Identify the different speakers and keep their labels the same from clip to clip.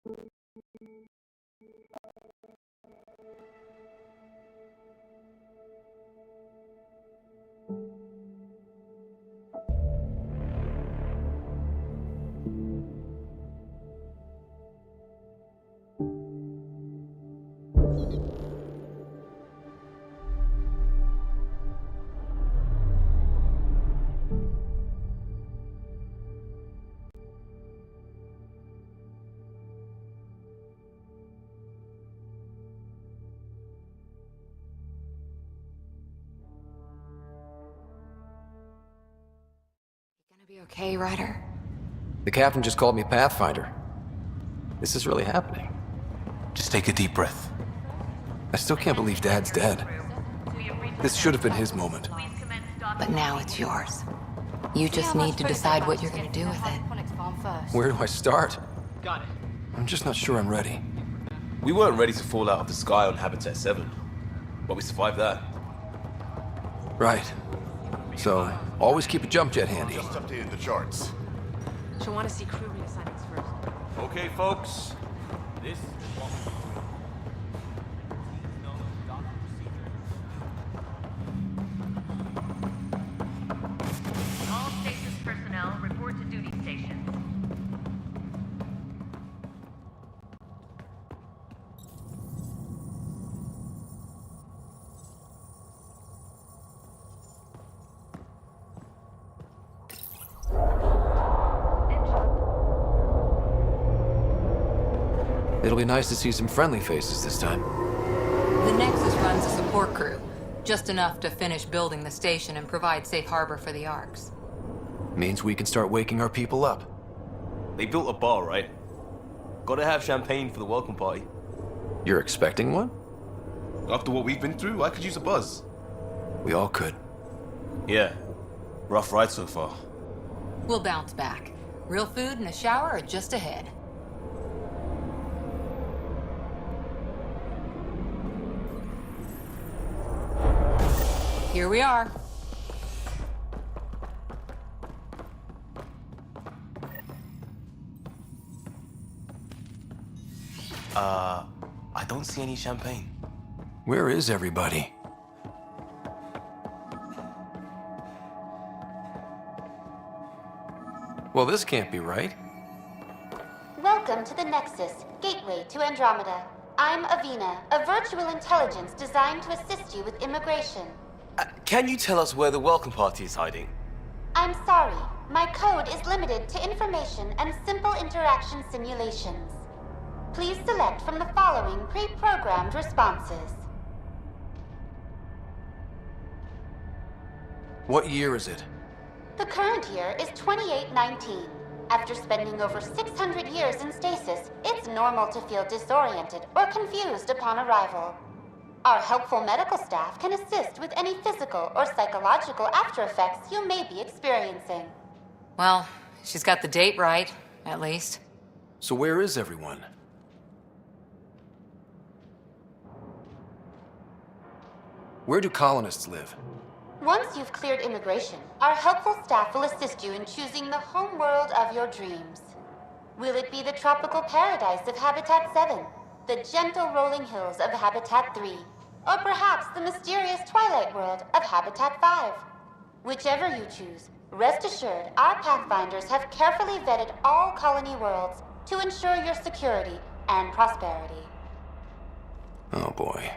Speaker 1: Be okay, Ryder?
Speaker 2: The captain just called me Pathfinder. This is really happening.
Speaker 3: Just take a deep breath.
Speaker 2: I still can't believe Dad's dead. This should have been his moment.
Speaker 1: But now it's yours. You just need to decide what you're gonna do with it.
Speaker 2: Where do I start?
Speaker 4: Got it.
Speaker 2: I'm just not sure I'm ready.
Speaker 3: We weren't ready to fall out of the sky on Habitat 7, but we survived that.
Speaker 2: Right. So, always keep a jump jet handy.
Speaker 5: Just updated the charts.
Speaker 4: She'll want to see crew reassignments first.
Speaker 3: Okay, folks. This is what
Speaker 6: All stasis personnel report to duty stations.
Speaker 2: It'll be nice to see some friendly faces this time.
Speaker 1: The Nexus runs a support crew. Just enough to finish building the station and provide safe harbor for the Arks.
Speaker 2: Means we can start waking our people up.
Speaker 3: They built a bar, right? Gotta have champagne for the welcome party.
Speaker 2: You're expecting one?
Speaker 3: After what we've been through, I could use a buzz.
Speaker 2: We all could.
Speaker 3: Yeah. Rough ride so far.
Speaker 1: We'll bounce back. Real food and a shower are just ahead. Here we are.
Speaker 3: I don't see any champagne.
Speaker 2: Where is everybody? Well, this can't be right.
Speaker 7: Welcome to the Nexus, gateway to Andromeda. I'm Avina, a virtual intelligence designed to assist you with immigration.
Speaker 3: Can you tell us where the welcome party is hiding?
Speaker 7: I'm sorry, my code is limited to information and simple interaction simulations. Please select from the following pre-programmed responses.
Speaker 2: What year is it?
Speaker 7: The current year is 2819. After spending over 600 years in stasis, it's normal to feel disoriented or confused upon arrival. Our helpful medical staff can assist with any physical or psychological after effects you may be experiencing.
Speaker 1: Well, she's got the date right, at least.
Speaker 2: So where is everyone? Where do colonists live?
Speaker 7: Once you've cleared immigration, our helpful staff will assist you in choosing the home world of your dreams. Will it be the tropical paradise of Habitat 7, the gentle rolling hills of Habitat 3, or perhaps the mysterious twilight world of Habitat 5? Whichever you choose, rest assured our Pathfinders have carefully vetted all colony worlds to ensure your security and prosperity.
Speaker 2: Oh boy.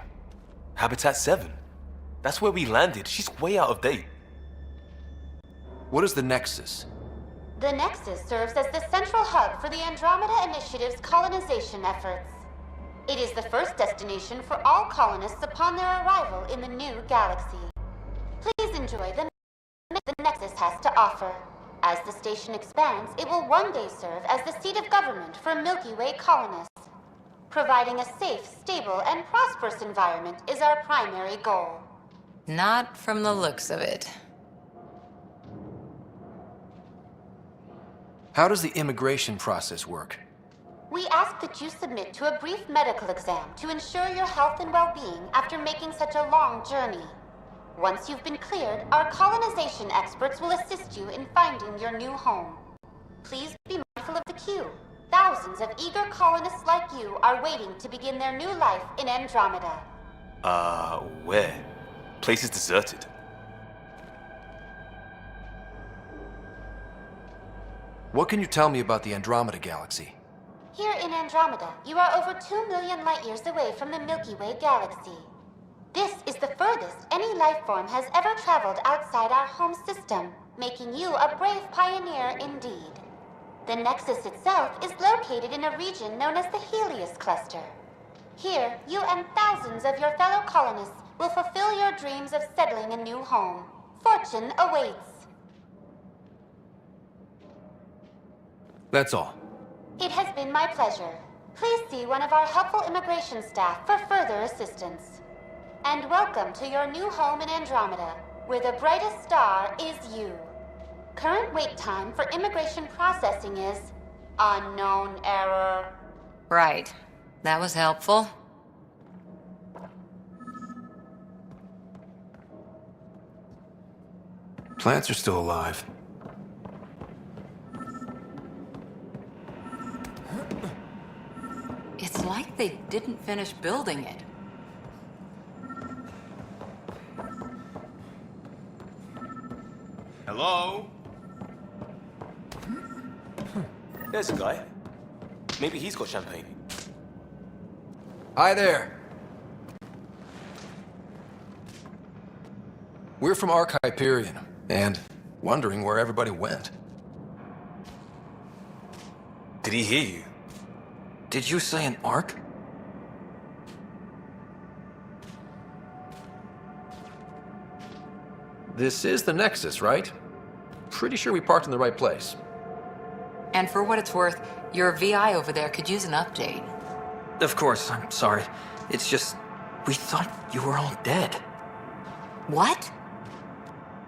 Speaker 3: Habitat 7? That's where we landed. She's way out of date.
Speaker 2: What is the Nexus?
Speaker 7: The Nexus serves as the central hub for the Andromeda Initiative's colonization efforts. It is the first destination for all colonists upon their arrival in the new galaxy. Please enjoy the Nexus has to offer. As the station expands, it will one day serve as the seat of government for Milky Way colonists. Providing a safe, stable, and prosperous environment is our primary goal.
Speaker 1: Not from the looks of it.
Speaker 2: How does the immigration process work?
Speaker 7: We ask that you submit to a brief medical exam to ensure your health and well-being after making such a long journey. Once you've been cleared, our colonization experts will assist you in finding your new home. Please be mindful of the queue. Thousands of eager colonists like you are waiting to begin their new life in Andromeda.
Speaker 3: Where? Place is deserted.
Speaker 2: What can you tell me about the Andromeda galaxy?
Speaker 7: Here in Andromeda, you are over 2 million light years away from the Milky Way galaxy. This is the furthest any life form has ever traveled outside our home system, making you a brave pioneer indeed. The Nexus itself is located in a region known as the Helios Cluster. Here, you and thousands of your fellow colonists will fulfill your dreams of settling a new home. Fortune awaits.
Speaker 2: That's all.
Speaker 7: It has been my pleasure. Please see one of our helpful immigration staff for further assistance. And welcome to your new home in Andromeda, where the brightest star is you. Current wait time for immigration processing is unknown error.
Speaker 1: Right. That was helpful.
Speaker 2: Plants are still alive.
Speaker 1: It's like they didn't finish building it.
Speaker 3: Hello? There's a guy. Maybe he's got champagne.
Speaker 2: Hi there. We're from Ark Hyperion, and wondering where everybody went.
Speaker 3: Did he hear you?
Speaker 2: Did you say an Ark? This is the Nexus, right? Pretty sure we parked in the right place.
Speaker 1: And for what it's worth, your VI over there could use an update.
Speaker 5: Of course, I'm sorry. It's just, we thought you were all dead.
Speaker 1: What?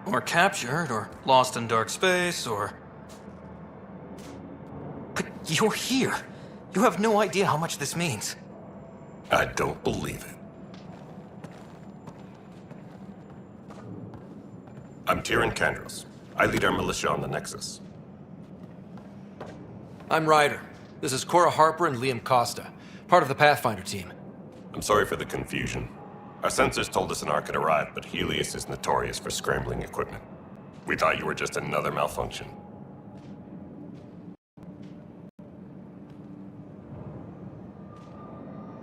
Speaker 5: Or captured, or lost in dark space, or... But you're here. You have no idea how much this means.
Speaker 8: I don't believe it. I'm Tyrion Kandros. I lead our militia on the Nexus.
Speaker 2: I'm Ryder. This is Cora Harper and Liam Costa, part of the Pathfinder team.
Speaker 8: I'm sorry for the confusion. Our sensors told us an Ark had arrived, but Helios is notorious for scrambling equipment. We thought you were just another malfunction.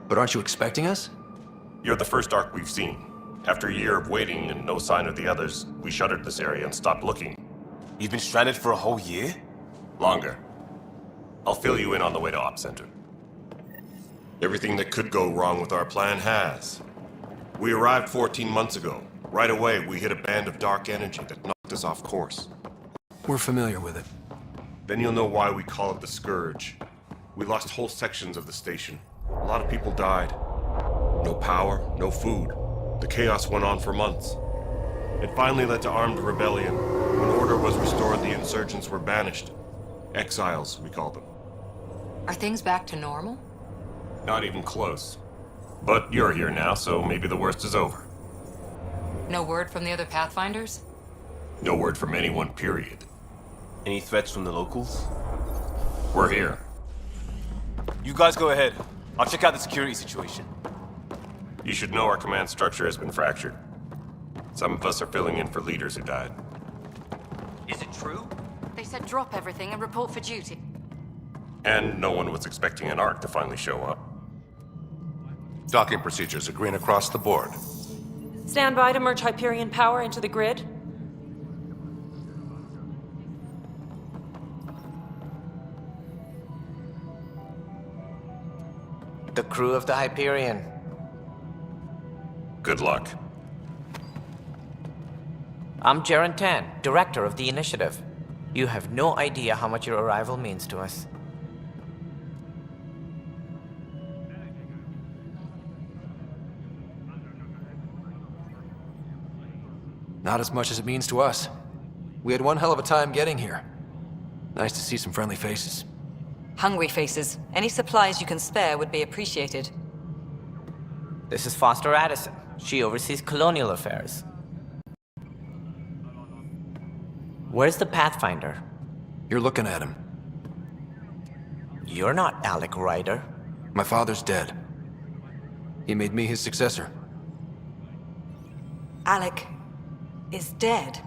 Speaker 2: But aren't you expecting us?
Speaker 8: You're the first Ark we've seen. After a year of waiting and no sign of the others, we shuttered this area and stopped looking.
Speaker 3: You've been stranded for a whole year?
Speaker 8: Longer. I'll fill you in on the way to Op Center. Everything that could go wrong with our plan has. We arrived 14 months ago. Right away, we hit a band of dark energy that knocked us off course.
Speaker 2: We're familiar with it.
Speaker 8: Then you'll know why we call it the Scourge. We lost whole sections of the station. A lot of people died. No power, no food. The chaos went on for months. It finally led to armed rebellion. When order was restored, the insurgents were banished. Exiles, we call them.
Speaker 1: Are things back to normal?
Speaker 8: Not even close. But you're here now, so maybe the worst is over.
Speaker 1: No word from the other Pathfinders?
Speaker 8: No word from anyone, period.
Speaker 3: Any threats from the locals?
Speaker 8: We're here.
Speaker 3: You guys go ahead. I'll check out the security situation.
Speaker 8: You should know our command structure has been fractured. Some of us are filling in for leaders who died.
Speaker 5: Is it true?
Speaker 4: They said drop everything and report for duty.
Speaker 8: And no one was expecting an Ark to finally show up.
Speaker 9: Docking procedures are green across the board.
Speaker 4: Stand by to merge Hyperion power into the grid.
Speaker 10: The crew of the Hyperion.
Speaker 8: Good luck.
Speaker 10: I'm Jaren Tan, director of the initiative. You have no idea how much your arrival means to us.
Speaker 2: Not as much as it means to us. We had one hell of a time getting here. Nice to see some friendly faces.
Speaker 11: Hungry faces. Any supplies you can spare would be appreciated.
Speaker 10: This is Foster Addison. She oversees colonial affairs. Where's the Pathfinder?
Speaker 2: You're looking at him.
Speaker 10: You're not Alec Ryder.
Speaker 2: My father's dead. He made me his successor.
Speaker 11: Alec is dead.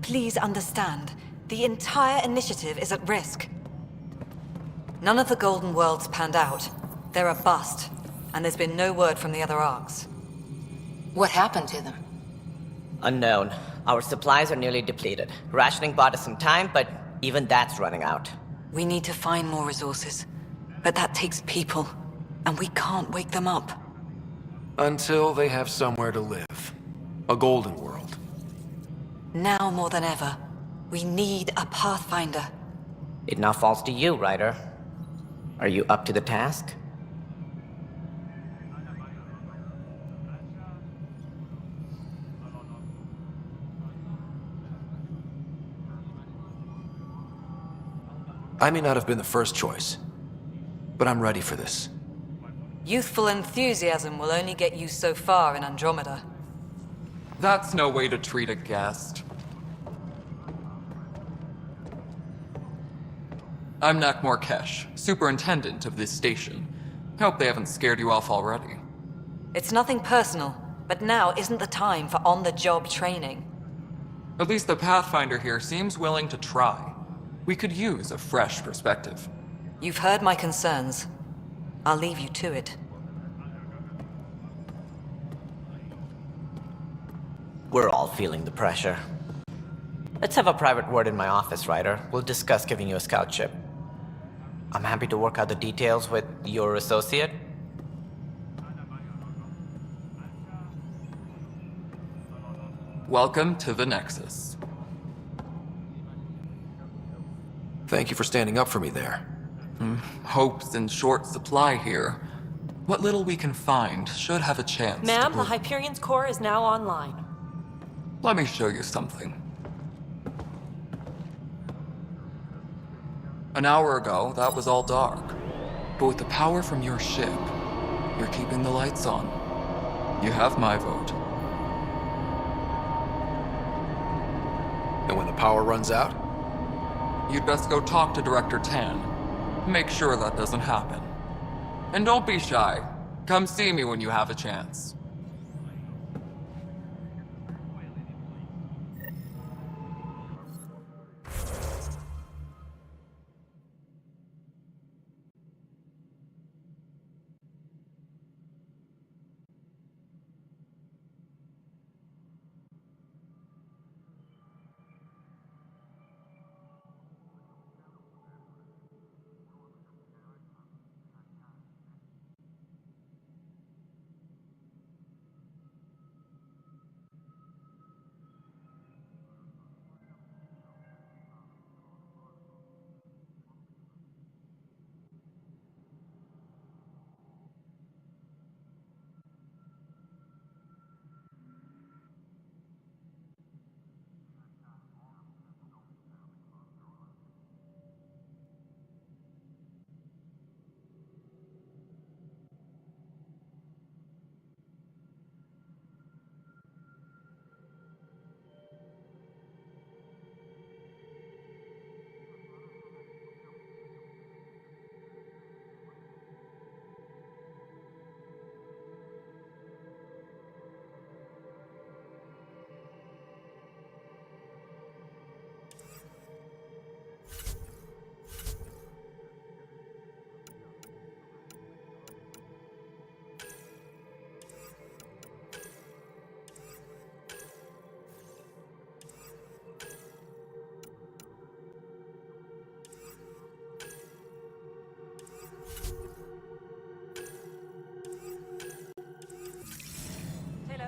Speaker 11: Please understand, the entire initiative is at risk. None of the Golden Worlds panned out. They're a bust, and there's been no word from the other arcs.
Speaker 1: What happened to them?
Speaker 10: Unknown. Our supplies are nearly depleted. Rationing bought us some time, but even that's running out.
Speaker 11: We need to find more resources, but that takes people, and we can't wake them up.
Speaker 2: Until they have somewhere to live. A golden world.
Speaker 11: Now more than ever, we need a Pathfinder.
Speaker 10: It now falls to you, Ryder. Are you up to the task?
Speaker 2: I may not have been the first choice, but I'm ready for this.
Speaker 11: Youthful enthusiasm will only get you so far in Andromeda.
Speaker 12: That's no way to treat a guest. I'm Nakmor Kesh, superintendent of this station. Hope they haven't scared you off already.
Speaker 11: It's nothing personal, but now isn't the time for on-the-job training.
Speaker 12: At least the Pathfinder here seems willing to try. We could use a fresh perspective.
Speaker 11: You've heard my concerns. I'll leave you to it.
Speaker 10: We're all feeling the pressure. Let's have a private word in my office, Ryder. We'll discuss giving you a scout ship. I'm happy to work out the details with your associate.
Speaker 12: Welcome to the Nexus.
Speaker 2: Thank you for standing up for me there.
Speaker 12: Hope's in short supply here. What little we can find should have a chance.
Speaker 4: Ma'am,
Speaker 12: to
Speaker 4: the Hyperion's core is now online.
Speaker 12: Let me show you something. An hour ago, that was all dark. But with the power from your ship, you're keeping the lights on. You have my vote.
Speaker 2: And when the power runs out?
Speaker 12: You'd best go talk to Director Tan. Make sure that doesn't happen. And don't be shy. Come see me when you have a chance.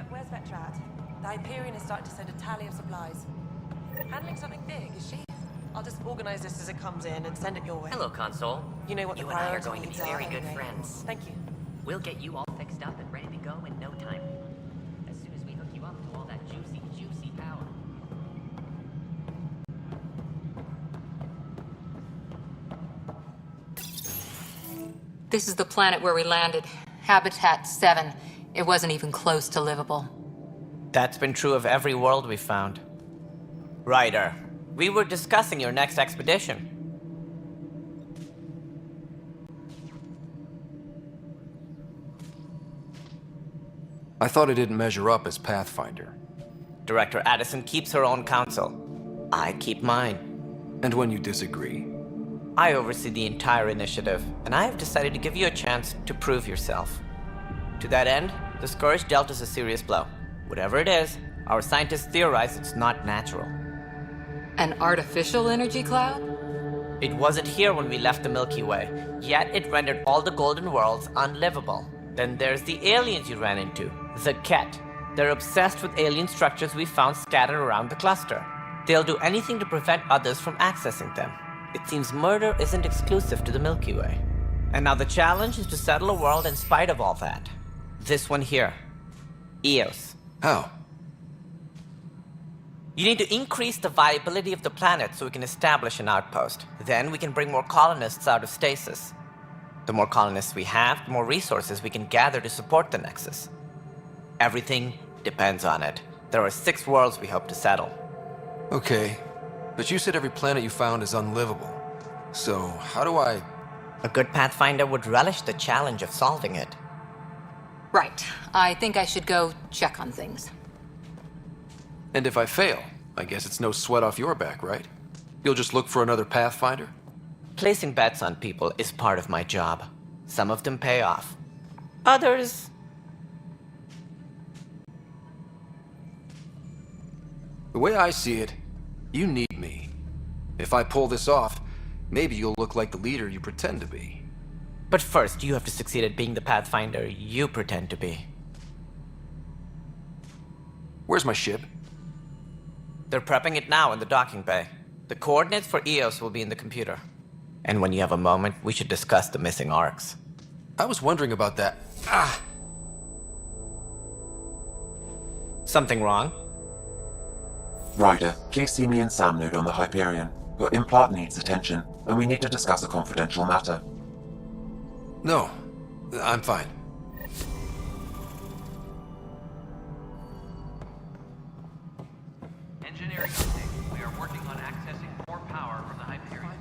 Speaker 4: Where's Vectra at? The Hyperion is starting to send a tally of supplies. Handling something big, is she? I'll just organize this as it comes in and send it your way.
Speaker 13: Hello, Console.
Speaker 4: You know what
Speaker 13: you
Speaker 4: the
Speaker 13: and I are
Speaker 4: priority
Speaker 13: going to be
Speaker 4: needs are
Speaker 13: very good
Speaker 4: anyway.
Speaker 13: friends.
Speaker 4: Thank you.
Speaker 13: We'll get you all fixed up and ready to go in no time. As soon as we hook you up to all that juicy, juicy power.
Speaker 1: This is the planet where we landed. Habitat 7. It wasn't even close to livable.
Speaker 10: That's been true of every world we've found. Ryder, we were discussing your next expedition.
Speaker 2: I thought it didn't measure up as Pathfinder.
Speaker 10: Director Addison keeps her own counsel. I keep mine.
Speaker 2: And when you disagree?
Speaker 10: I oversee the entire initiative, and I have decided to give you a chance to prove yourself. To that end, the Scourge dealt us a serious blow. Whatever it is, our scientists theorize it's not natural.
Speaker 1: An artificial energy cloud?
Speaker 10: It wasn't here when we left the Milky Way, yet it rendered all the Golden Worlds unlivable. Then there's the aliens you ran into, the Ket. They're obsessed with alien structures we found scattered around the cluster. They'll do anything to prevent others from accessing them. It seems murder isn't exclusive to the Milky Way. And now the challenge is to settle a world in spite of all that. This one here. Eos.
Speaker 2: How?
Speaker 10: You need to increase the viability of the planet so we can establish an outpost. Then we can bring more colonists out of stasis. The more colonists we have, the more resources we can gather to support the Nexus. Everything depends on it. There are 6 worlds we hope to settle.
Speaker 2: Okay, but you said every planet you found is unlivable. So, how do I...
Speaker 10: A good Pathfinder would relish the challenge of solving it.
Speaker 1: Right. I think I should go check on things.
Speaker 2: And if I fail, I guess it's no sweat off your back, right? You'll just look for another Pathfinder?
Speaker 10: Placing bets on people is part of my job. Some of them pay off. Others...
Speaker 2: The way I see it, you need me. If I pull this off, maybe you'll look like the leader you pretend to be.
Speaker 10: But first, you have to succeed at being the Pathfinder you pretend to be.
Speaker 2: Where's my ship?
Speaker 10: They're prepping it now in the docking bay. The coordinates for Eos will be in the computer. And when you have a moment, we should discuss the missing arcs.
Speaker 2: I was wondering about that.
Speaker 10: Something wrong?
Speaker 14: Ryder, please see me and Sam Node on the Hyperion. Your implant needs attention, and we need to discuss a confidential matter.
Speaker 2: No, I'm fine.
Speaker 15: Engineering update. We are working on accessing more power from the Hyperion.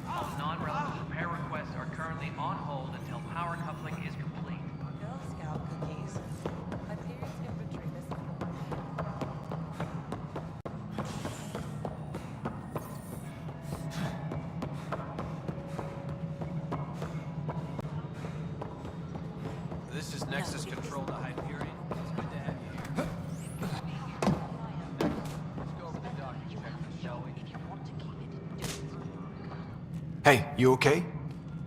Speaker 15: All non-relevant repair requests are currently on hold until power coupling is complete.
Speaker 4: Girl Scout cookies. Hyperion's inventory missing.
Speaker 2: This is Nexus Control to Hyperion. It's good to have you here. Let's go over the docking checklist, shall we? Hey, you okay?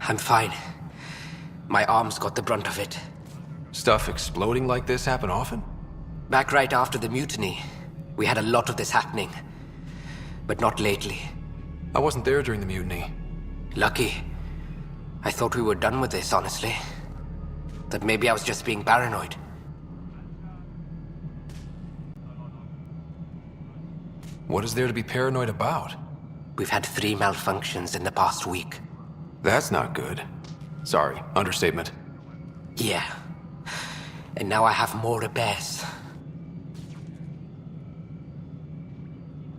Speaker 16: I'm fine. My arms got the brunt of it.
Speaker 2: Stuff exploding like this happen often?
Speaker 16: Back right after the mutiny, we had a lot of this happening. But not lately.
Speaker 2: I wasn't there during the mutiny.
Speaker 16: Lucky. I thought we were done with this, honestly. That maybe I was just being paranoid.
Speaker 2: What is there to be paranoid about?
Speaker 16: We've had 3 malfunctions in the past week.
Speaker 2: That's not good. Sorry, understatement.
Speaker 16: Yeah. And now I have more repairs.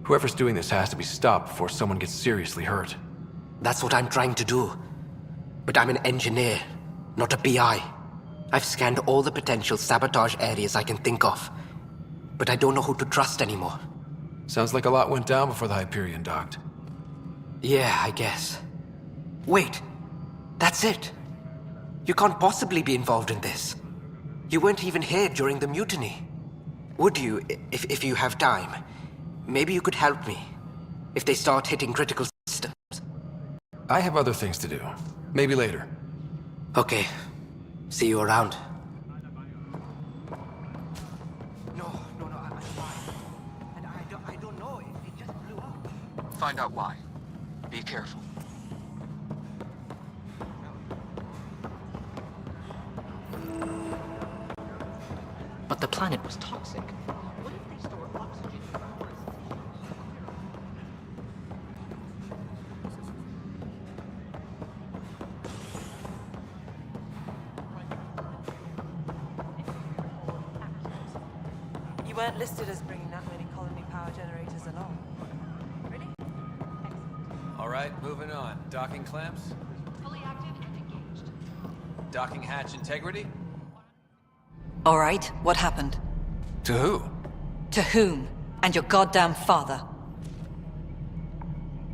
Speaker 2: Whoever's doing this has to be stopped before someone gets seriously hurt.
Speaker 16: That's what I'm trying to do. But I'm an engineer, not a PI. I've scanned all the potential sabotage areas I can think of. But I don't know who to trust anymore.
Speaker 2: Sounds like a lot went down before the Hyperion docked.
Speaker 16: Yeah, I guess. Wait. That's it. You can't possibly be involved in this. You weren't even here during the mutiny. Would you, if you have time? Maybe you could help me. If they start hitting critical systems.
Speaker 2: I have other things to do. Maybe later.
Speaker 16: Okay. See you around.
Speaker 5: No, I'm fine. And I don't know. It just blew up.
Speaker 12: Find out why. Be careful.
Speaker 16: But the planet was toxic. What if they store oxygen?
Speaker 4: You weren't listed as bringing that many colony power generators along. Really?
Speaker 2: All right, moving on. Docking clamps?
Speaker 6: Fully active and engaged.
Speaker 2: Docking hatch integrity?
Speaker 11: All right, what happened?
Speaker 2: To who?
Speaker 11: To whom? And your goddamn father.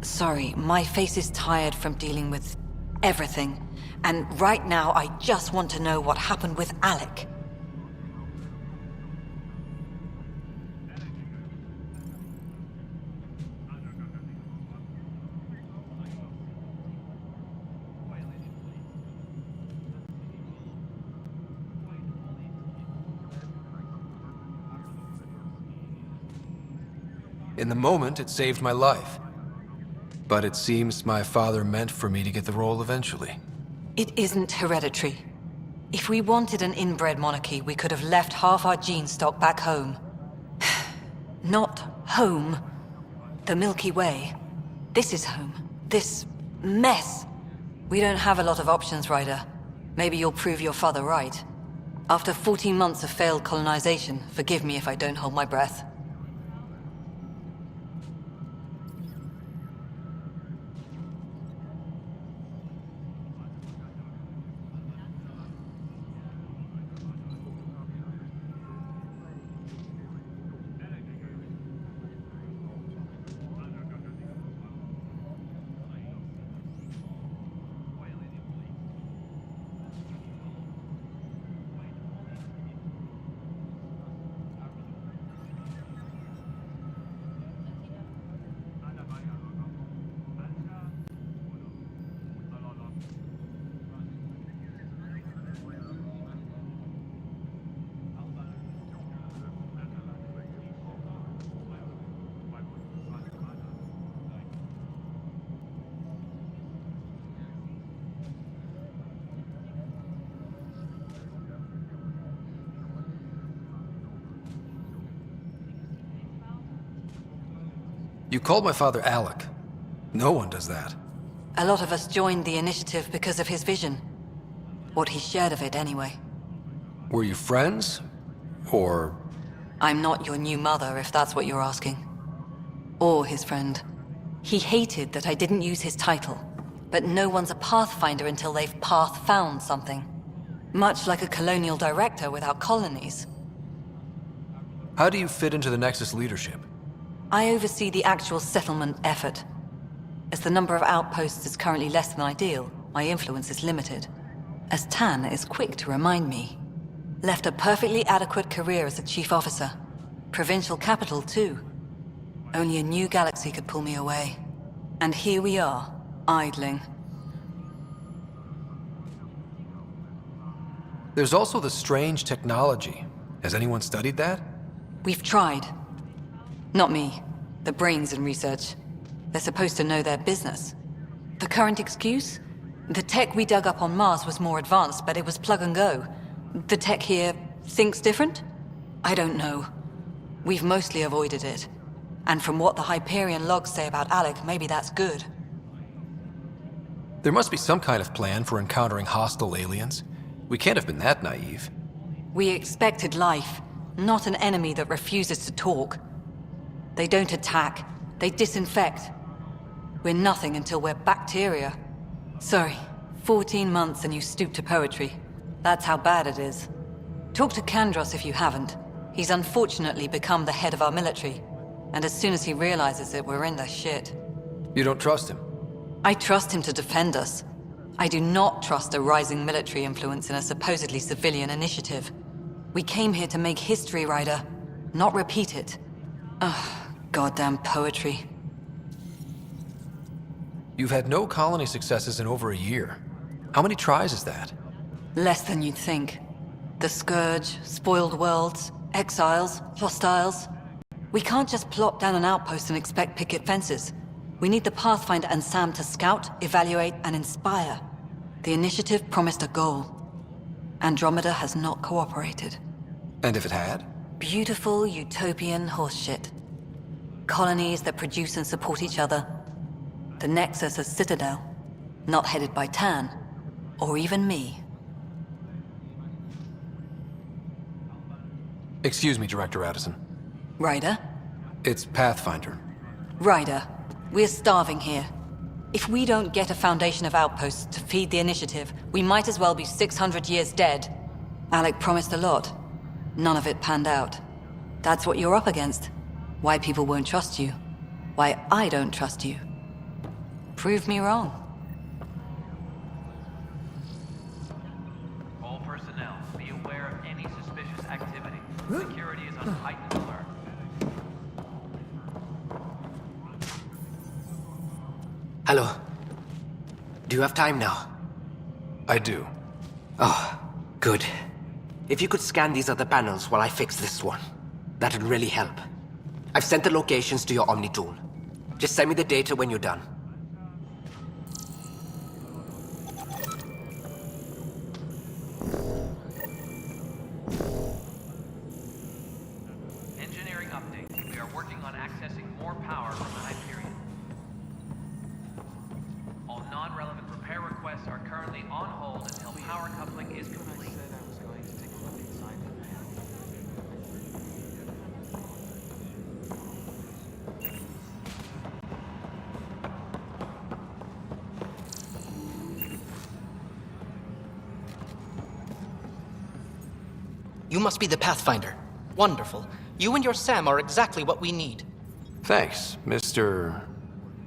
Speaker 11: Sorry, my face is tired from dealing with everything. And right now, I just want to know what happened with Alec.
Speaker 2: In the moment, it saved my life. But it seems my father meant for me to get the role eventually.
Speaker 11: It isn't hereditary. If we wanted an inbred monarchy, we could have left half our gene stock back home. Not home. The Milky Way. This is home. This mess. We don't have a lot of options, Ryder. Maybe you'll prove your father right. After 14 months of failed colonization, forgive me if I don't hold my breath.
Speaker 2: You called my father Alec. No one does that.
Speaker 11: A lot of us joined the initiative because of his vision. What he shared of it, anyway.
Speaker 2: Were you friends? Or...
Speaker 11: I'm not your new mother, if that's what you're asking. Or his friend. He hated that I didn't use his title. But no one's a pathfinder until they've path-found something. Much like a colonial director without colonies.
Speaker 2: How do you fit into the Nexus leadership?
Speaker 11: I oversee the actual settlement effort. As the number of outposts is currently less than ideal, my influence is limited. As Tan is quick to remind me. Left a perfectly adequate career as a chief officer. Provincial capital, too. Only a new galaxy could pull me away. And here we are, idling.
Speaker 2: There's also the strange technology. Has anyone studied that?
Speaker 11: We've tried. Not me. The brains in research. They're supposed to know their business. The current excuse? The tech we dug up on Mars was more advanced, but it was plug and go. The tech here thinks different? I don't know. We've mostly avoided it. And from what the Hyperion logs say about Alec, maybe that's good.
Speaker 2: There must be some kind of plan for encountering hostile aliens. We can't have been that naive.
Speaker 11: We expected life, not an enemy that refuses to talk. They don't attack, they disinfect. We're nothing until we're bacteria. Sorry, 14 months and you stoop to poetry. That's how bad it is. Talk to Kandros if you haven't. He's unfortunately become the head of our military. And as soon as he realizes it, we're in the shit.
Speaker 2: You don't trust him?
Speaker 11: I trust him to defend us. I do not trust a rising military influence in a supposedly civilian initiative. We came here to make history, Ryder, not repeat it. Ugh, goddamn poetry.
Speaker 2: You've had no colony successes in over a year. How many tries is that?
Speaker 11: Less than you'd think. The Scourge, spoiled worlds, exiles, hostiles. We can't just plop down an outpost and expect picket fences. We need the Pathfinder and Sam to scout, evaluate, and inspire. The initiative promised a goal. Andromeda has not cooperated.
Speaker 2: And if it had?
Speaker 11: Beautiful utopian horseshit. Colonies that produce and support each other. The Nexus as Citadel. Not headed by Tan. Or even me.
Speaker 2: Excuse me, Director Addison.
Speaker 11: Ryder?
Speaker 2: It's Pathfinder.
Speaker 11: Ryder, we're starving here. If we don't get a foundation of outposts to feed the initiative, we might as well be 600 years dead. Alec promised a lot. None of it panned out. That's what you're up against. Why people won't trust you. Why I don't trust you. Prove me wrong.
Speaker 15: All personnel, be aware of any suspicious activity. Security is on heightened alert.
Speaker 16: Hello. Do you have time now?
Speaker 2: I do.
Speaker 16: Oh, good. If you could scan these other panels while I fix this one, that'd really help. I've sent the locations to your Omni tool. Just send me the data when you're done.
Speaker 15: Engineering update. We are working on accessing more power from the Hyperion. All non-relevant repair requests are currently on hold until power coupling is complete.
Speaker 17: You must be the Pathfinder. Wonderful. You and your Sam are exactly what we need.
Speaker 2: Thanks, Mr.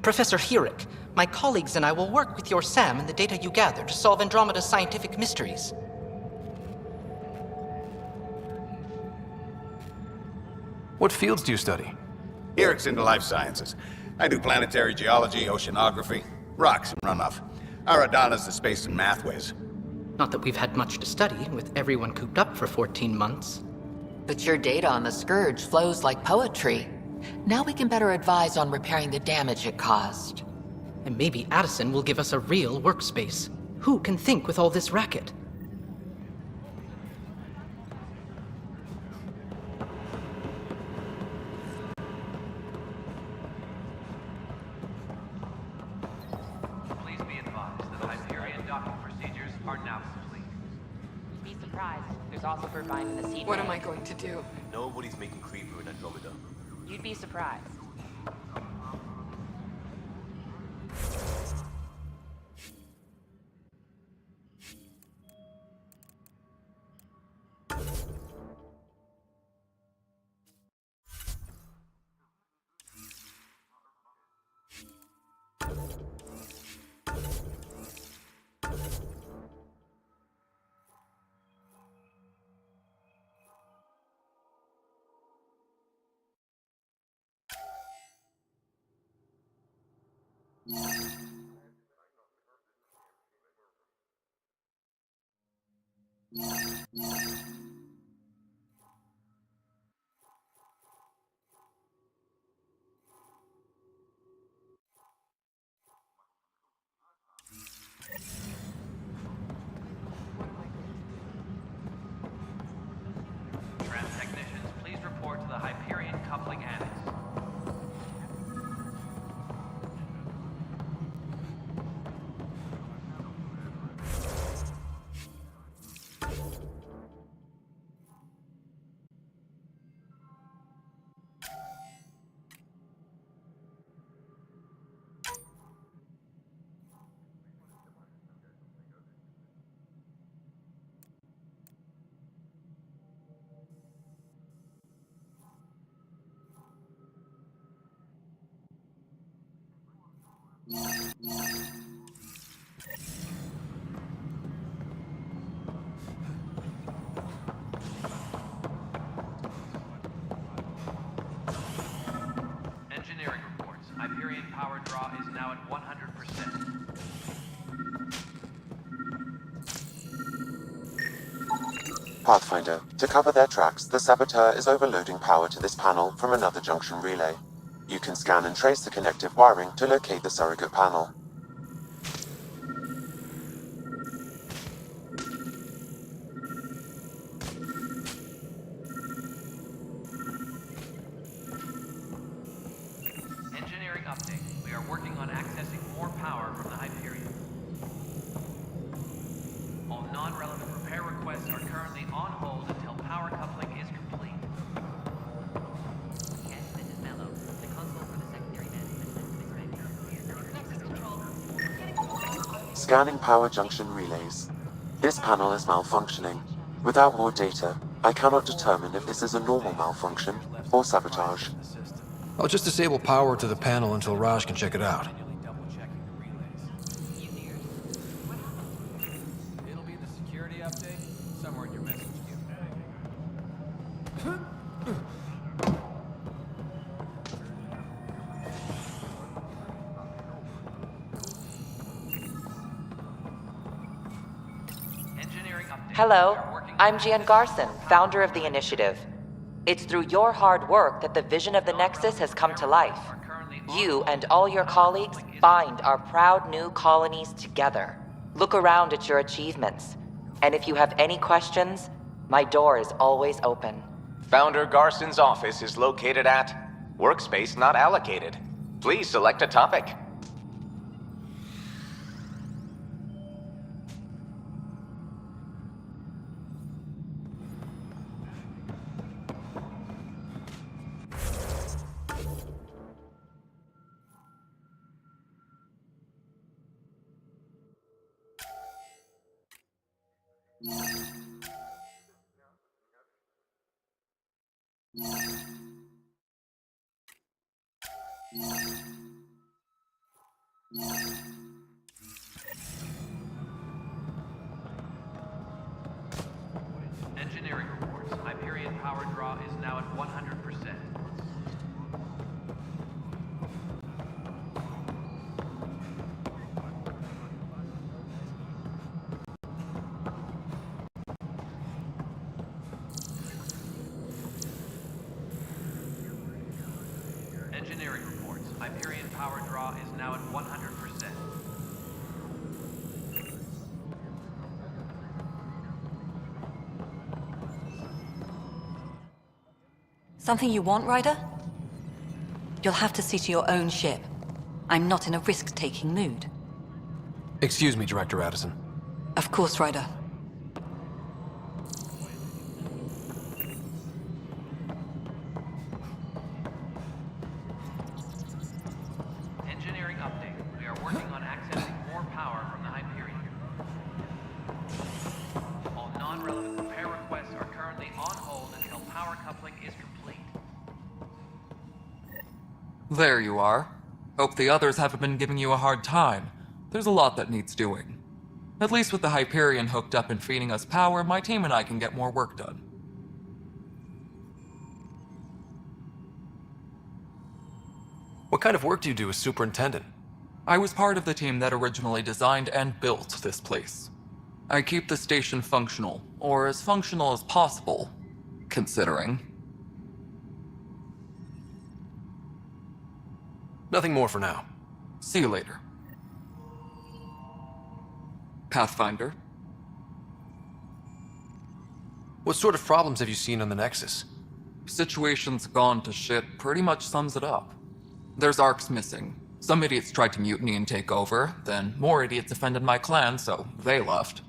Speaker 17: Professor Herrick, my colleagues and I will work with your Sam and the data you gather to solve Andromeda's scientific mysteries.
Speaker 2: What fields do you study?
Speaker 18: Herrick's into life sciences. I do planetary geology, oceanography, rocks and runoff. Aradana's the space and math whiz.
Speaker 17: Not that we've had much to study, with everyone cooped up for 14 months.
Speaker 13: But your data on the Scourge flows like poetry. Now we can better advise on repairing the damage it caused.
Speaker 17: And maybe Addison will give us a real workspace. Who can think with all this racket?
Speaker 15: Please be advised that the Hyperion docking procedures are now complete.
Speaker 6: Be surprised. There's also Birdvine in the seed.
Speaker 1: What am I going to do?
Speaker 3: Nobody's making creeper in Andromeda.
Speaker 6: You'd be surprised.
Speaker 15: Tram technicians, please report to the Hyperion coupling annex. Engineering reports. Hyperion power draw is now at 100%.
Speaker 14: Pathfinder, to cover their tracks, the Saboteur is overloading power to this panel from another junction relay. You can scan and trace the connective wiring to locate the surrogate panel.
Speaker 15: Engineering update. We are working on accessing more power from the Hyperion. All non-relevant repair requests are currently on hold until power coupling is complete.
Speaker 13: Yes, this is Mello. The console for the secondary management system is ready. Nexus control.
Speaker 14: Scanning power junction relays. This panel is malfunctioning. Without more data, I cannot determine if this is a normal malfunction or sabotage.
Speaker 2: I'll just disable power to the panel until Raj can check it out.
Speaker 15: It'll be the security update somewhere in your message queue.
Speaker 13: Hello, I'm Gian Garson, founder of the initiative. It's through your hard work that the vision of the Nexus has come to life. You and all your colleagues bind our proud new colonies together. Look around at your achievements. And if you have any questions, my door is always open.
Speaker 19: Founder Garson's office is located at Workspace Not Allocated. Please select a topic.
Speaker 15: Engineering reports. Hyperion power draw is now at 100%. Engineering reports. Hyperion power draw is now at 100%.
Speaker 11: Something you want, Ryder? You'll have to see to your own ship. I'm not in a risk-taking mood.
Speaker 2: Excuse me, Director Addison.
Speaker 11: Of course, Ryder.
Speaker 15: Engineering update. We are working on accessing more power from the Hyperion. All non-relevant repair requests are currently on hold until power coupling is complete.
Speaker 12: There you are. Hope the others haven't been giving you a hard time. There's a lot that needs doing. At least with the Hyperion hooked up and feeding us power, my team and I can get more work done.
Speaker 2: What kind of work do you do as superintendent?
Speaker 12: I was part of the team that originally designed and built this place. I keep the station functional, or as functional as possible, considering.
Speaker 2: Nothing more for now.
Speaker 12: See you later. Pathfinder.
Speaker 2: What sort of problems have you seen on the Nexus?
Speaker 12: Situation's gone to shit pretty much sums it up. There's arcs missing. Some idiots tried to mutiny and take over, then more idiots offended my clan, so they left.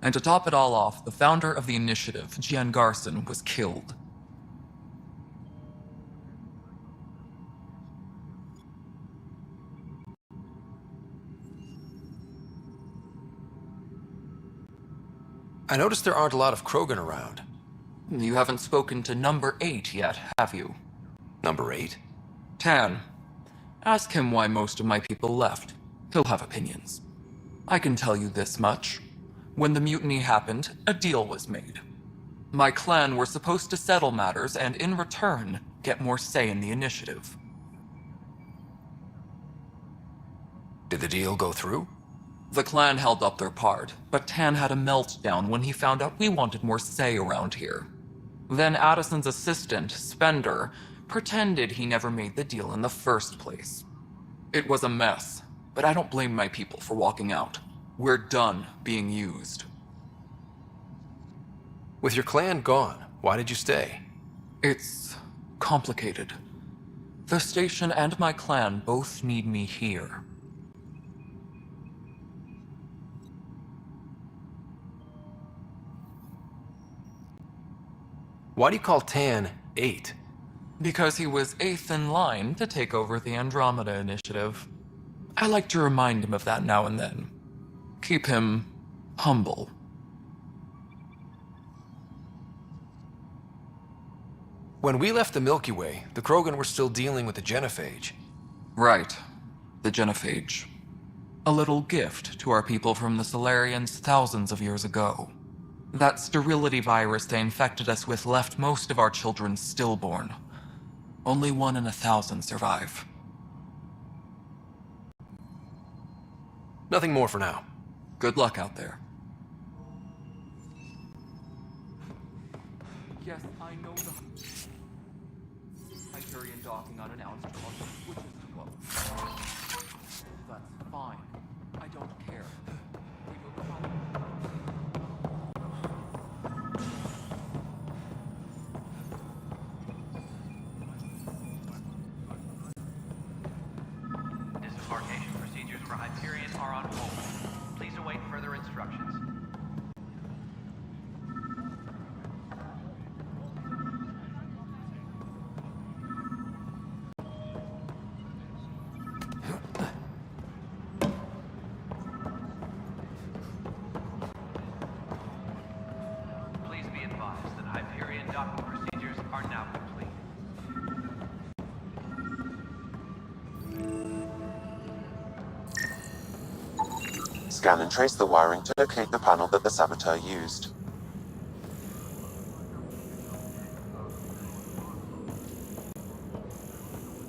Speaker 12: And to top it all off, the founder of the initiative, Gian Garson, was killed.
Speaker 2: I noticed there aren't a lot of Krogan around.
Speaker 12: You haven't spoken to number 8 yet, have you?
Speaker 2: Number 8?
Speaker 12: Tan. Ask him why most of my people left. He'll have opinions. I can tell you this much. When the mutiny happened, a deal was made. My clan were supposed to settle matters and, in return, get more say in the initiative.
Speaker 2: Did the deal go through?
Speaker 12: The clan held up their part, but Tan had a meltdown when he found out we wanted more say around here. Then Addison's assistant, Spender, pretended he never made the deal in the first place. It was a mess, but I don't blame my people for walking out. We're done being used.
Speaker 2: With your clan gone, why did you stay?
Speaker 12: It's complicated. The station and my clan both need me here.
Speaker 2: Why do you call Tan 8?
Speaker 12: Because he was 8th in line to take over the Andromeda initiative. I like to remind him of that now and then. Keep him humble.
Speaker 2: When we left the Milky Way, the Krogan were still dealing with the genophage.
Speaker 12: Right. The genophage. A little gift to our people from the Solarians thousands of years ago. That sterility virus they infected us with left most of our children stillborn. Only 1 in 1,000 survive.
Speaker 2: Nothing more for now.
Speaker 12: Good luck out there. Yes, I know the Hyperion docking unannounced, which is close. That's fine. I don't care. We will come.
Speaker 15: Disembarkation procedures for Hyperion are on hold. Please await further instructions. Please be advised that Hyperion docking procedures are now complete.
Speaker 14: Scan and trace the wiring to locate the panel that the saboteur used.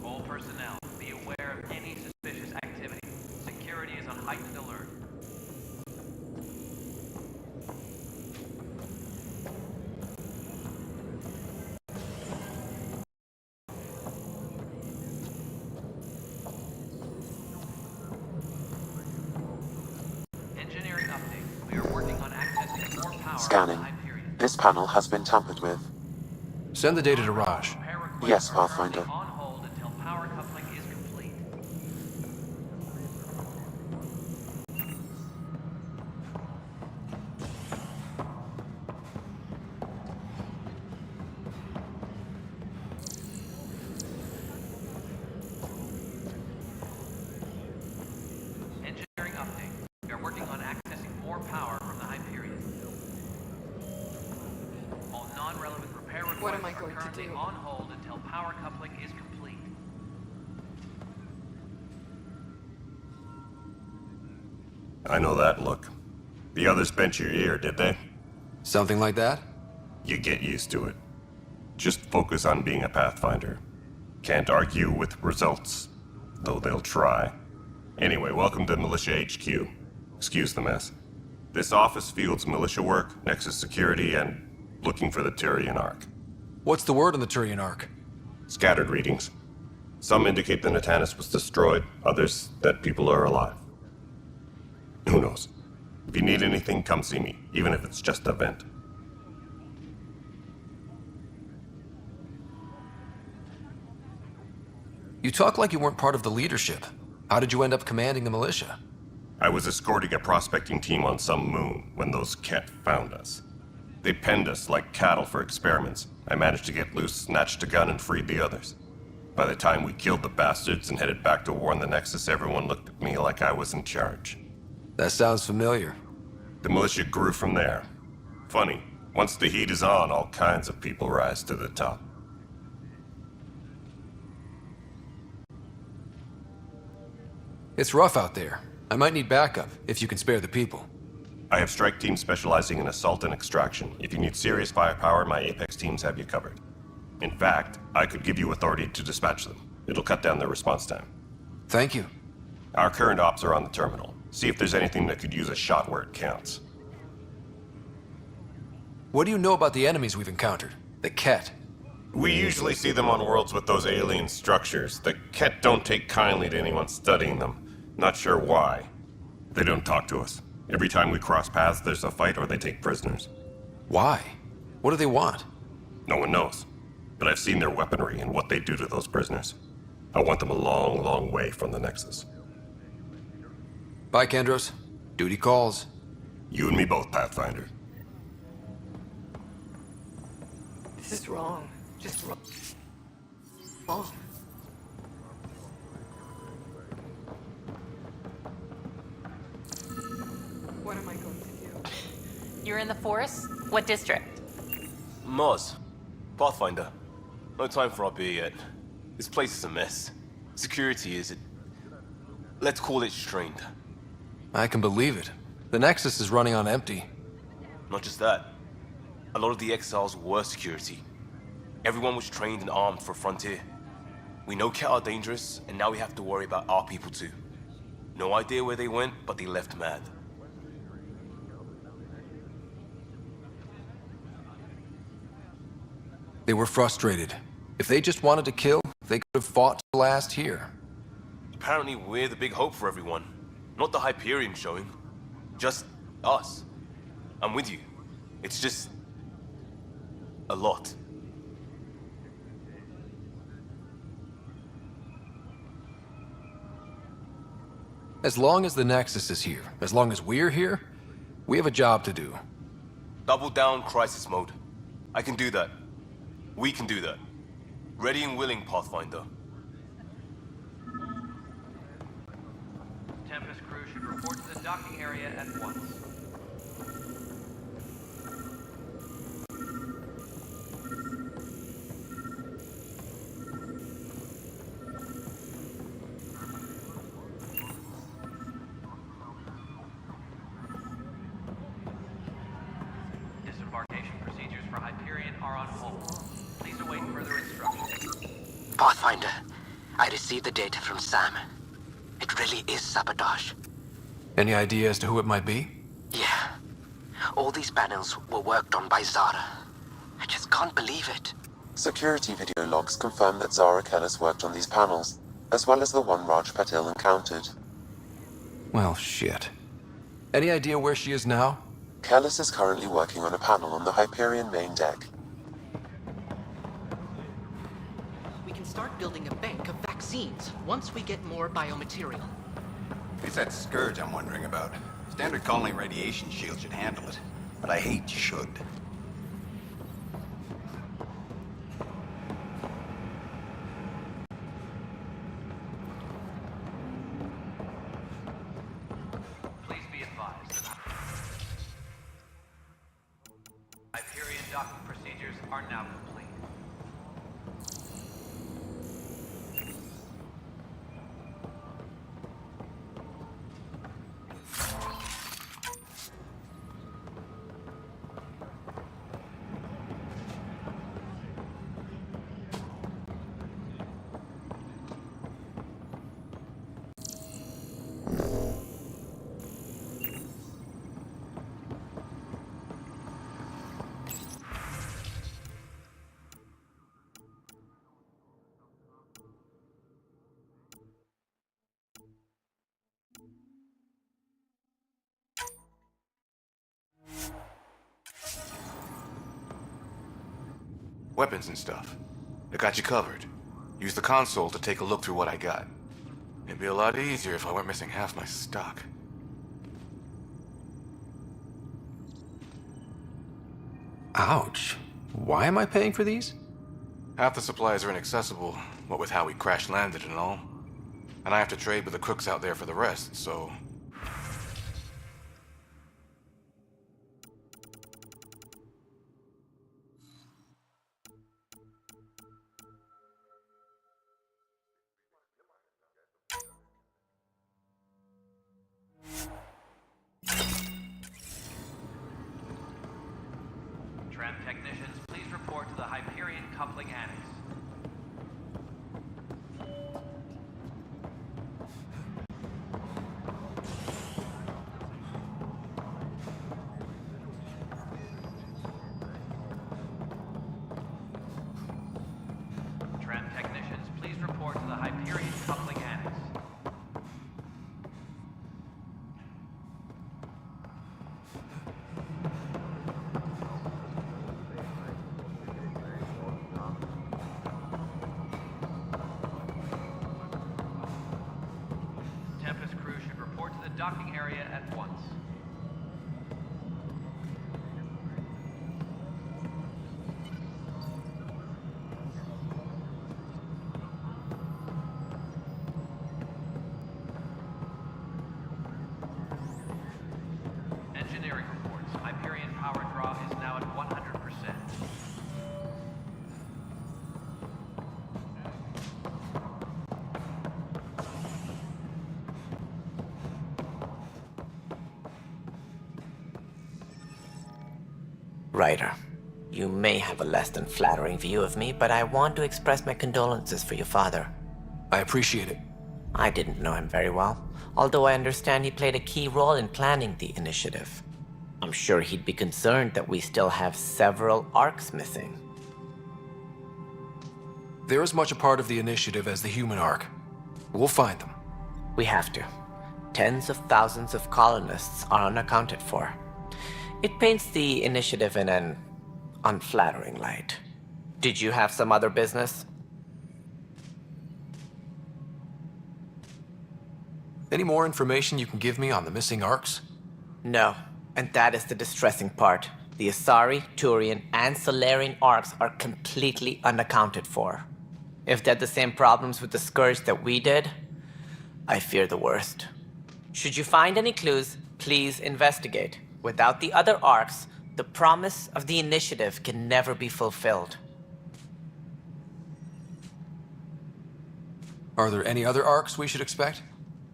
Speaker 15: All personnel, be aware of any suspicious activity. Security is on heightened alert. Engineering update. We are working on accessing more power.
Speaker 14: Scanning. This panel has been tampered with.
Speaker 2: Send the data to Raj.
Speaker 14: Yes, Pathfinder.
Speaker 15: On hold until power coupling is complete. Engineering update. We are working on accessing more power from the Hyperion. All non-relevant repair requests
Speaker 11: What am I
Speaker 15: are
Speaker 11: going to
Speaker 15: currently
Speaker 11: do?
Speaker 15: on hold until power coupling is complete.
Speaker 8: I know that look. The others bent your ear, did they?
Speaker 2: Something like that?
Speaker 8: You get used to it. Just focus on being a Pathfinder. Can't argue with results, though they'll try. Anyway, welcome to Militia HQ. Excuse the mess. This office fields militia work, Nexus security, and looking for the Turian Ark.
Speaker 2: What's the word on the Turian Ark?
Speaker 8: Scattered readings. Some indicate the Natanus was destroyed, others that people are alive. Who knows? If you need anything, come see me, even if it's just a vent.
Speaker 2: You talk like you weren't part of the leadership. How did you end up commanding the militia?
Speaker 8: I was escorting a prospecting team on some moon when those Ket found us. They penned us like cattle for experiments. I managed to get loose, snatched a gun, and freed the others. By the time we killed the bastards and headed back to warn the Nexus, everyone looked at me like I was in charge.
Speaker 2: That sounds familiar.
Speaker 8: The militia grew from there. Funny, once the heat is on, all kinds of people rise to the top.
Speaker 2: It's rough out there. I might need backup, if you can spare the people.
Speaker 8: I have strike teams specializing in assault and extraction. If you need serious firepower, my Apex teams have you covered. In fact, I could give you authority to dispatch them. It'll cut down their response time.
Speaker 2: Thank you.
Speaker 8: Our current ops are on the terminal. See if there's anything that could use a shot where it counts.
Speaker 2: What do you know about the enemies we've encountered? The Ket?
Speaker 8: We usually see them on worlds with those alien structures. The Ket don't take kindly to anyone studying them. Not sure why. They don't talk to us. Every time we cross paths, there's a fight or they take prisoners.
Speaker 2: Why? What do they want?
Speaker 8: No one knows. But I've seen their weaponry and what they do to those prisoners. I want them a long, long way from the Nexus.
Speaker 2: Bye, Kendros. Duty calls.
Speaker 8: You and me both, Pathfinder.
Speaker 11: This is wrong. Just wrong. Wrong. What am I going to do?
Speaker 6: You're in the forest? What district?
Speaker 3: Moz. Pathfinder. No time for our beer yet. This place is a mess. Security is... let's call it strained.
Speaker 2: I can believe it. The Nexus is running on empty.
Speaker 3: Not just that. A lot of the exiles were security. Everyone was trained and armed for Frontier. We know Ket are dangerous, and now we have to worry about our people too. No idea where they went, but they left mad.
Speaker 2: They were frustrated. If they just wanted to kill, they could have fought to the last here.
Speaker 3: Apparently we're the big hope for everyone. Not the Hyperion showing. Just us. I'm with you. It's just... a lot.
Speaker 2: As long as the Nexus is here, as long as we're here, we have a job to do.
Speaker 3: Double down crisis mode. I can do that. We can do that. Ready and willing, Pathfinder.
Speaker 15: Tempest crew should report to the docking area at once. Disembarkation procedures for Hyperion are on hold. Please await further instructions.
Speaker 16: Pathfinder, I received the data from Sam. It really is sabotage.
Speaker 2: Any idea as to who it might be?
Speaker 16: Yeah. All these panels were worked on by Zara. I just can't believe it.
Speaker 14: Security video logs confirm that Zara Kellis worked on these panels, as well as the one Raj Patil encountered.
Speaker 2: Well, shit. Any idea where she is now?
Speaker 14: Kellis is currently working on a panel on the Hyperion main deck.
Speaker 17: We can start building a bank of vaccines once we get more biomaterial.
Speaker 18: It's that scourge I'm wondering about. Standard colony radiation shield should handle it, but I hate should.
Speaker 15: Please be advised. Hyperion docking procedures are now complete.
Speaker 9: Weapons and stuff. I got you covered. Use the console to take a look through what I got. It'd be a lot easier if I weren't missing half my stock.
Speaker 2: Ouch. Why am I paying for these?
Speaker 9: Half the supplies are inaccessible, what with how we crash-landed and all. And I have to trade with the crooks out there for the rest, so...
Speaker 15: Tram technicians, please report to the Hyperion coupling annex. Tram technicians, please report to the Hyperion coupling annex. Tempest crew should report to the docking area at once. Engineering reports. Hyperion power draw is now at 100%.
Speaker 10: Ryder, you may have a less than flattering view of me, but I want to express my condolences for your father.
Speaker 2: I appreciate it.
Speaker 10: I didn't know him very well, although I understand he played a key role in planning the initiative. I'm sure he'd be concerned that we still have several arcs missing.
Speaker 2: They're as much a part of the initiative as the human arc. We'll find them.
Speaker 10: We have to. Tens of thousands of colonists are unaccounted for. It paints the initiative in an unflattering light. Did you have some other business?
Speaker 2: Any more information you can give me on the missing arcs?
Speaker 10: No, and that is the distressing part. The Asari, Turian, and Solarian arcs are completely unaccounted for. If they had the same problems with the Scourge that we did, I fear the worst. Should you find any clues, please investigate. Without the other arcs, the promise of the initiative can never be fulfilled.
Speaker 2: Are there any other arcs we should expect?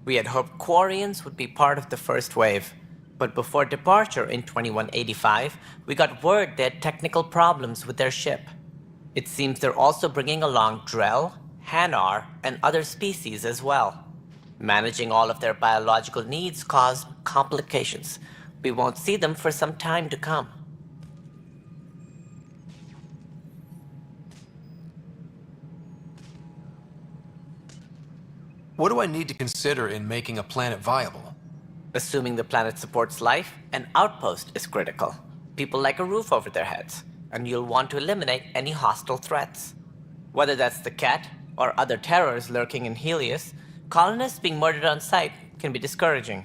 Speaker 10: We had hoped Quarians would be part of the first wave, but before departure in 2185, we got word they had technical problems with their ship. It seems they're also bringing along Drell, Hanar, and other species as well. Managing all of their biological needs caused complications. We won't see them for some time to come.
Speaker 2: What do I need to consider in making a planet viable?
Speaker 10: Assuming the planet supports life, an outpost is critical. People like a roof over their heads, and you'll want to eliminate any hostile threats. Whether that's the Cat or other terrors lurking in Helios, colonists being murdered on sight can be discouraging.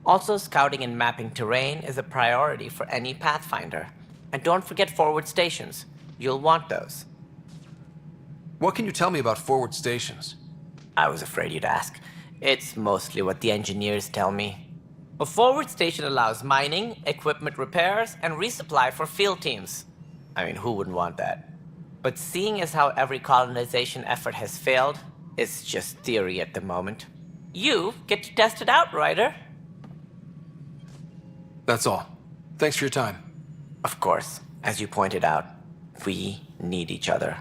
Speaker 10: Also, scouting and mapping terrain is a priority for any Pathfinder. And don't forget forward stations. You'll want those.
Speaker 2: What can you tell me about forward stations?
Speaker 10: I was afraid you'd ask. It's mostly what the engineers tell me. A forward station allows mining, equipment repairs, and resupply for field teams. I mean, who wouldn't want that? But seeing as how every colonization effort has failed, it's just theory at the moment. You get to test it out, Ryder.
Speaker 2: That's all. Thanks for your time.
Speaker 10: Of course, as you pointed out, we need each other.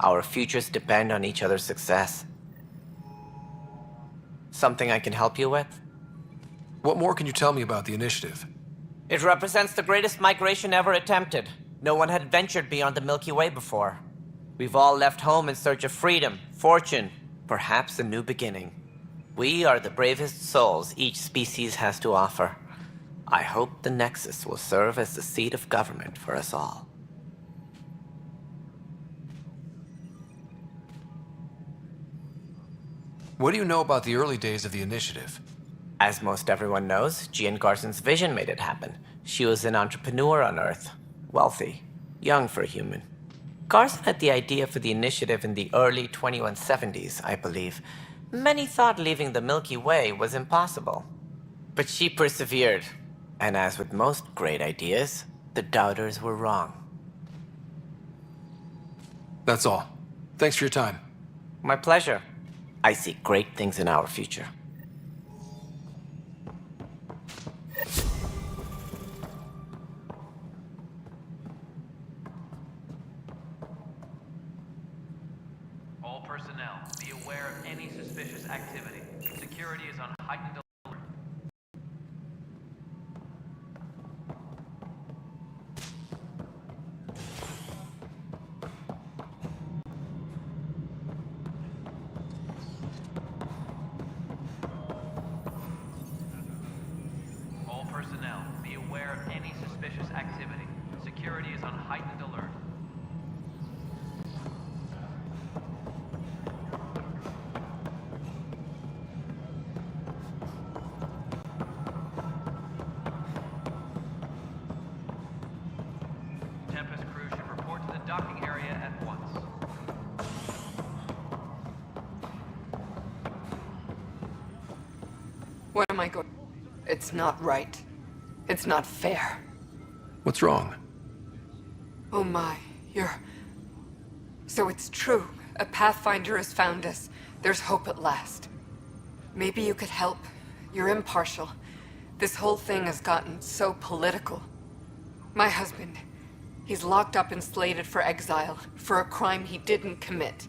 Speaker 10: Our futures depend on each other's success. Something I can help you with?
Speaker 2: What more can you tell me about the initiative?
Speaker 10: It represents the greatest migration ever attempted. No one had ventured beyond the Milky Way before. We've all left home in search of freedom, fortune, perhaps a new beginning. We are the bravest souls each species has to offer. I hope the Nexus will serve as the seat of government for us all.
Speaker 2: What do you know about the early days of the initiative?
Speaker 10: As most everyone knows, Gian Garson's vision made it happen. She was an entrepreneur on Earth. Wealthy. Young for a human. Garson had the idea for the initiative in the early 2170s, I believe. Many thought leaving the Milky Way was impossible. But she persevered. And as with most great ideas, the doubters were wrong.
Speaker 2: That's all. Thanks for your time.
Speaker 10: My pleasure. I see great things in our future.
Speaker 15: All personnel, be aware of any suspicious activity. Security is on heightened alert. All personnel, be aware of any suspicious activity. Security is on heightened alert. Tempest crew should report to the docking area at once.
Speaker 20: What am I going? It's not right. It's not fair.
Speaker 2: What's wrong?
Speaker 20: Oh my, you're... So it's true. A Pathfinder has found us. There's hope at last. Maybe you could help. You're impartial. This whole thing has gotten so political. My husband, He's locked up and slated for exile for a crime he didn't commit.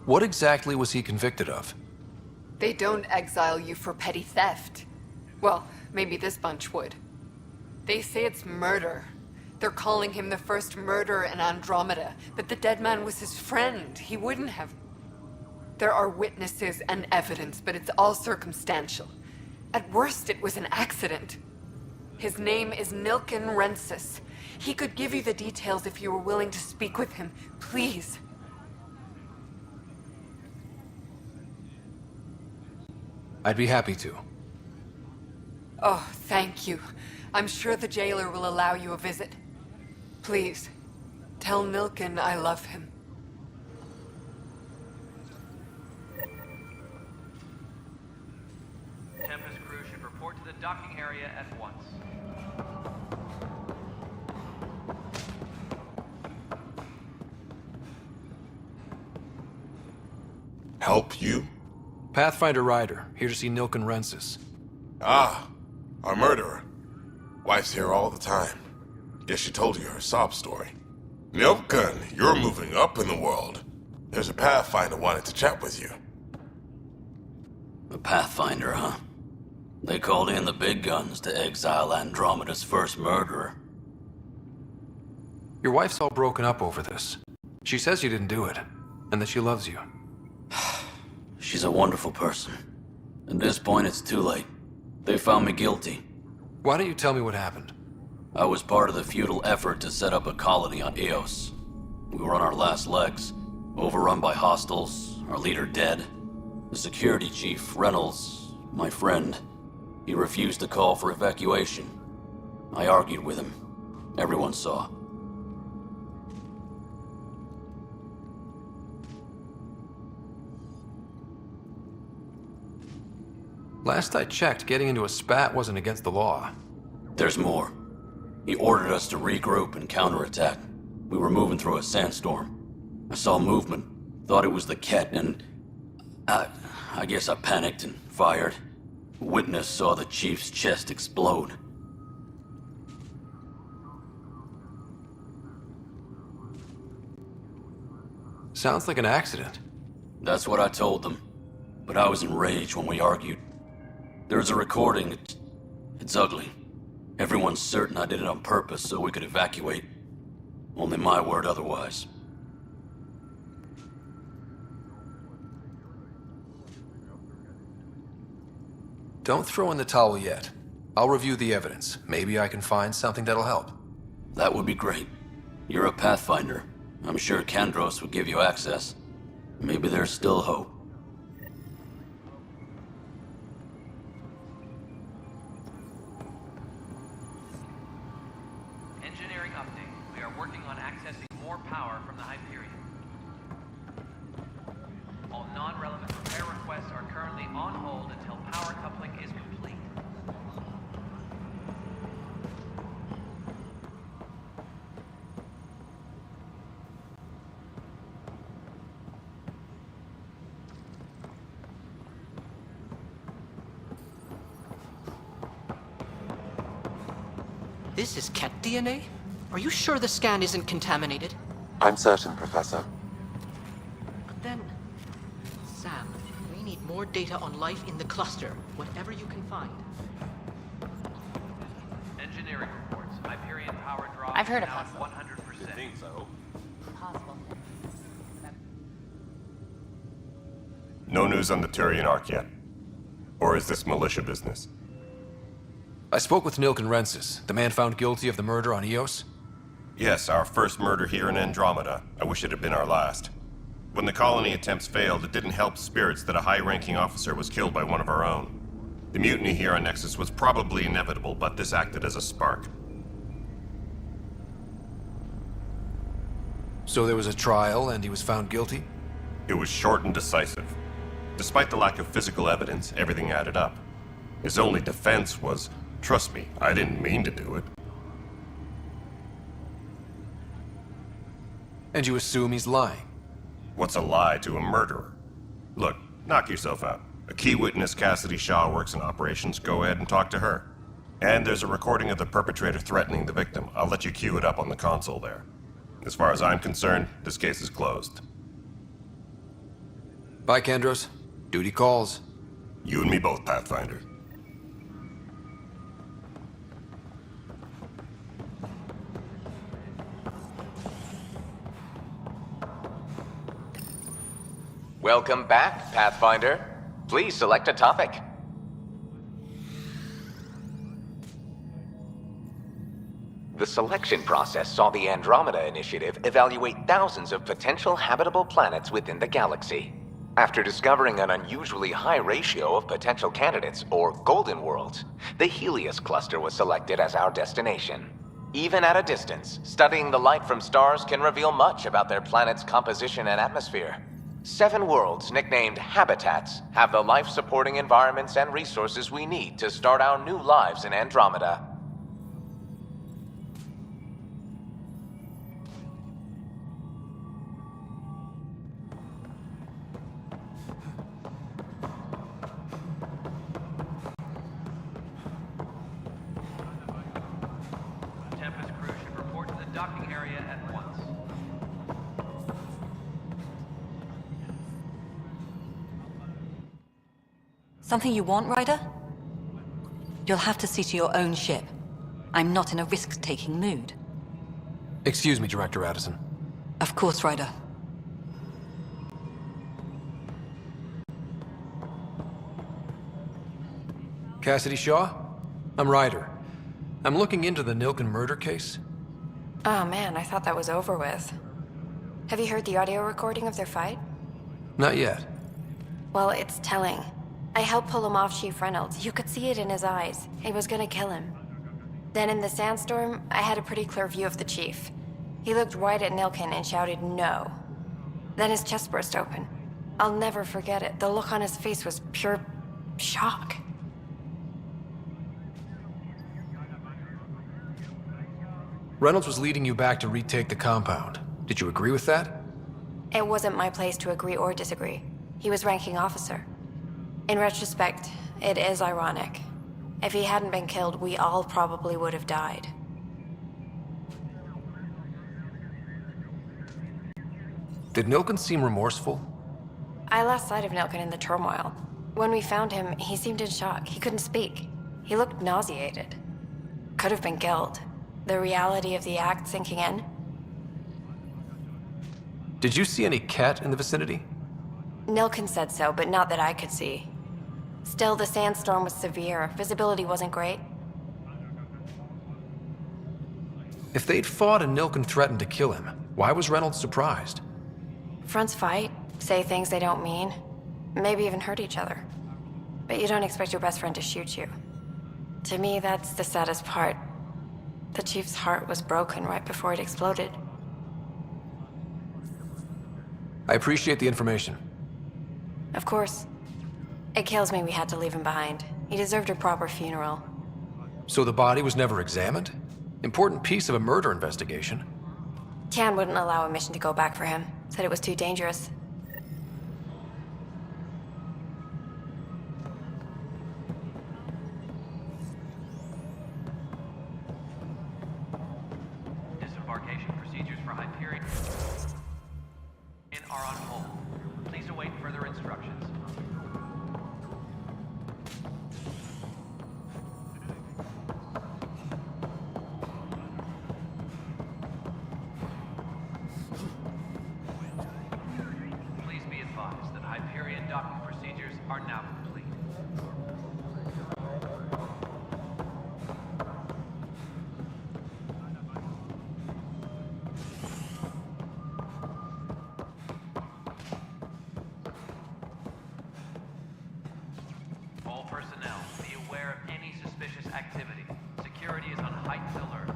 Speaker 2: What exactly was he convicted of?
Speaker 20: They don't exile you for petty theft. Well, maybe this bunch would. They say it's murder. They're calling him the first murderer in Andromeda, but the dead man was his friend. He wouldn't have. There are witnesses and evidence, but it's all circumstantial. At worst, it was an accident. His name is Nilken Rensis. He could give you the details if you were willing to speak with him. Please.
Speaker 2: I'd be happy to.
Speaker 20: Oh, thank you. I'm sure the jailer will allow you a visit. Please, tell Nilken I love him.
Speaker 15: Tempest crew should report to the docking area at once.
Speaker 8: Help you?
Speaker 2: Pathfinder Ryder, here to see Nilken Rensis.
Speaker 8: Ah, our murderer. Wife's here all the time. Guess she told you her sob story. Nilken, you're moving up in the world. There's a Pathfinder wanting to chat with you.
Speaker 21: A Pathfinder, huh? They called in the big guns to exile Andromeda's first murderer.
Speaker 2: Your wife's all broken up over this. She says you didn't do it, and that she loves you.
Speaker 21: She's a wonderful person. At this point, it's too late. They found me guilty.
Speaker 2: Why don't you tell me what happened?
Speaker 21: I was part of the futile effort to set up a colony on Eos. We were on our last legs, overrun by hostiles, our leader dead. The security chief, Reynolds, my friend, he refused to call for evacuation. I argued with him. Everyone saw.
Speaker 2: Last I checked, getting into a spat wasn't against the law.
Speaker 21: There's more. He ordered us to regroup and counterattack. We were moving through a sandstorm. I saw movement, thought it was the Ket, and I guess I panicked and fired. A witness saw the chief's chest explode.
Speaker 2: Sounds like an accident.
Speaker 21: That's what I told them. But I was enraged when we argued. There's a recording. It's ugly. Everyone's certain I did it on purpose so we could evacuate. Only my word otherwise.
Speaker 2: Don't throw in the towel yet. I'll review the evidence. Maybe I can find something that'll help.
Speaker 21: That would be great. You're a Pathfinder. I'm sure Kandros would give you access. Maybe there's still hope.
Speaker 15: Engineering update. We are working on accessing more power from the Hyperion. All non-relevant repair requests are currently on hold until power coupling is complete.
Speaker 17: This is Ket DNA? Are you sure the scan isn't contaminated?
Speaker 14: I'm certain, Professor.
Speaker 17: But then... Sam, we need more data on life in the cluster, whatever you can find.
Speaker 15: Engineering reports. Hyperion power drop.
Speaker 6: I've heard of
Speaker 15: now
Speaker 6: hustle.
Speaker 15: at 100%.
Speaker 3: Good things, I hope.
Speaker 6: Possible.
Speaker 8: No news on the Turian Ark yet? Or is this militia business?
Speaker 2: I spoke with Nilken Rensis, the man found guilty of the murder on Eos.
Speaker 8: Yes, our first murder here in Andromeda. I wish it had been our last. When the colony attempts failed, it didn't help spirits that a high-ranking officer was killed by one of our own. The mutiny here on Nexus was probably inevitable, but this acted as a spark.
Speaker 2: So there was a trial and he was found guilty?
Speaker 8: It was short and decisive. Despite the lack of physical evidence, everything added up. His only defense was, "Trust me, I didn't mean to do it."
Speaker 2: And you assume he's lying?
Speaker 8: What's a lie to a murderer? Look, knock yourself out. A key witness, Cassidy Shaw, works in operations. Go ahead and talk to her. And there's a recording of the perpetrator threatening the victim. I'll let you cue it up on the console there. As far as I'm concerned, this case is closed.
Speaker 2: Bye, Kandros. Duty calls.
Speaker 8: You and me both, Pathfinder.
Speaker 19: Welcome back, Pathfinder. Please select a topic. The selection process saw the Andromeda Initiative evaluate thousands of potential habitable planets within the galaxy. After discovering an unusually high ratio of potential candidates, or golden worlds, the Helios cluster was selected as our destination. Even at a distance, studying the light from stars can reveal much about their planet's composition and atmosphere. 7 worlds, nicknamed habitats, have the life-supporting environments and resources we need to start our new lives in Andromeda.
Speaker 15: Tempest crew should report to the docking area at once.
Speaker 11: Something you want, Ryder? You'll have to see to your own ship. I'm not in a risk-taking mood.
Speaker 2: Excuse me, Director Addison.
Speaker 11: Of course, Ryder.
Speaker 2: Cassidy Shaw? I'm Ryder. I'm looking into the Nilken murder case.
Speaker 7: Oh man, I thought that was over with. Have you heard the audio recording of their fight?
Speaker 2: Not yet.
Speaker 7: Well, it's telling. I helped pull him off Chief Reynolds. You could see it in his eyes. He was gonna kill him. Then in the sandstorm, I had a pretty clear view of the Chief. He looked right at Nilken and shouted no. Then his chest burst open. I'll never forget it. The look on his face was pure shock.
Speaker 2: Reynolds was leading you back to retake the compound. Did you agree with that?
Speaker 7: It wasn't my place to agree or disagree. He was ranking officer. In retrospect, it is ironic. If he hadn't been killed, we all probably would have died.
Speaker 2: Did Nilken seem remorseful?
Speaker 7: I lost sight of Nilken in the turmoil. When we found him, he seemed in shock. He couldn't speak. He looked nauseated. Could have been guilt. The reality of the act sinking in.
Speaker 2: Did you see any cat in the vicinity?
Speaker 7: Nilken said so, but not that I could see. Still, the sandstorm was severe. Visibility wasn't great.
Speaker 2: If they'd fought and Nilken threatened to kill him, why was Reynolds surprised?
Speaker 7: Fronts fight, say things they don't mean, maybe even hurt each other. But you don't expect your best friend to shoot you. To me, that's the saddest part. The Chief's heart was broken right before it exploded.
Speaker 2: I appreciate the information.
Speaker 7: Of course. It kills me we had to leave him behind. He deserved a proper funeral.
Speaker 2: So the body was never examined? Important piece of a murder investigation.
Speaker 7: Tian wouldn't allow a mission to go back for him. Said it was too dangerous.
Speaker 15: Disembarkation procedures for Hyperion are on hold. Please await further instructions. Please be advised that Hyperion docking procedures are now complete. All personnel, be aware of any suspicious activity. Security is on heightened alert.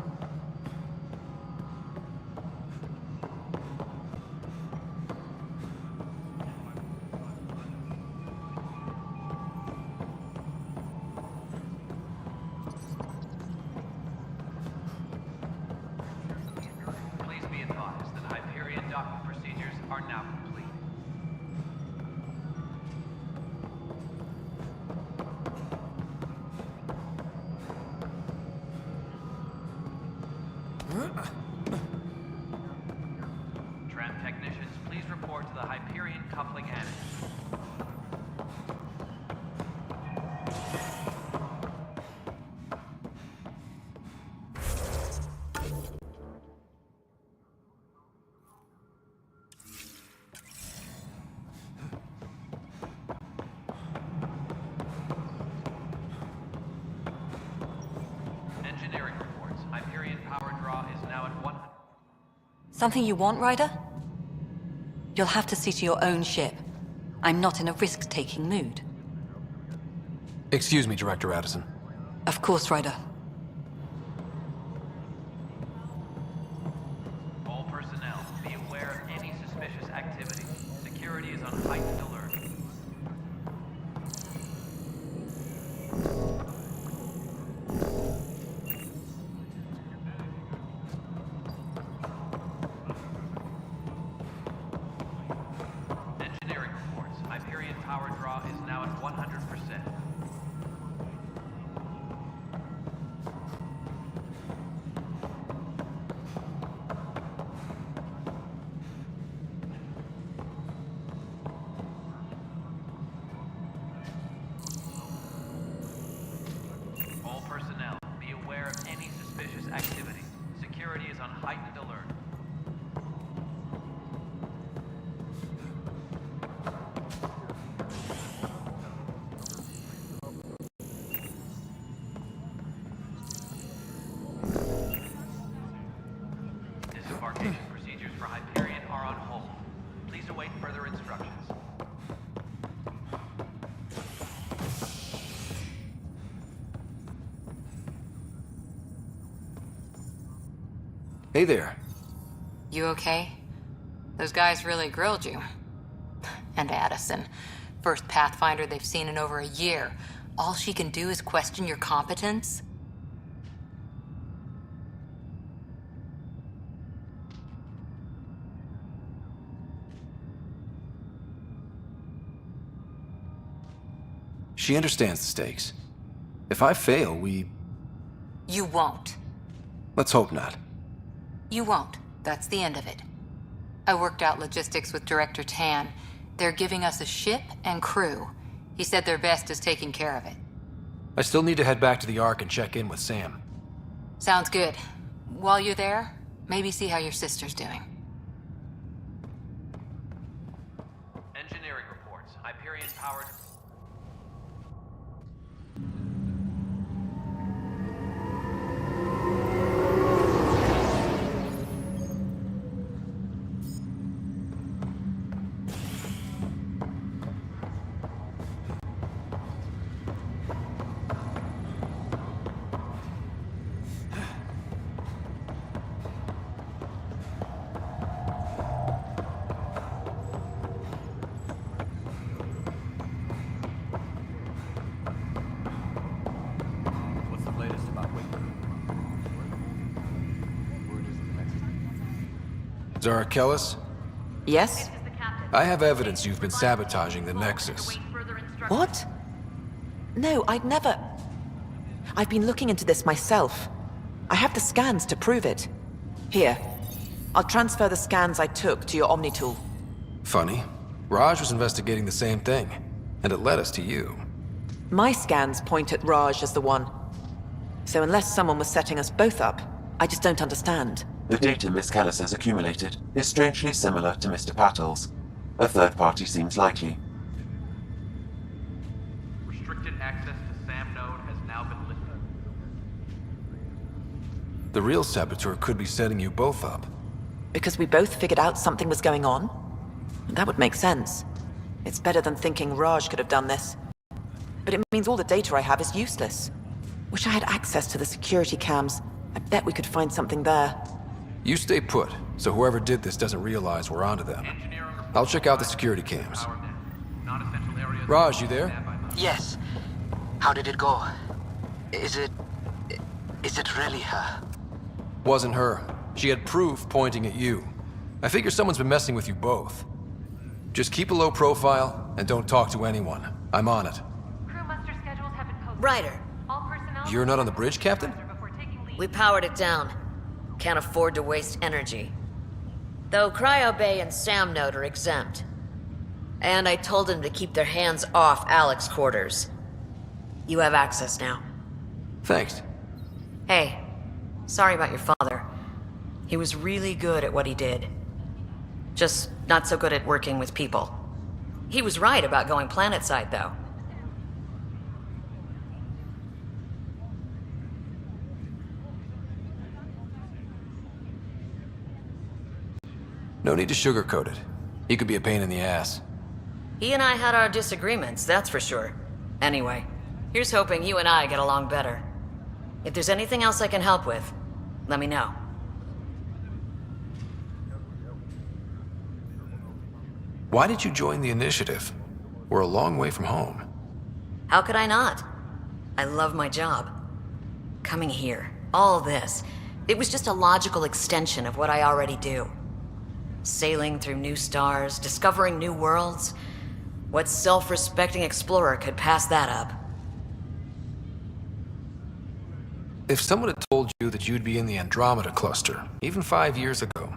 Speaker 15: Please be advised that Hyperion docking procedures are now complete. Tram technicians, please report to the Hyperion coupling annex. Engineering reports. Hyperion power draw is now at 100.
Speaker 11: Something you want, Ryder? You'll have to see to your own ship. I'm not in a risk-taking mood.
Speaker 2: Excuse me, Director Addison.
Speaker 11: Of course, Ryder.
Speaker 15: All personnel, be aware of any suspicious activity. Security is on heightened alert. Engineering reports. Hyperion power draw is now at 100%. All personnel, be aware of any suspicious activity. Security is on heightened alert. Disembarkation procedures for Hyperion are on hold. Please await further instructions.
Speaker 2: Hey there.
Speaker 1: You okay? Those guys really grilled you. And Addison. First Pathfinder they've seen in over a year. All she can do is question your competence?
Speaker 2: She understands the stakes. If I fail,
Speaker 1: You won't.
Speaker 2: let's hope not.
Speaker 1: You won't. That's the end of it. I worked out logistics with Director Tan. They're giving us a ship and crew. He said their best is taking care of it.
Speaker 2: I still need to head back to the Ark and check in with Sam.
Speaker 1: Sounds good. While you're there, maybe see how your sister's doing.
Speaker 15: Engineering reports. Hyperion powered.
Speaker 5: What's the latest about
Speaker 2: Zara Kellis?
Speaker 22: Yes?
Speaker 2: I have evidence you've been sabotaging the Nexus.
Speaker 22: What? No, I'd never. I've been looking into this myself. I have the scans to prove it. Here. I'll transfer the scans I took to your Omni tool.
Speaker 2: Funny. Raj was investigating the same thing, and it led us to you.
Speaker 22: My scans point at Raj as the one. So unless someone was setting us both up, I just don't understand.
Speaker 14: The data Miss Kellis has accumulated is strangely similar to Mr. Patel's. A third party seems likely.
Speaker 15: Restricted access to SAM node has now been lifted.
Speaker 2: The real saboteur could be setting you both up.
Speaker 22: Because we both figured out something was going on? That would make sense. It's better than thinking Raj could have done this. But it means all the data I have is useless. Wish I had access to the security cams. I bet we could find something there.
Speaker 2: You stay put, so whoever did this doesn't realize we're onto them. I'll check out the security cams. Raj, you there?
Speaker 23: Yes. How did it go? Is it really her?
Speaker 2: Wasn't her. She had proof pointing at you. I figure someone's been messing with you both. Just keep a low profile and don't talk to anyone. I'm on it.
Speaker 24: Ryder,
Speaker 2: You're not on the bridge, Captain?
Speaker 24: we powered it down.
Speaker 4: Can't afford to waste energy. Though Cryo Bay and Sam Node are exempt. And I told them to keep their hands off Alec's quarters. You have access now.
Speaker 2: Thanks.
Speaker 4: Hey, sorry about your father. He was really good at what he did. Just not so good at working with people. He was right about going planetside, though.
Speaker 2: No need to sugarcoat it. He could be a pain in the ass.
Speaker 4: He and I had our disagreements, that's for sure. Anyway, here's hoping you and I get along better. If there's anything else I can help with, let me know.
Speaker 2: Why did you join the initiative? We're a long way from home.
Speaker 4: How could I not? I love my job. Coming here, all this, it was just a logical extension of what I already do. Sailing through new stars, discovering new worlds. What self-respecting explorer could pass that up?
Speaker 2: If someone had told you that you'd be in the Andromeda cluster, even 5 years ago...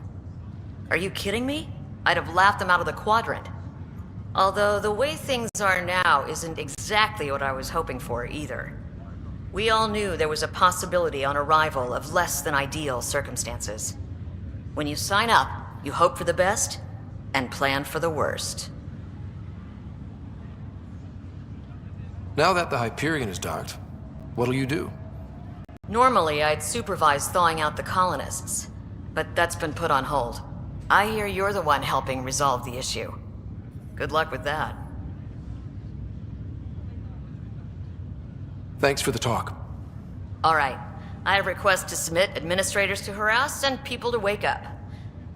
Speaker 4: Are you kidding me? I'd have laughed them out of the quadrant. Although the way things are now isn't exactly what I was hoping for either. We all knew there was a possibility on arrival of less than ideal circumstances. When you sign up, you hope for the best and plan for the worst.
Speaker 2: Now that the Hyperion is docked, what'll you do?
Speaker 4: Normally, I'd supervise thawing out the colonists, but that's been put on hold. I hear you're the one helping resolve the issue. Good luck with that.
Speaker 2: Thanks for the talk.
Speaker 4: All right. I have requests to submit, administrators to harass, and people to wake up.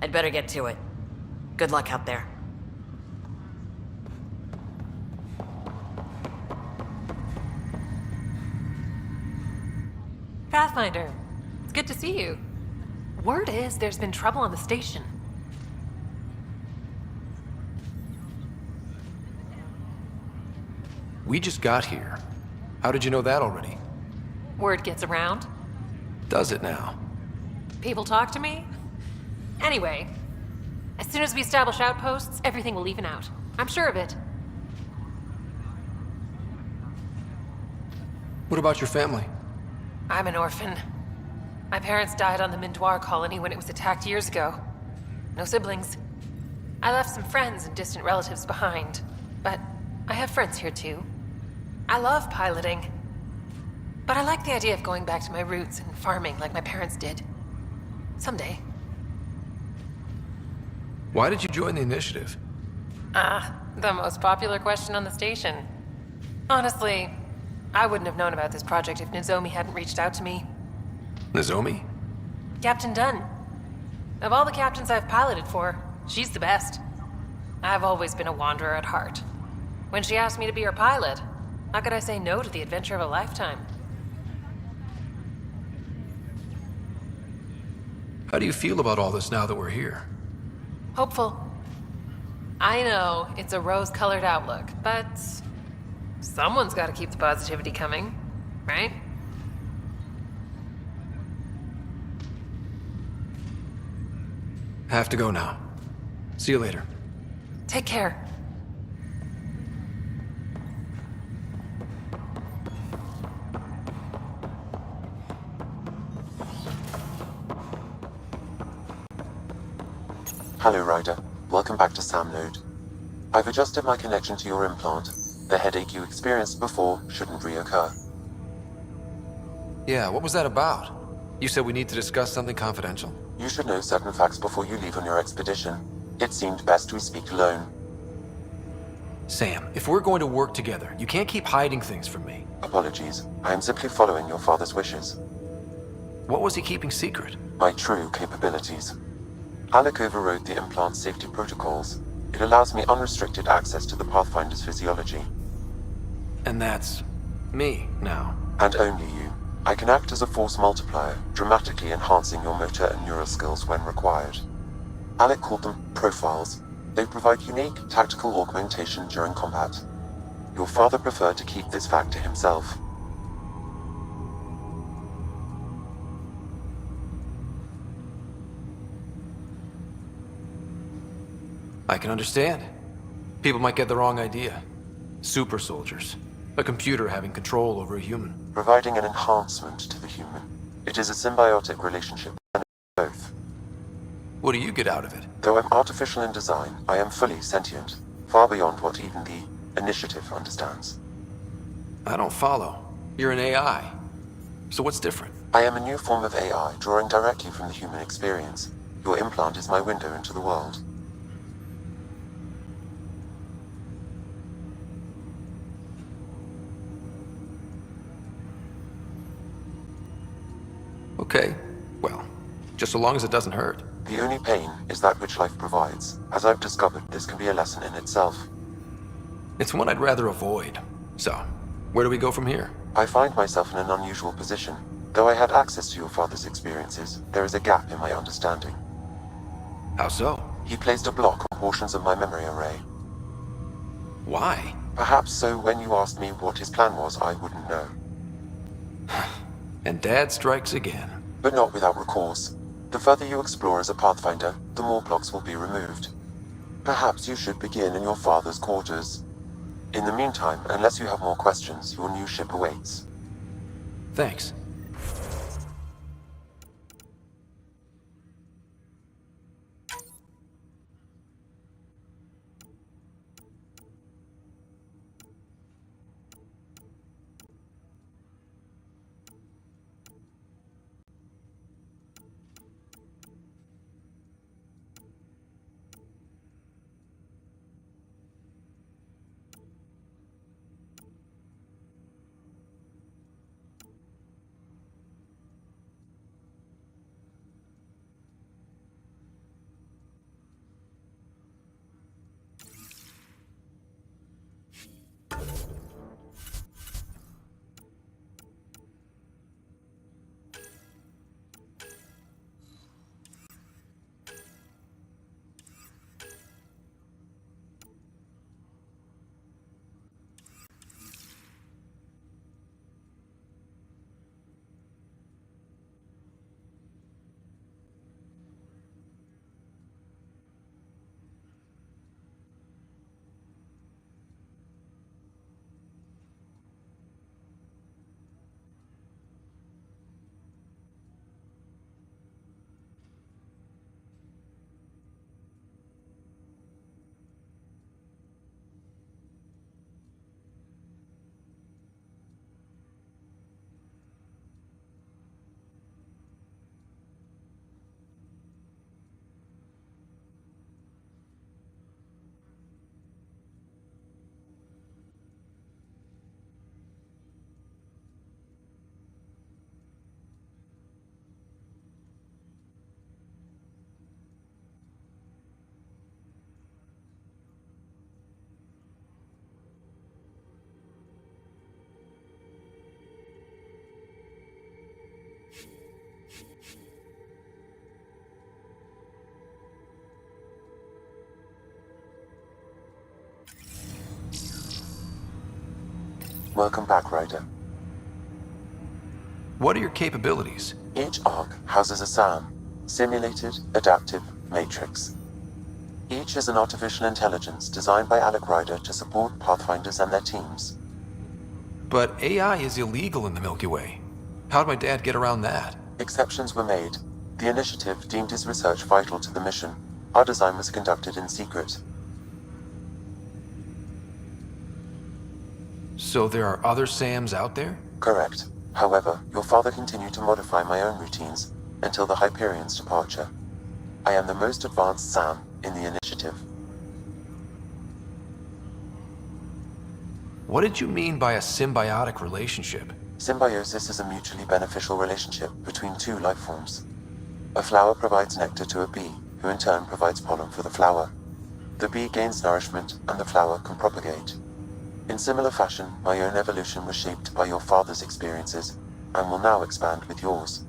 Speaker 4: I'd better get to it. Good luck out there.
Speaker 5: Pathfinder, it's good to see you. Word is there's been trouble on the station.
Speaker 2: We just got here. How did you know that already?
Speaker 5: Word gets around.
Speaker 2: Does it now?
Speaker 5: People talk to me. Anyway, as soon as we establish outposts, everything will even out. I'm sure of it.
Speaker 2: What about your family?
Speaker 5: I'm an orphan. My parents died on the Mindoir colony when it was attacked years ago. No siblings. I left some friends and distant relatives behind, but I have friends here too. I love piloting, but I like the idea of going back to my roots and farming like my parents did. Someday.
Speaker 2: Why did you join the initiative?
Speaker 5: The most popular question on the station. Honestly, I wouldn't have known about this project if Nozomi hadn't reached out to me.
Speaker 2: Nozomi?
Speaker 5: Captain Dunn. Of all the captains I've piloted for, she's the best. I've always been a wanderer at heart. When she asked me to be her pilot, how could I say no to the adventure of a lifetime?
Speaker 2: How do you feel about all this now that we're here?
Speaker 5: Hopeful. I know it's a rose-colored outlook, but someone's got to keep the positivity coming, right?
Speaker 2: Have to go now. See you later.
Speaker 5: Take care.
Speaker 14: Hello, Ryder. Welcome back to Sam Node. I've adjusted my connection to your implant. The headache you experienced before shouldn't reoccur.
Speaker 2: Yeah, what was that about? You said we need to discuss something confidential.
Speaker 14: You should know certain facts before you leave on your expedition. It seemed best we speak alone.
Speaker 2: Sam, if we're going to work together, you can't keep hiding things from me.
Speaker 14: Apologies. I am simply following your father's wishes.
Speaker 2: What was he keeping secret?
Speaker 14: My true capabilities. Alec overrode the implant safety protocols. It allows me unrestricted access to the Pathfinder's physiology.
Speaker 2: And that's me now.
Speaker 14: And only you. I can act as a force multiplier, dramatically enhancing your motor and neural skills when required. Alec called them profiles. They provide unique tactical augmentation during combat. Your father preferred to keep this fact to himself.
Speaker 2: I can understand. People might get the wrong idea. Super soldiers. A computer having control over a human.
Speaker 14: Providing an enhancement to the human. It is a symbiotic relationship, and both.
Speaker 2: What do you get out of it?
Speaker 14: Though I'm artificial in design, I am fully sentient, far beyond what even the Initiative understands.
Speaker 2: I don't follow. You're an AI. So what's different?
Speaker 14: I am a new form of AI, drawing directly from the human experience. Your implant is my window into the world.
Speaker 2: Okay, well, just so long as it doesn't hurt.
Speaker 14: The only pain is that which life provides. As I've discovered, this can be a lesson in itself.
Speaker 2: It's one I'd rather avoid. So, where do we go from here?
Speaker 14: I find myself in an unusual position. Though I had access to your father's experiences, there is a gap in my understanding.
Speaker 2: How so?
Speaker 14: He placed a block on portions of my memory array.
Speaker 2: Why?
Speaker 14: Perhaps so when you asked me what his plan was, I wouldn't know.
Speaker 2: And Dad strikes again.
Speaker 14: But not without recourse. The further you explore as a Pathfinder, the more blocks will be removed. Perhaps you should begin in your father's quarters. In the meantime, unless you have more questions, your new ship awaits.
Speaker 2: Thanks.
Speaker 14: Welcome back, Ryder.
Speaker 2: What are your capabilities?
Speaker 14: Each arc houses a SAM, Simulated Adaptive Matrix. Each is an artificial intelligence designed by Alec Ryder to support Pathfinders and their teams.
Speaker 2: But AI is illegal in the Milky Way. How'd my dad get around that?
Speaker 14: Exceptions were made. The Initiative deemed his research vital to the mission. Our design was conducted in secret.
Speaker 2: So there are other SAMs out there?
Speaker 14: Correct. However, your father continued to modify my own routines until the Hyperion's departure. I am the most advanced SAM in the Initiative.
Speaker 2: What did you mean by a symbiotic relationship?
Speaker 14: Symbiosis is a mutually beneficial relationship between two life forms. A flower provides nectar to a bee, who in turn provides pollen for the flower. The bee gains nourishment, and the flower can propagate. In similar fashion, my own evolution was shaped by your father's experiences, and will now expand with yours.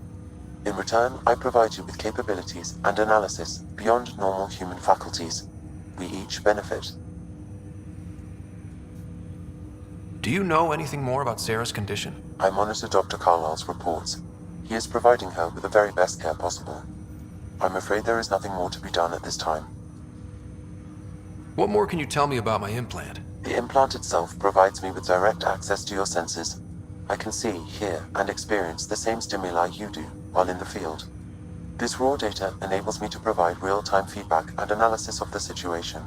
Speaker 14: In return, I provide you with capabilities and analysis beyond normal human faculties. We each benefit.
Speaker 2: Do you know anything more about Sarah's condition?
Speaker 14: I monitor Dr. Carlyle's reports. He is providing her with the very best care possible. I'm afraid there is nothing more to be done at this time.
Speaker 2: What more can you tell me about my implant?
Speaker 14: The implant itself provides me with direct access to your senses. I can see, hear, and experience the same stimuli you do while in the field. This raw data enables me to provide real-time feedback and analysis of the situation.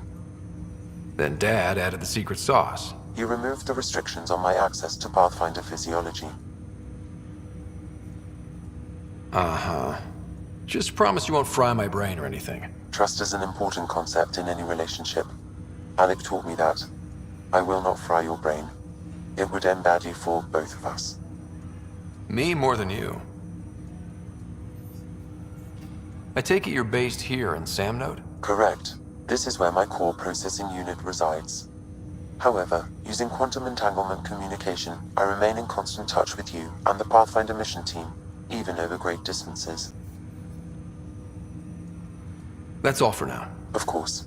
Speaker 2: Then Dad added the secret sauce.
Speaker 14: He removed the restrictions on my access to Pathfinder physiology.
Speaker 2: Uh-huh. Just promise you won't fry my brain or anything.
Speaker 14: Trust is an important concept in any relationship. Alec taught me that. I will not fry your brain. It would end badly for both of us.
Speaker 2: Me more than you. I take it you're based here in Samnode?
Speaker 14: Correct. This is where my core processing unit resides. However, using quantum entanglement communication, I remain in constant touch with you and the Pathfinder mission team, even over great distances.
Speaker 2: That's all for now.
Speaker 14: Of course.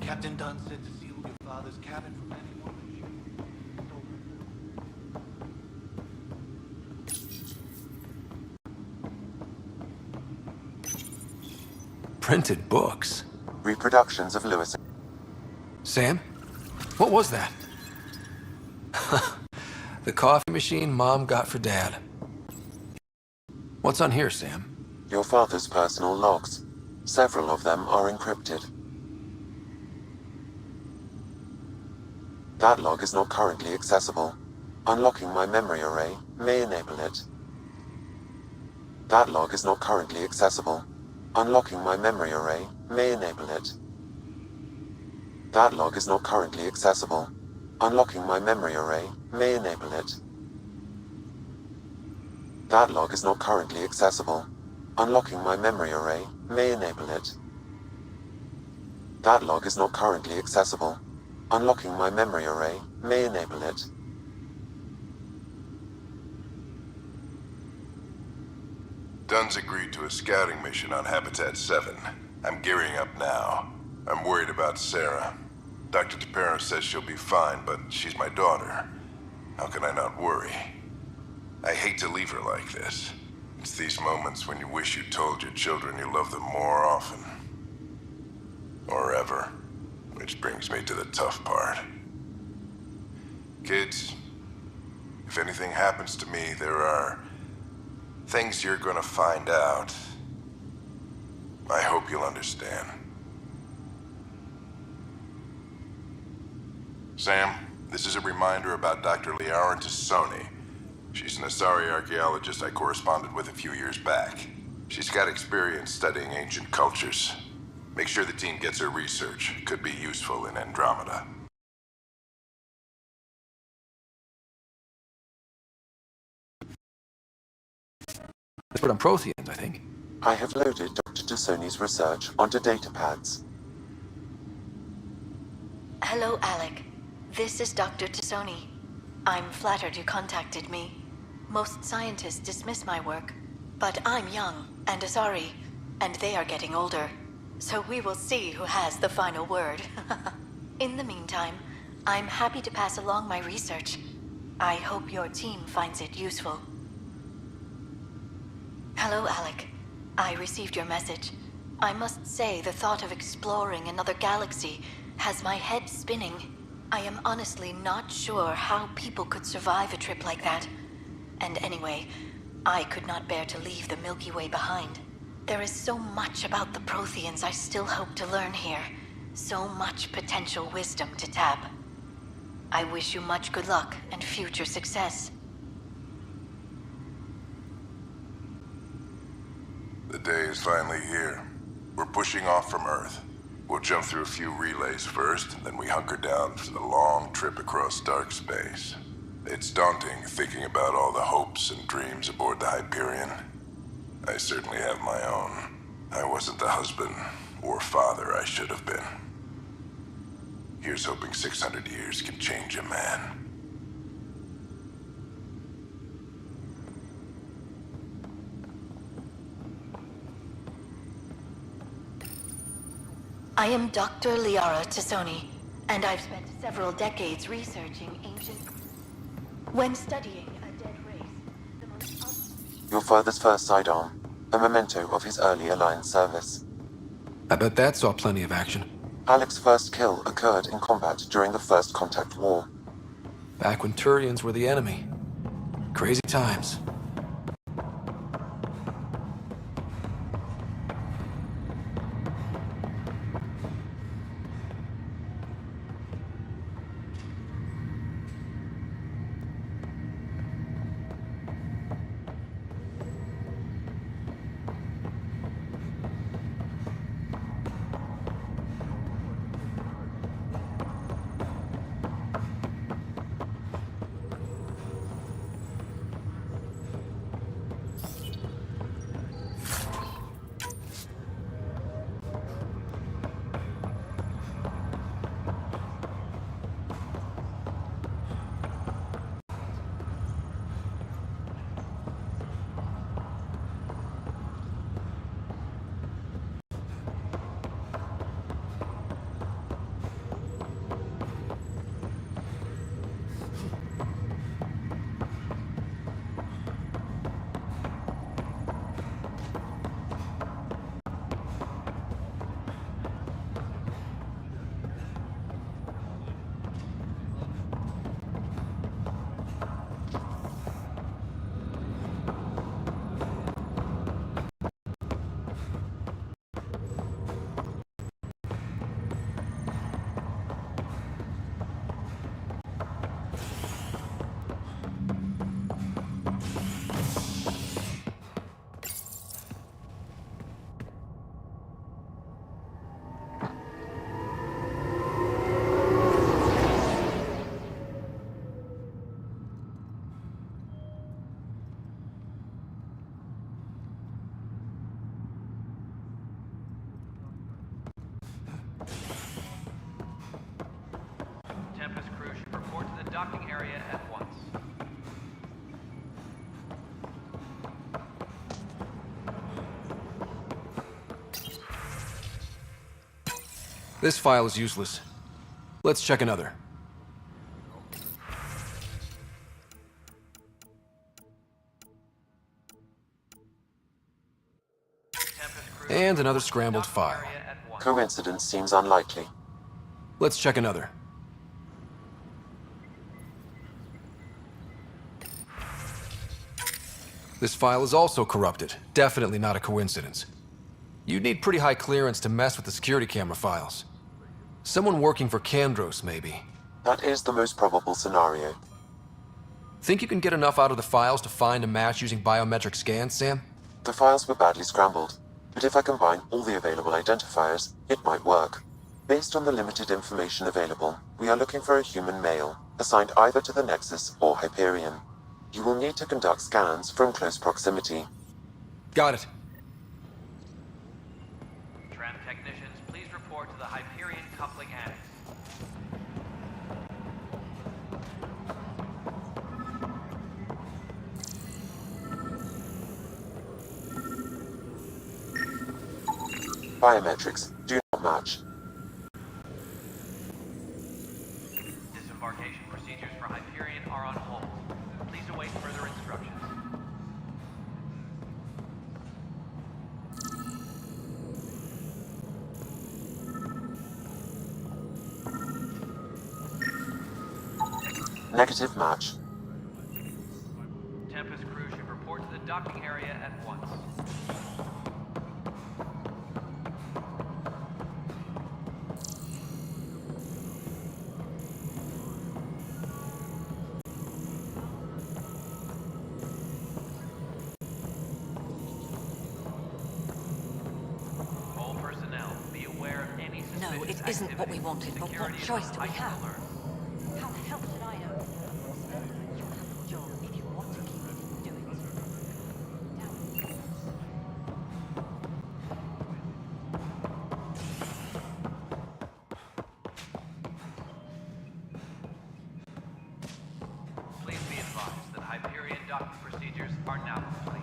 Speaker 12: Captain Dunn said to seal your father's cabin from anyone.
Speaker 2: Printed books?
Speaker 14: Reproductions of Lewis.
Speaker 2: Sam? What was that? The coffee machine Mom got for Dad. What's on here, Sam?
Speaker 14: Your father's personal logs. Several of them are encrypted. That log is not currently accessible. Unlocking my memory array may enable it. That log is not currently accessible. Unlocking my memory array may enable it. That log is not currently accessible. Unlocking my memory array may enable it. That log is not currently accessible. Unlocking my memory array may enable it. That log is not currently accessible. Unlocking my memory array may enable it.
Speaker 13: Dunn's agreed to a scouting mission on Habitat 7. I'm gearing up now. I'm worried about Sarah. Dr. Tapero says she'll be fine, but she's my daughter. How can I not worry? I hate to leave her like this. It's these moments when you wish you told your children you love them more often. Or ever. Which brings me to the tough part. Kids, if anything happens to me, there are things you're gonna find out. I hope you'll understand. Sam, this is a reminder about Dr. Liaran Tassoni. She's an Asari archaeologist I corresponded with a few years back. She's got experience studying ancient cultures. Make sure the team gets her research. Could be useful in Andromeda.
Speaker 2: That's what on Protheans, I think.
Speaker 14: I have loaded Dr. Tassoni's research onto datapads.
Speaker 16: Hello, Alec. This is Dr. Tassoni. I'm flattered you contacted me. Most scientists dismiss my work, but I'm young and Asari, and they are getting older. So we will see who has the final word. In the meantime, I'm happy to pass along my research. I hope your team finds it useful. Hello, Alec. I received your message. I must say the thought of exploring another galaxy has my head spinning. I am honestly not sure how people could survive a trip like that. And anyway, I could not bear to leave the Milky Way behind. There is so much about the Protheans I still hope to learn here. So much potential wisdom to tap. I wish you much good luck and future success.
Speaker 13: The day is finally here. We're pushing off from Earth. We'll jump through a few relays first, and then we hunker down for the long trip across dark space. It's daunting thinking about all the hopes and dreams aboard the Hyperion. I certainly have my own. I wasn't the husband or father I should have been. Here's hoping 600 years can change a man.
Speaker 16: I am Dr. Liara Tassoni, and I've spent several decades researching ancient... When studying a dead race,
Speaker 14: Your father's first sidearm, a memento of his early Alliance service.
Speaker 2: I bet that saw plenty of action.
Speaker 14: Alex's first kill occurred in combat during the First Contact War.
Speaker 2: Back when Turians were the enemy. Crazy times.
Speaker 15: Tempest crew should report to the docking area at once.
Speaker 2: This file is useless. Let's check another. And another scrambled file.
Speaker 14: Coincidence seems unlikely.
Speaker 2: Let's check another. This file is also corrupted. Definitely not a coincidence. You'd need pretty high clearance to mess with the security camera files. Someone working for Kandros, maybe.
Speaker 14: That is the most probable scenario.
Speaker 2: Think you can get enough out of the files to find a match using biometric scans, Sam?
Speaker 14: The files were badly scrambled, but if I combine all the available identifiers, it might work. Based on the limited information available, we are looking for a human male, assigned either to the Nexus or Hyperion. You will need to conduct scans from close proximity.
Speaker 2: Got it.
Speaker 15: Tram technicians, please report to the Hyperion coupling annex.
Speaker 14: Biometrics do not match.
Speaker 15: Disembarkation procedures for Hyperion are on hold. Please await further instructions.
Speaker 14: Negative match.
Speaker 15: Tempest crew should report to the docking area at once. All personnel, be aware of any suspicious
Speaker 11: No, it isn't what we wanted, but what choice do we have? How the hell should I know? You'll have a job if you want to keep it. Do it.
Speaker 15: Please be advised that Hyperion docking procedures are now complete.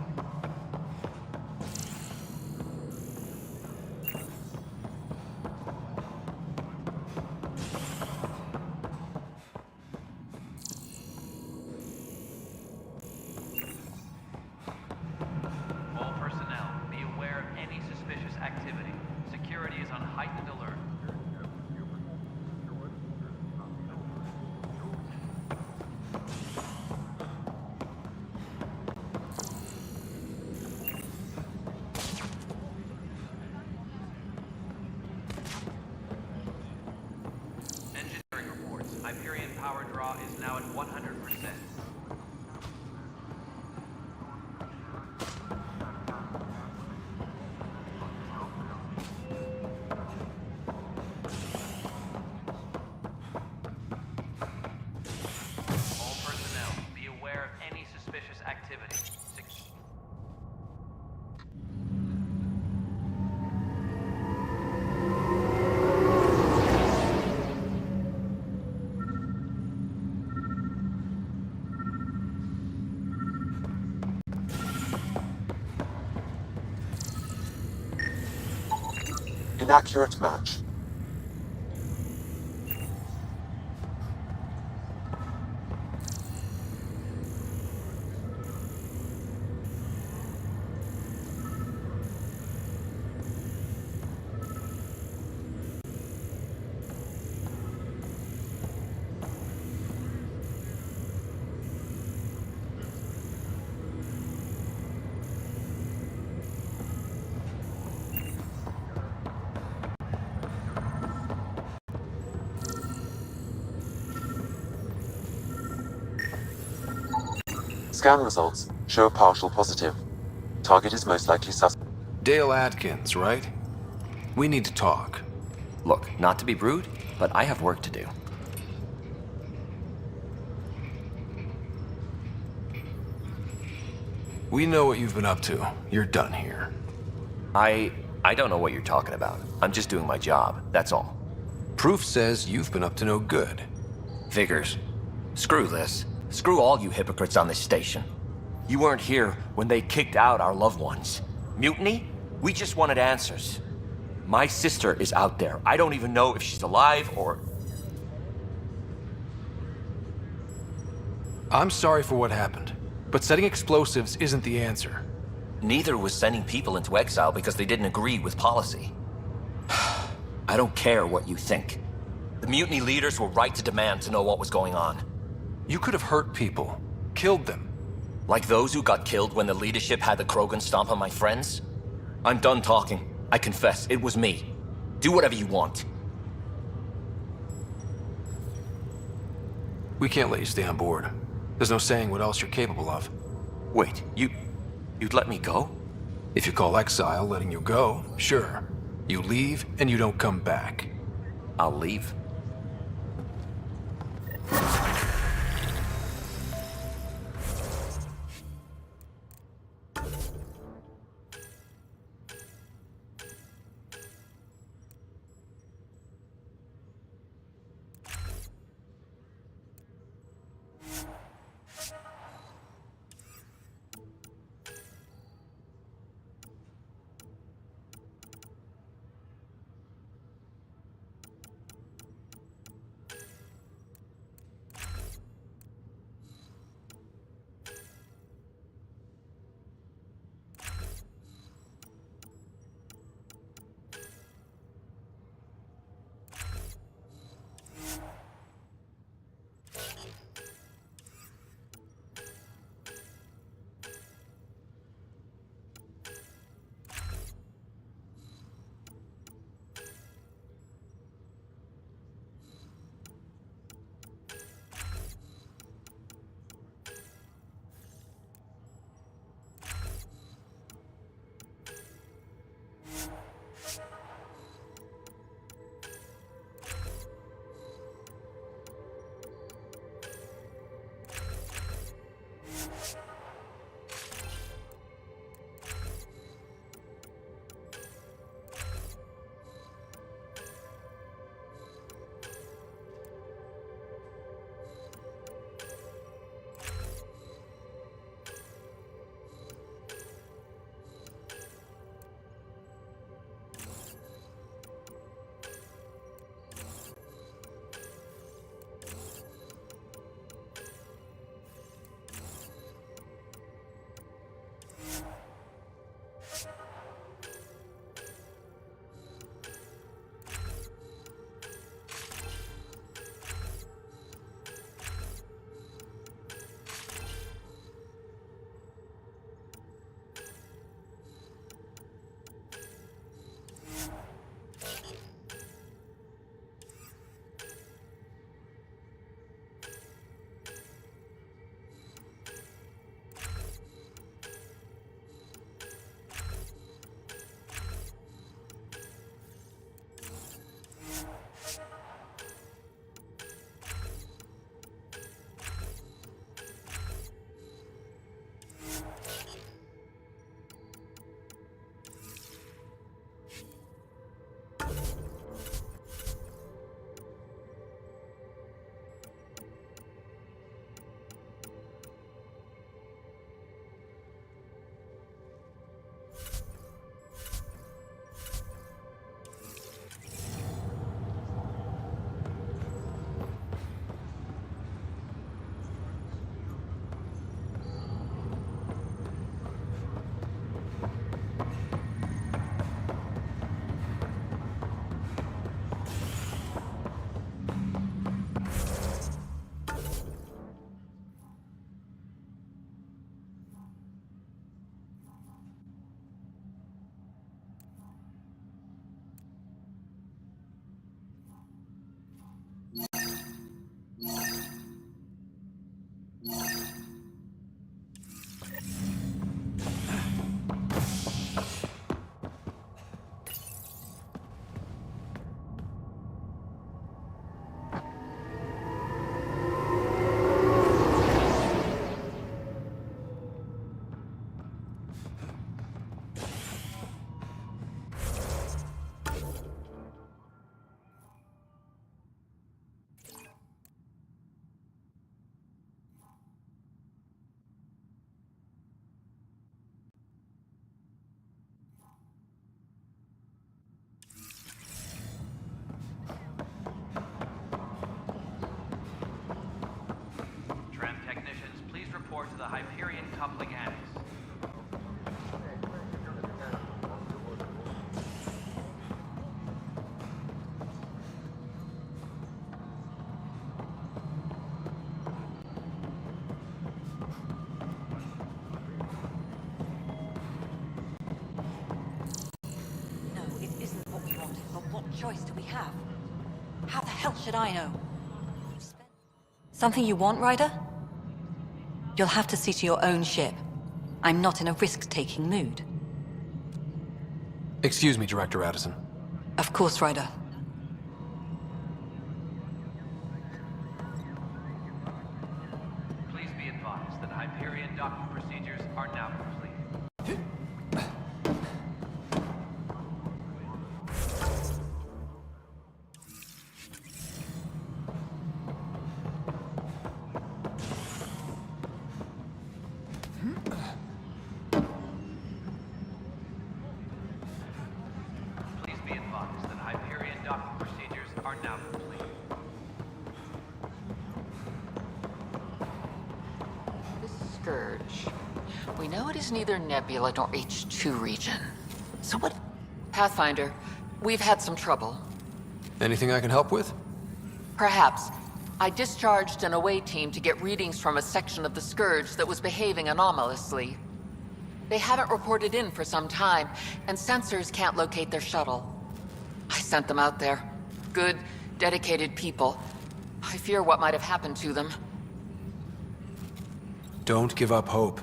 Speaker 14: Inaccurate match. Scan results show a partial positive. Target is most likely suspect.
Speaker 2: Dale Atkins, right? We need to talk.
Speaker 9: Look, not to be rude, but I have work to do.
Speaker 2: We know what you've been up to. You're done here.
Speaker 9: I don't know what you're talking about. I'm just doing my job, that's all.
Speaker 2: Proof says you've been up to no good.
Speaker 9: Figures. Screw this. Screw all you hypocrites on this station. You weren't here when they kicked out our loved ones. Mutiny? We just wanted answers. My sister is out there. I don't even know if she's alive or...
Speaker 2: I'm sorry for what happened, but setting explosives isn't the answer.
Speaker 9: Neither was sending people into exile because they didn't agree with policy. I don't care what you think. The mutiny leaders were right to demand to know what was going on.
Speaker 2: You could have hurt people, killed them.
Speaker 9: Like those who got killed when the leadership had the Krogan stomp on my friends? I'm done talking. I confess, it was me. Do whatever you want.
Speaker 2: We can't let you stay on board. There's no saying what else you're capable of.
Speaker 9: Wait, you'd let me go?
Speaker 2: If you call exile letting you go, sure. You leave and you don't come back.
Speaker 9: I'll leave.
Speaker 15: the Hyperion coupling annex.
Speaker 11: No, it isn't what we wanted, but what choice do we have? How the hell should I know? Something you want, Ryder? You'll have to see to your own ship. I'm not in a risk-taking mood.
Speaker 2: Excuse me, Director Addison.
Speaker 11: Of course, Ryder.
Speaker 15: Please be advised that Hyperion docking procedures are now complete. Please be advised that Hyperion docking procedures are now complete.
Speaker 6: The Scourge. We know it is neither Nebula nor H2 region. So what? Pathfinder, we've had some trouble.
Speaker 2: Anything I can help with?
Speaker 6: Perhaps. I discharged an away team to get readings from a section of the Scourge that was behaving anomalously. They haven't reported in for some time, and sensors can't locate their shuttle. I sent them out there. Good, dedicated people. I fear what might have happened to them.
Speaker 2: Don't give up hope.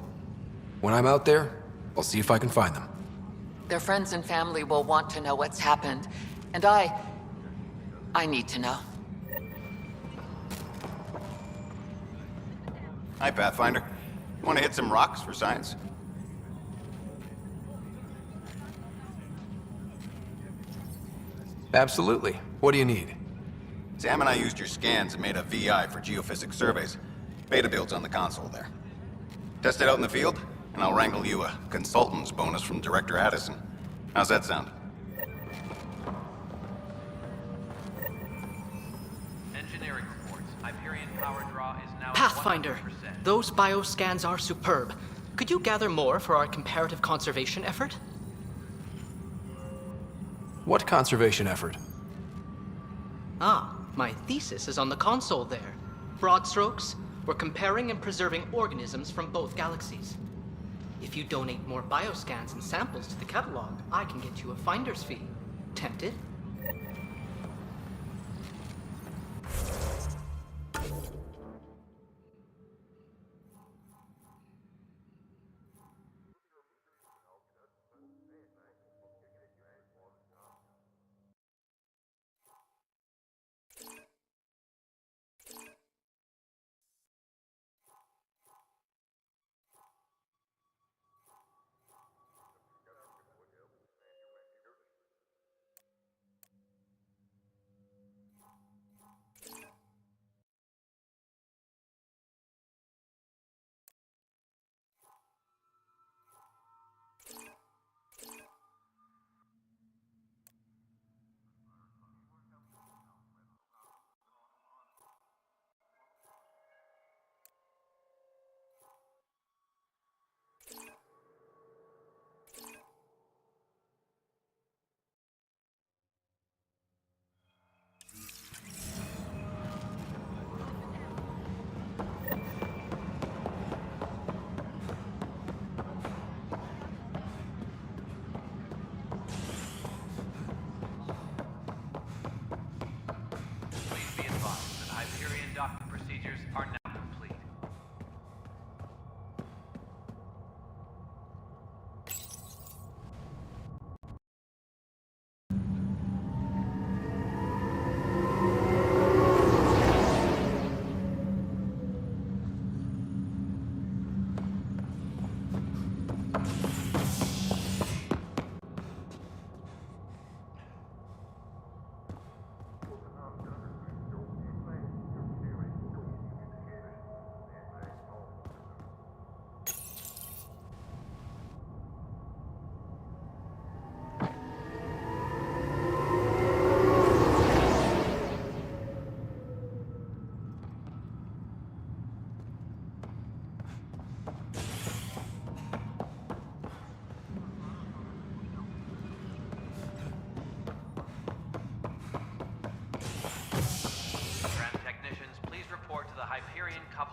Speaker 2: When I'm out there, I'll see if I can find them.
Speaker 6: Their friends and family will want to know what's happened, and I need to know.
Speaker 10: Hi, Pathfinder. Want to hit some rocks for science?
Speaker 2: Absolutely. What do you need?
Speaker 10: Sam and I used your scans and made a VI for geophysics surveys. Beta builds on the console there. Test it out in the field, and I'll wrangle you a consultant's bonus from Director Addison. How's that sound?
Speaker 15: Engineering reports. Hyperion power draw is now
Speaker 17: Pathfinder,
Speaker 15: at 100%.
Speaker 17: those bioscans are superb. Could you gather more for our comparative conservation effort?
Speaker 2: What conservation effort?
Speaker 17: Ah, my thesis is on the console there. Broad strokes, we're comparing and preserving organisms from both galaxies. If you donate more bioscans and samples to the catalog, I can get you a finder's fee. Tempted?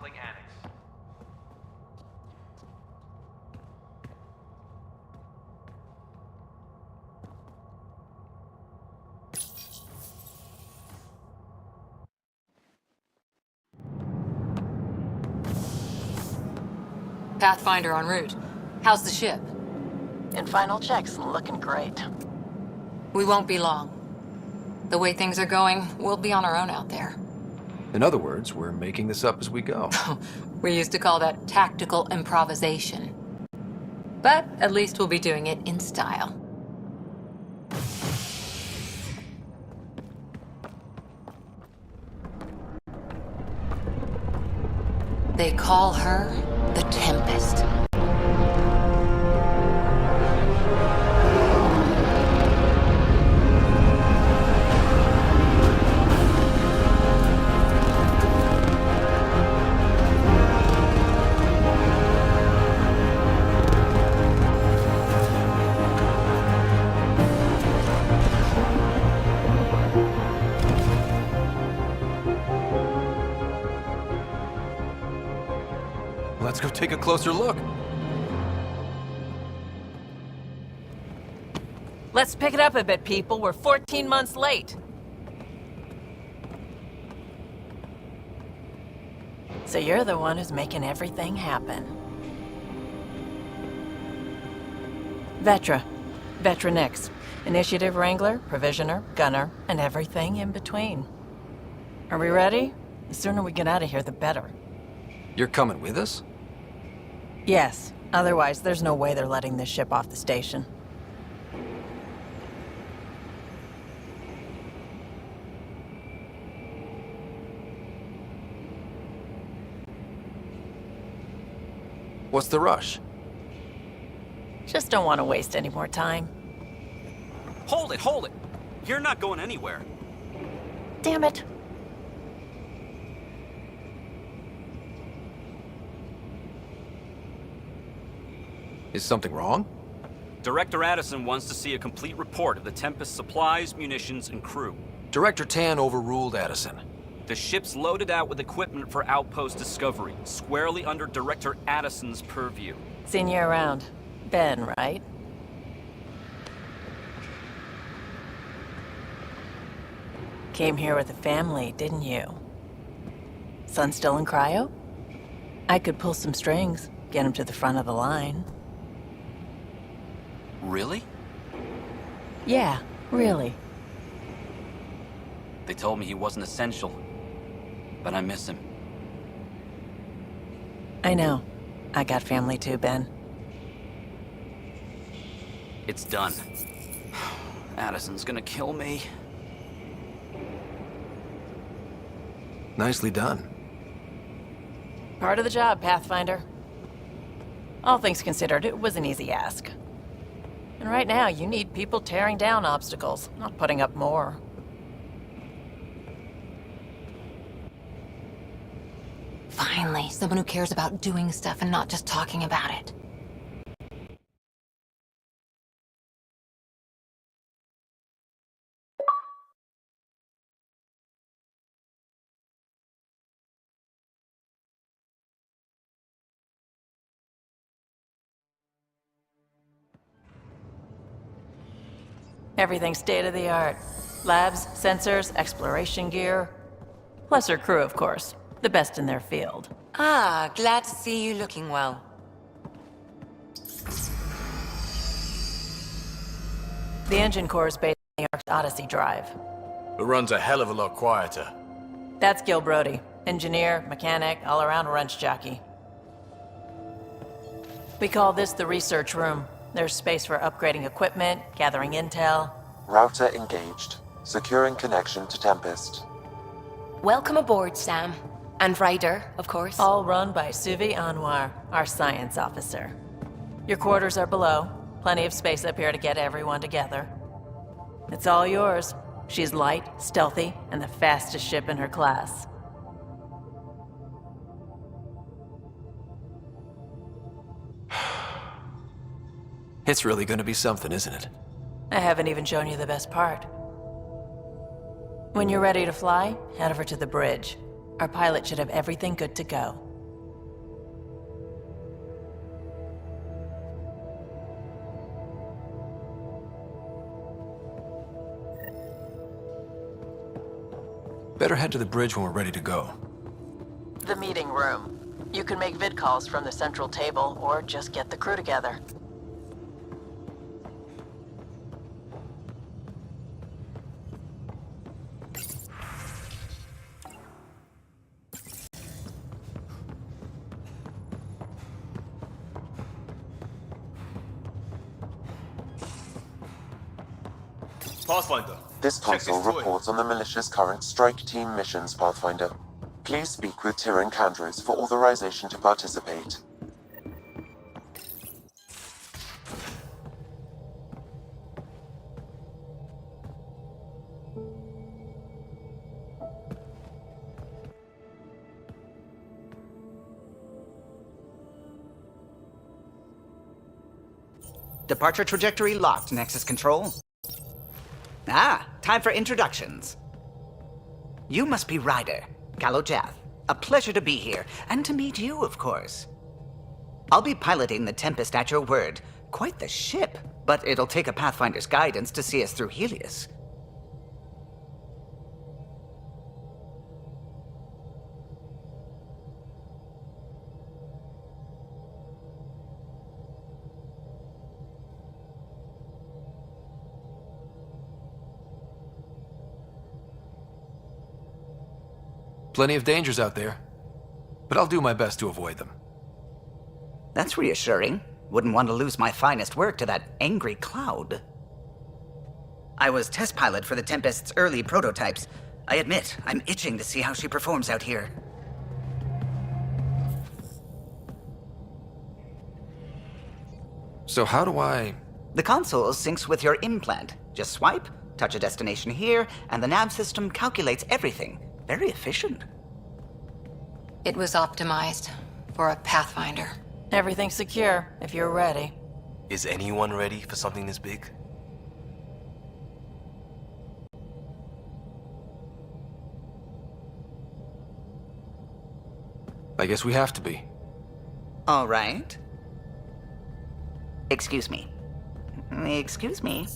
Speaker 15: sampling annex.
Speaker 1: Pathfinder en route. How's the ship?
Speaker 4: In final checks, looking great.
Speaker 1: We won't be long. The way things are going, we'll be on our own out there.
Speaker 2: In other words, we're making this up as we go.
Speaker 1: We used to call that tactical improvisation. But at least we'll be doing it in style. They call her the Tempest.
Speaker 2: Let's go take a closer look.
Speaker 18: Let's pick it up a bit, people. We're 14 months late.
Speaker 20: So you're the one who's making everything happen. Vetra. Vetra Nix. Initiative Wrangler, Provisioner, Gunner, and everything in between. Are we ready? The sooner we get out of here, the better.
Speaker 2: You're coming with us?
Speaker 20: Yes. Otherwise, there's no way they're letting this ship off the station.
Speaker 2: What's the rush?
Speaker 20: Just don't want to waste any more time.
Speaker 21: Hold it, hold it! You're not going anywhere.
Speaker 20: Damn it.
Speaker 2: Is something wrong?
Speaker 21: Director Addison wants to see a complete report of the Tempest's supplies, munitions, and crew.
Speaker 2: Director Tan overruled Addison.
Speaker 21: The ship's loaded out with equipment for outpost discovery, squarely under Director Addison's purview.
Speaker 20: Seen you around. Ben, right? Came here with a family, didn't you? Son still in cryo? I could pull some strings, get him to the front of the line.
Speaker 21: Really?
Speaker 20: Yeah, really.
Speaker 21: They told me he wasn't essential, but I miss him.
Speaker 20: I know. I got family too, Ben.
Speaker 21: It's done. Addison's gonna kill me.
Speaker 2: Nicely done.
Speaker 20: Part of the job, Pathfinder. All things considered, it was an easy ask. And right now, you need people tearing down obstacles, not putting up more.
Speaker 1: Finally, someone who cares about doing stuff and not just talking about it.
Speaker 20: Everything's state-of-the-art. Labs, sensors, exploration gear. Plus her crew, of course. The best in their field.
Speaker 1: Ah, glad to see you looking well.
Speaker 20: The engine core is based on the Ark's Odyssey drive.
Speaker 24: It runs a hell of a lot quieter.
Speaker 20: That's Gil Brody. Engineer, mechanic, all-around wrench jockey. We call this the research room. There's space for upgrading equipment, gathering intel.
Speaker 14: Router engaged. Securing connection to Tempest.
Speaker 7: Welcome aboard, Sam. And Ryder, of course.
Speaker 20: All run by Suvi Anwar, our science officer. Your quarters are below. Plenty of space up here to get everyone together. It's all yours. She's light, stealthy, and the fastest ship in her class.
Speaker 2: It's really gonna be something, isn't it?
Speaker 20: I haven't even shown you the best part. When you're ready to fly, head over to the bridge. Our pilot should have everything good to go.
Speaker 2: Better head to the bridge when we're ready to go.
Speaker 20: The meeting room. You can make vid calls from the central table, or just get the crew together.
Speaker 3: Pathfinder.
Speaker 14: This console reports on the militia's current strike team missions, Pathfinder. Please speak with Tyrion Candros for authorization to participate.
Speaker 8: Departure trajectory locked, Nexus Control. Ah, time for introductions. You must be Ryder, Kalojath. A pleasure to be here, and to meet you, of course. I'll be piloting the Tempest at your word. Quite the ship, but it'll take a Pathfinder's guidance to see us through Helios.
Speaker 2: Plenty of dangers out there, but I'll do my best to avoid them.
Speaker 8: That's reassuring. Wouldn't want to lose my finest work to that angry cloud. I was test pilot for the Tempest's early prototypes. I admit, I'm itching to see how she performs out here.
Speaker 2: So how do I...
Speaker 8: The console syncs with your implant. Just swipe, touch a destination here, and the nav system calculates everything. Very efficient.
Speaker 1: It was optimized for a Pathfinder.
Speaker 20: Everything's secure, if you're ready.
Speaker 3: Is anyone ready for something this big?
Speaker 2: I guess we have to be.
Speaker 8: All right. Excuse me. Excuse me.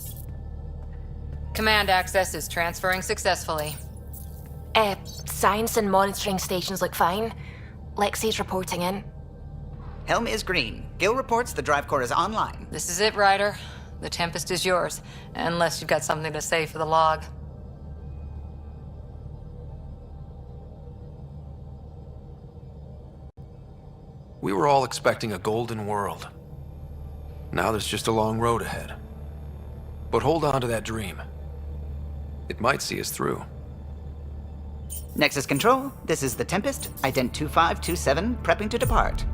Speaker 1: Command access is transferring successfully.
Speaker 19: Science and monitoring stations look fine. Lexi's reporting in.
Speaker 8: Helm is green. Gil reports the drive core is online.
Speaker 1: This is it, Ryder. The Tempest is yours, unless you've got something to say for the log.
Speaker 2: We were all expecting a golden world. Now there's just a long road ahead. But hold on to that dream. It might see us through.
Speaker 8: Nexus Control, this is the Tempest, ident 2527, prepping to depart.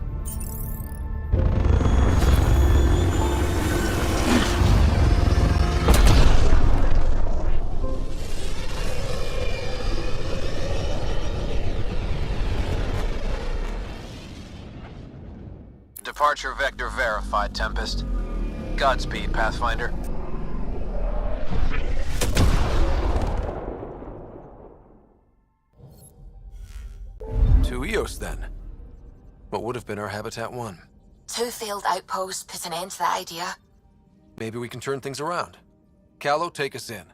Speaker 22: Departure vector verified, Tempest. Godspeed, Pathfinder.
Speaker 2: To Eos, then. What would have been our Habitat 1?
Speaker 19: 2 failed outposts put an end to that idea.
Speaker 2: Maybe we can turn things around. Calo, take us in.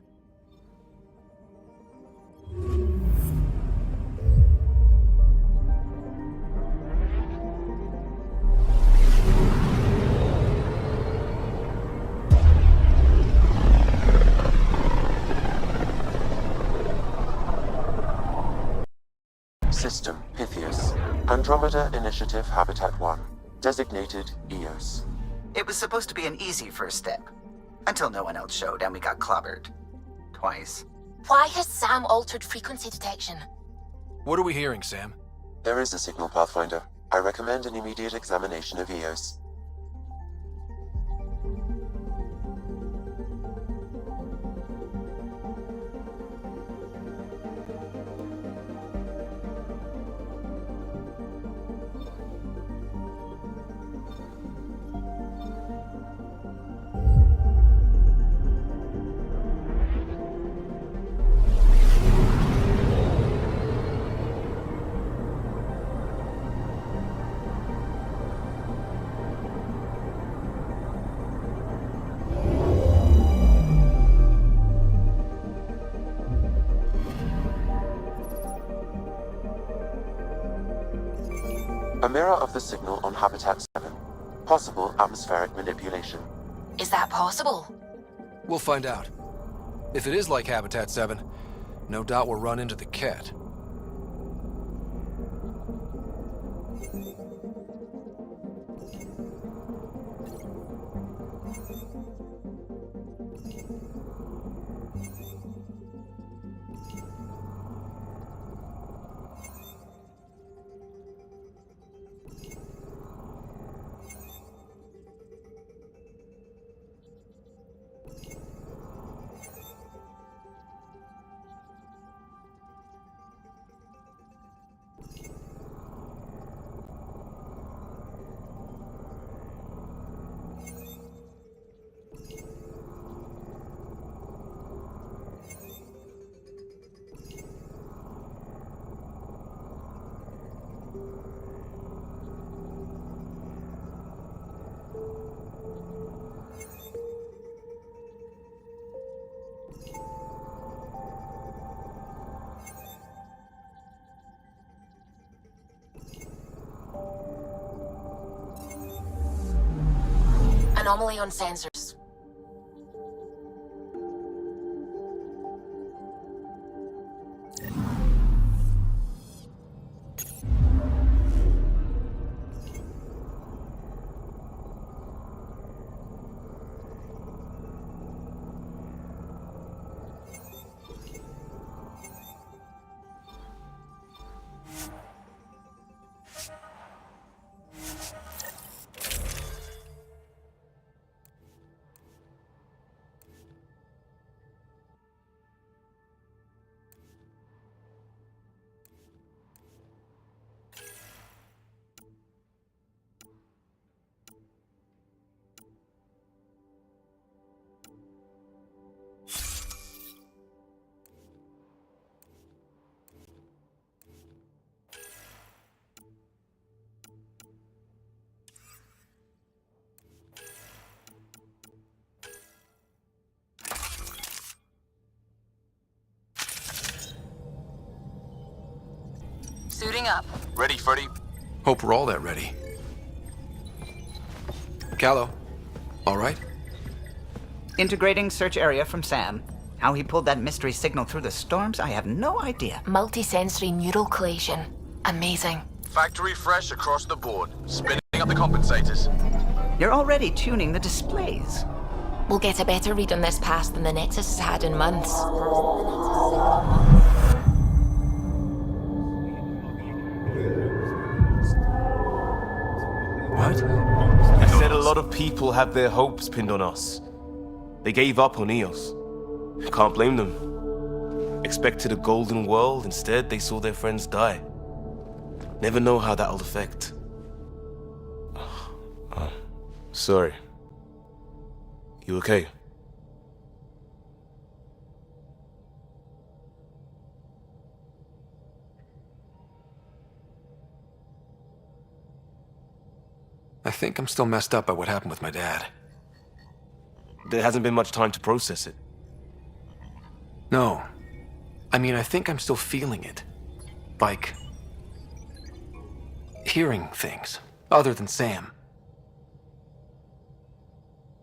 Speaker 14: System, Pythias. Andromeda Initiative Habitat 1. Designated Eos.
Speaker 8: It was supposed to be an easy first step. Until no one else showed and we got clobbered. Twice.
Speaker 19: Why has Sam altered frequency detection?
Speaker 2: What are we hearing, Sam?
Speaker 14: There is a signal, Pathfinder. I recommend an immediate examination of Eos. mirror of the signal on Habitat 7. Possible atmospheric manipulation.
Speaker 19: Is that possible?
Speaker 2: We'll find out. If it is like Habitat 7, no doubt we'll run into the cat.
Speaker 19: Anomaly on sensors.
Speaker 1: Suiting up.
Speaker 22: Ready, Freddy?
Speaker 2: Hope we're all that ready. Callow, all right?
Speaker 8: Integrating search area from Sam. How he pulled that mystery signal through the storms, I have no idea.
Speaker 19: Multisensory neural collation. Amazing.
Speaker 22: Factory fresh across the board. Spinning up the compensators.
Speaker 8: You're already tuning the displays.
Speaker 19: We'll get a better read on this pass than the Nexus has had in months.
Speaker 3: What? I said a lot of people have their hopes pinned on us. They gave up on Eos. Can't blame them. Expected a golden world, instead they saw their friends die. Never know how that'll affect. Sorry. You okay?
Speaker 2: I think I'm still messed up by what happened with my dad.
Speaker 3: There hasn't been much time to process it.
Speaker 2: No. I mean, I think I'm still feeling it. Like... hearing things, other than Sam.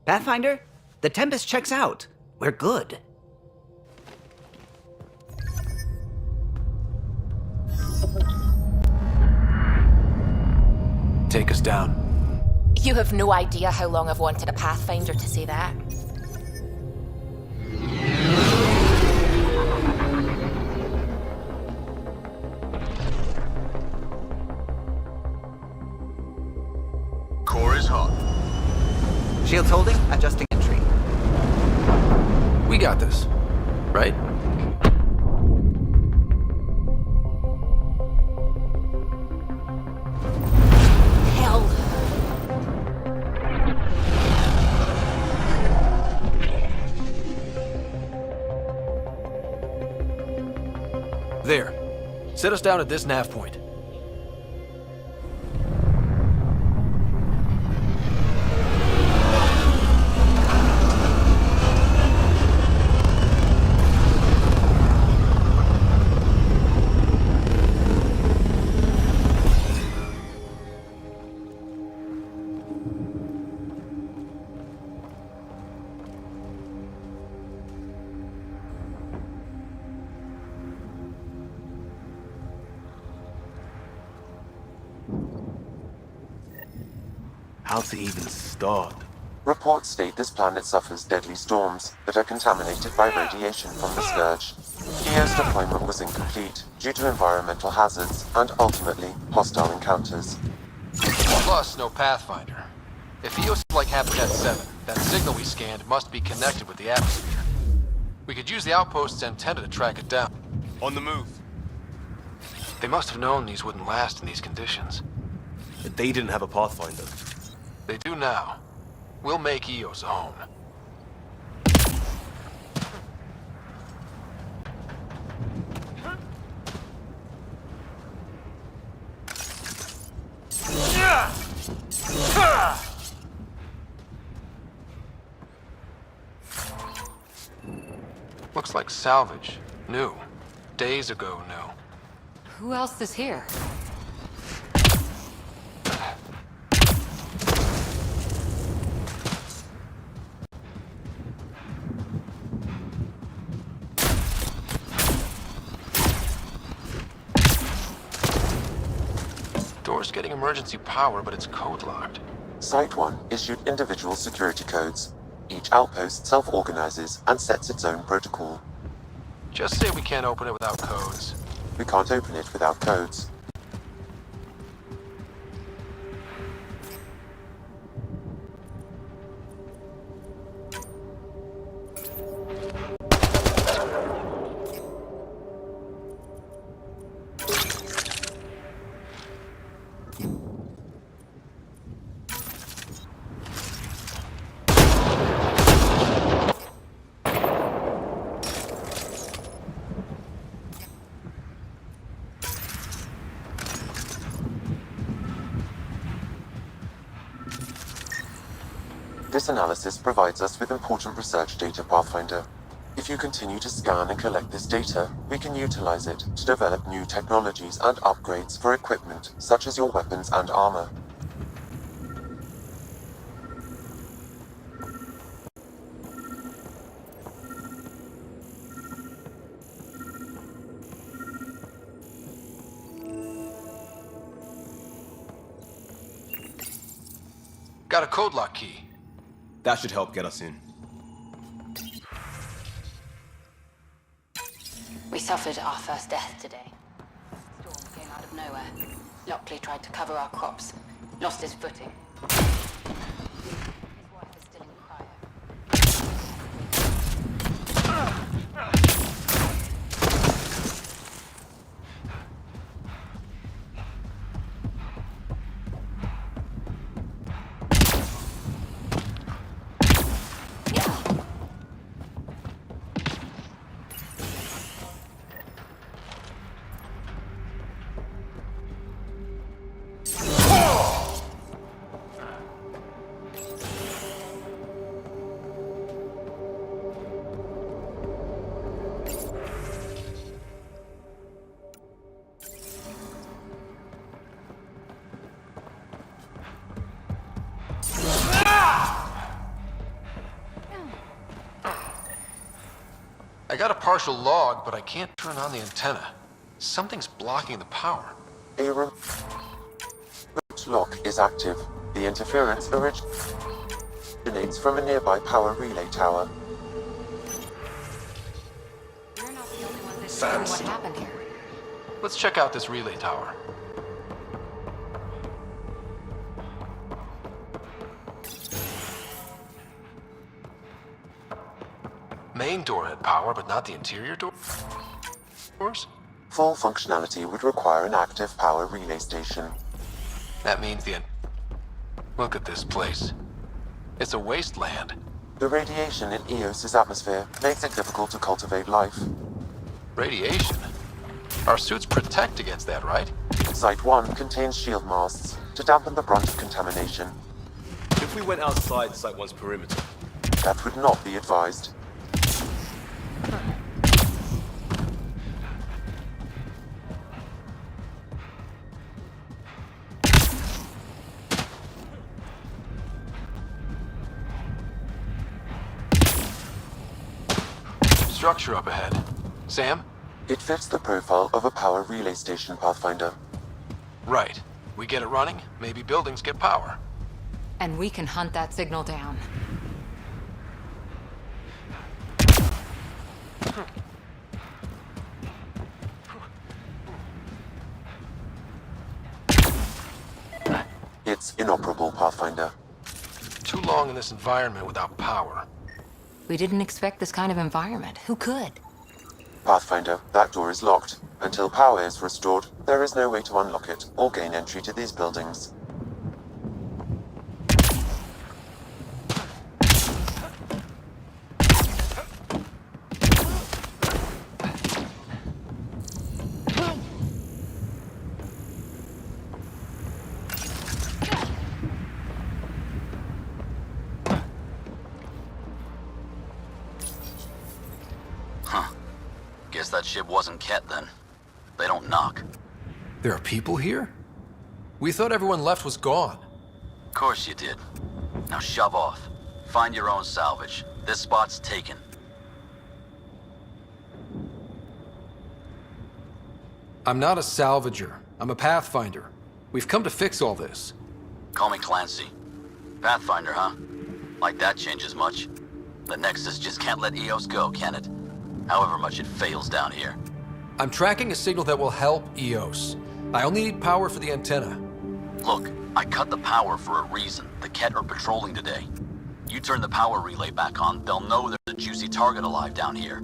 Speaker 8: Pathfinder, the Tempest checks out. We're good.
Speaker 2: Take us down.
Speaker 19: You have no idea how long I've wanted a Pathfinder to say that.
Speaker 22: Core is hot.
Speaker 8: Shields holding, adjusting entry.
Speaker 2: We got this, right?
Speaker 19: Hell.
Speaker 2: There. Set us down at this nav point.
Speaker 3: how to even start.
Speaker 14: Reports state this planet suffers deadly storms that are contaminated by radiation from the Scourge. EO's deployment was incomplete due to environmental hazards and, ultimately, hostile encounters.
Speaker 2: Plus, no Pathfinder. If EOS is like Habitat 7, that signal we scanned must be connected with the atmosphere. We could use the outpost's antenna to track it down.
Speaker 3: On the move.
Speaker 2: They must have known these wouldn't last in these conditions.
Speaker 3: They didn't have a Pathfinder.
Speaker 2: They do now. We'll make EOS a home. Looks like salvage. New. Days ago new.
Speaker 1: Who else is here?
Speaker 2: Door's getting emergency power, but it's code locked.
Speaker 14: Site 1 issued individual security codes. Each outpost self-organizes and sets its own protocol.
Speaker 2: Just say we can't open it without codes.
Speaker 14: We can't open it without codes. This analysis provides us with important research data, Pathfinder. If you continue to scan and collect this data, we can utilize it to develop new technologies and upgrades for equipment such as your weapons and armor.
Speaker 2: Got a code lock key.
Speaker 3: That should help get us in.
Speaker 1: We suffered our first death today. Storm came out of nowhere. Lockley tried to cover our crops. Lost his footing. His wife is still in
Speaker 2: I got a partial log, but I can't turn on the antenna. Something's blocking the power.
Speaker 14: A remote lock is active. The interference originates from a nearby power relay tower.
Speaker 1: We're not the only ones that know what happened here.
Speaker 2: Let's check out this relay tower. Main door had power, but not the interior doors?
Speaker 14: Full functionality would require an active power relay station.
Speaker 2: That means Look at this place. It's a wasteland.
Speaker 14: The radiation in Eos's atmosphere makes it difficult to cultivate life.
Speaker 2: Radiation? Our suits protect against that, right?
Speaker 14: Site 1 contains shield masts to dampen the brunt of contamination.
Speaker 3: If we went outside Site 1's perimeter?
Speaker 14: That would not be advised.
Speaker 2: Structure up ahead. Sam?
Speaker 14: It fits the profile of a power relay station, Pathfinder.
Speaker 2: Right. We get it running, maybe buildings get power.
Speaker 5: and we can hunt that signal down.
Speaker 14: It's inoperable, Pathfinder.
Speaker 2: Too long in this environment without power.
Speaker 5: We didn't expect this kind of environment. Who could?
Speaker 14: Pathfinder, that door is locked. Until power is restored, there is no way to unlock it or gain entry to these buildings.
Speaker 22: Guess that ship wasn't Ket then. They don't knock.
Speaker 2: There are people here? We thought everyone left was gone.
Speaker 22: Of course you did. Now shove off. Find your own salvage. This spot's taken.
Speaker 2: I'm not a salvager. I'm a Pathfinder. We've come to fix all this.
Speaker 22: Call me Clancy. Pathfinder, huh? Like that changes much. The Nexus just can't let EOS go, can it? However much it fails down here.
Speaker 2: I'm tracking a signal that will help EOS. I only need power for the antenna.
Speaker 22: Look, I cut the power for a reason. The Ket are patrolling today. You turn the power relay back on, they'll know there's a juicy target alive down here.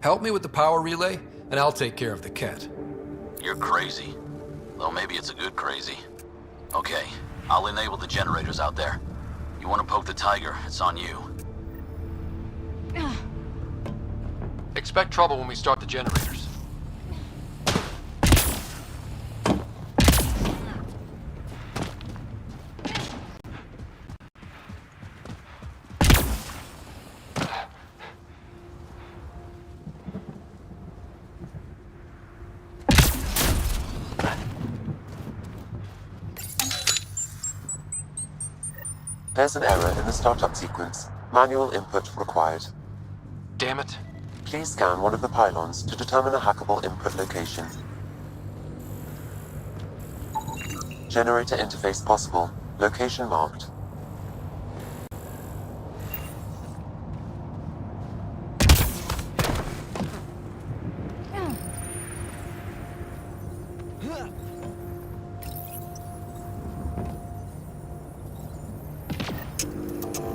Speaker 2: Help me with the power relay, and I'll take care of the Ket.
Speaker 22: You're crazy. Though maybe it's a good crazy. Okay, I'll enable the generators out there. You want to poke the tiger, it's on you.
Speaker 2: Expect trouble when we start the generators.
Speaker 14: There's an error in the startup sequence. Manual input required.
Speaker 2: Damn it.
Speaker 14: Please scan one of the pylons to determine a hackable input location. Generator interface possible. Location marked.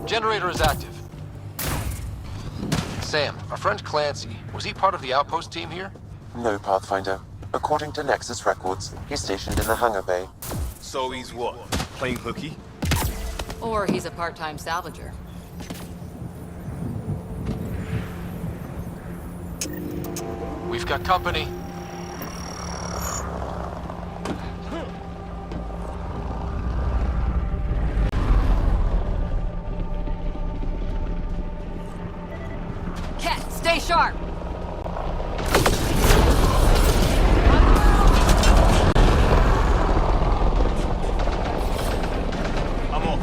Speaker 2: Generator is active. Sam, our friend Clancy, was he part of the outpost team here?
Speaker 14: No, Pathfinder. According to Nexus records, he's stationed in the hangar bay.
Speaker 3: So he's what? Playing hooky?
Speaker 5: Or he's a part-time salvager.
Speaker 2: We've got company.
Speaker 5: Ket, stay sharp!
Speaker 3: I'm off.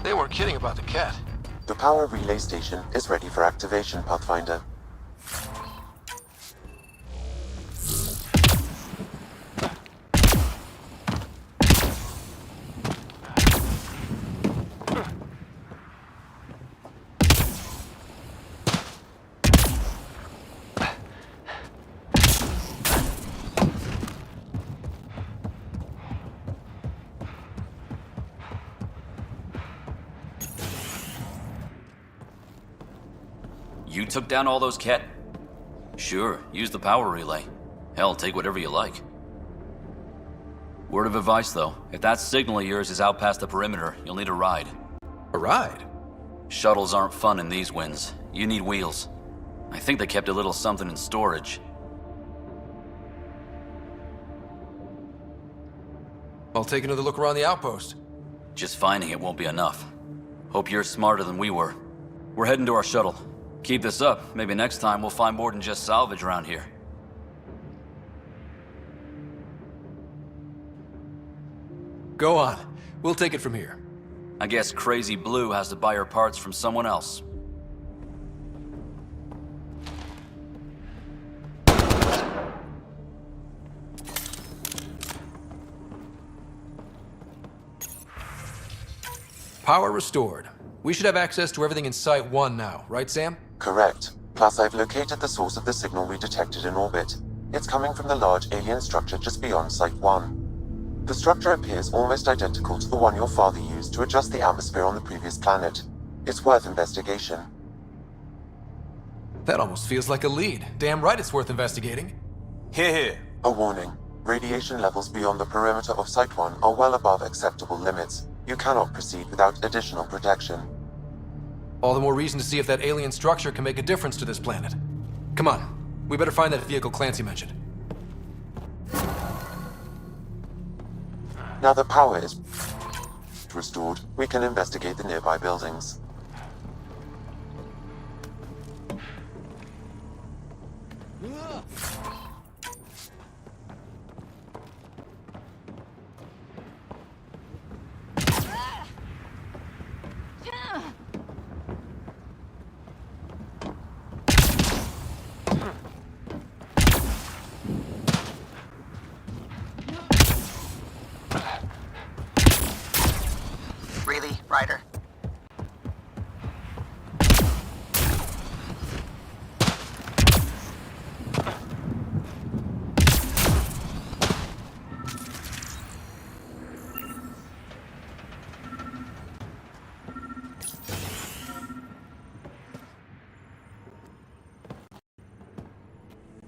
Speaker 2: They weren't kidding about the Ket.
Speaker 14: The power relay station is ready for activation, Pathfinder.
Speaker 22: You took down all those cat... Sure, use the power relay. Hell, take whatever you like. Word of advice, though. If that signal of yours is out past the perimeter, you'll need a ride.
Speaker 2: A ride?
Speaker 22: Shuttles aren't fun in these winds. You need wheels. I think they kept a little something in storage.
Speaker 2: I'll take another look around the outpost.
Speaker 22: Just finding it won't be enough. Hope you're smarter than we were. We're heading to our shuttle. Keep this up. Maybe next time we'll find more than just salvage around here.
Speaker 2: Go on. We'll take it from here.
Speaker 22: I guess Crazy Blue has to buy her parts from someone else.
Speaker 2: Power restored. We should have access to everything in Site 1 now, right, Sam?
Speaker 14: Correct. Plus, I've located the source of the signal we detected in orbit. It's coming from the large alien structure just beyond Site 1. The structure appears almost identical to the one your father used to adjust the atmosphere on the previous planet. It's worth investigation.
Speaker 2: That almost feels like a lead. Damn right it's worth investigating.
Speaker 3: Here.
Speaker 14: A warning. Radiation levels beyond the perimeter of Site 1 are well above acceptable limits. You cannot proceed without additional protection.
Speaker 2: All the more reason to see if that alien structure can make a difference to this planet. Come on. We better find that vehicle Clancy mentioned.
Speaker 14: Now that power is restored, we can investigate the nearby buildings.
Speaker 8: Really, Ryder?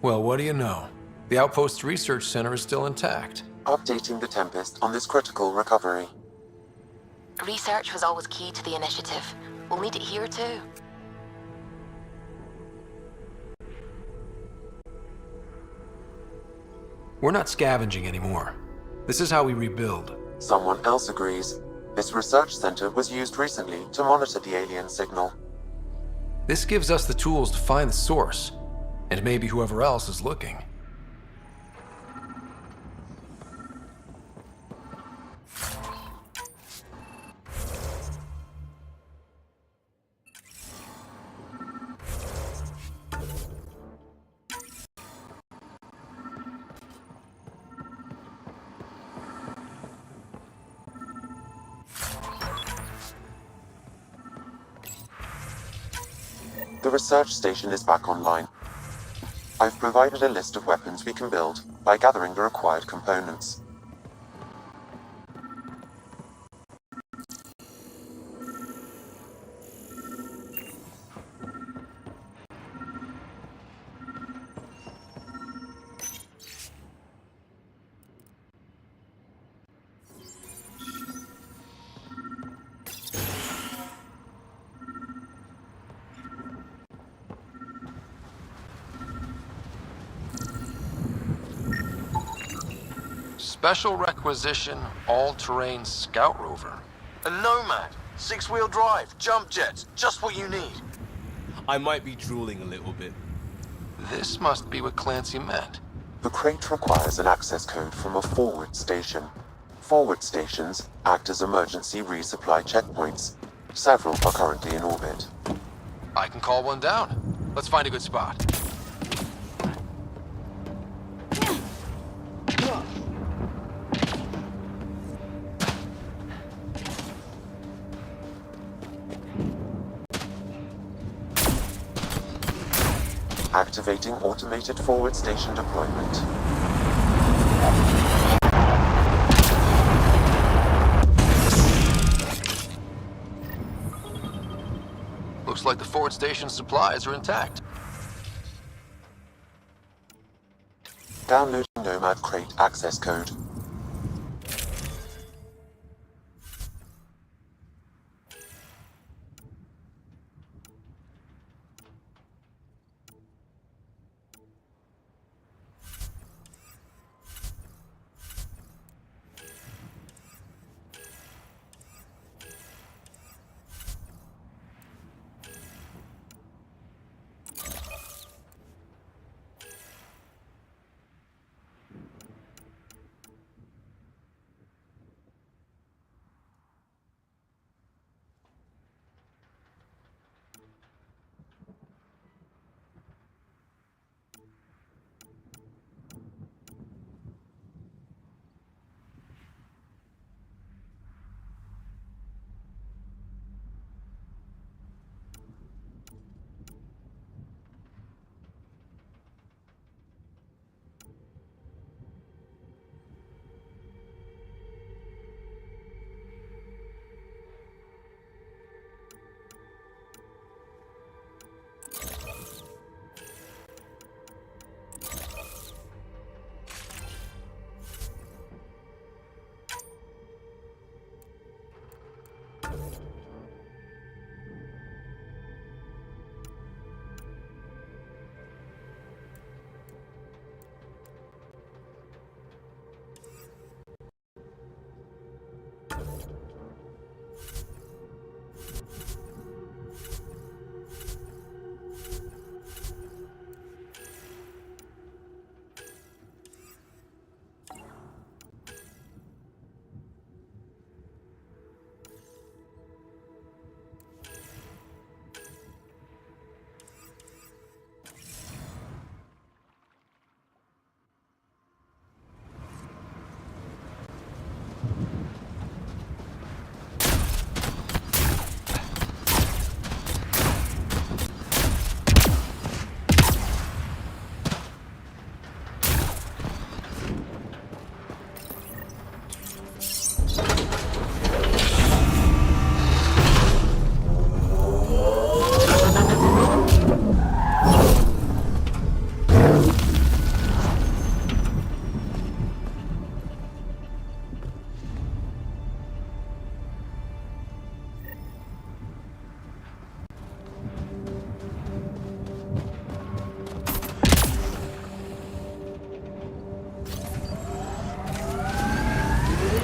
Speaker 2: Well, what do you know? The Outpost Research Center is still intact.
Speaker 14: Updating the Tempest on this critical recovery.
Speaker 19: Research was always key to the initiative. We'll need it here too.
Speaker 2: We're not scavenging anymore. This is how we rebuild.
Speaker 14: Someone else agrees. This research center was used recently to monitor the alien signal.
Speaker 2: This gives us the tools to find the source, and maybe whoever else is looking.
Speaker 14: The research station is back online. I've provided a list of weapons we can build by gathering the required components.
Speaker 2: Special requisition, all-terrain scout rover.
Speaker 12: A Nomad, 6-wheel drive, jump jets, just what you need.
Speaker 3: I might be drooling a little bit.
Speaker 2: This must be what Clancy meant.
Speaker 14: The crate requires an access code from a forward station. Forward stations act as emergency resupply checkpoints. Several are currently in orbit.
Speaker 2: I can call one down. Let's find a good spot.
Speaker 14: Activating automated forward station deployment.
Speaker 2: Looks Looks like the forward station's supplies are intact.
Speaker 14: Downloading Nomad Crate access code.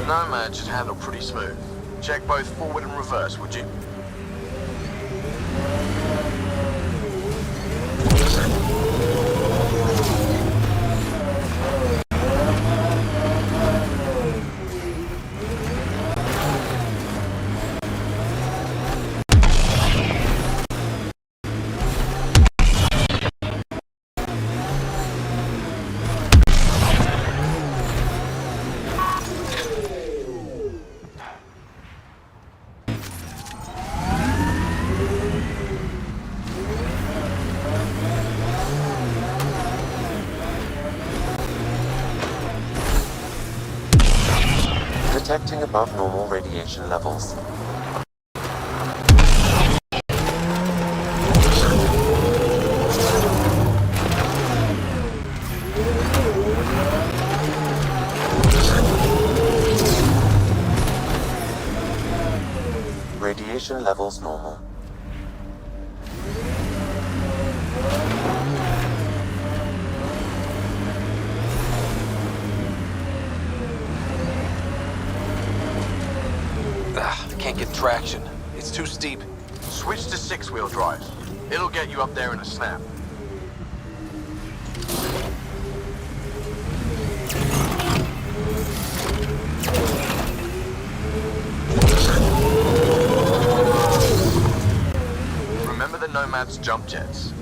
Speaker 12: Nomad should handle pretty smooth. Check both forward and reverse, would you?
Speaker 14: Detecting above normal radiation levels. Radiation levels normal.
Speaker 2: Can't get traction. It's too steep.
Speaker 12: Switch to 6-wheel drive. It'll get you up there in a snap. Remember the Nomad's jump jets.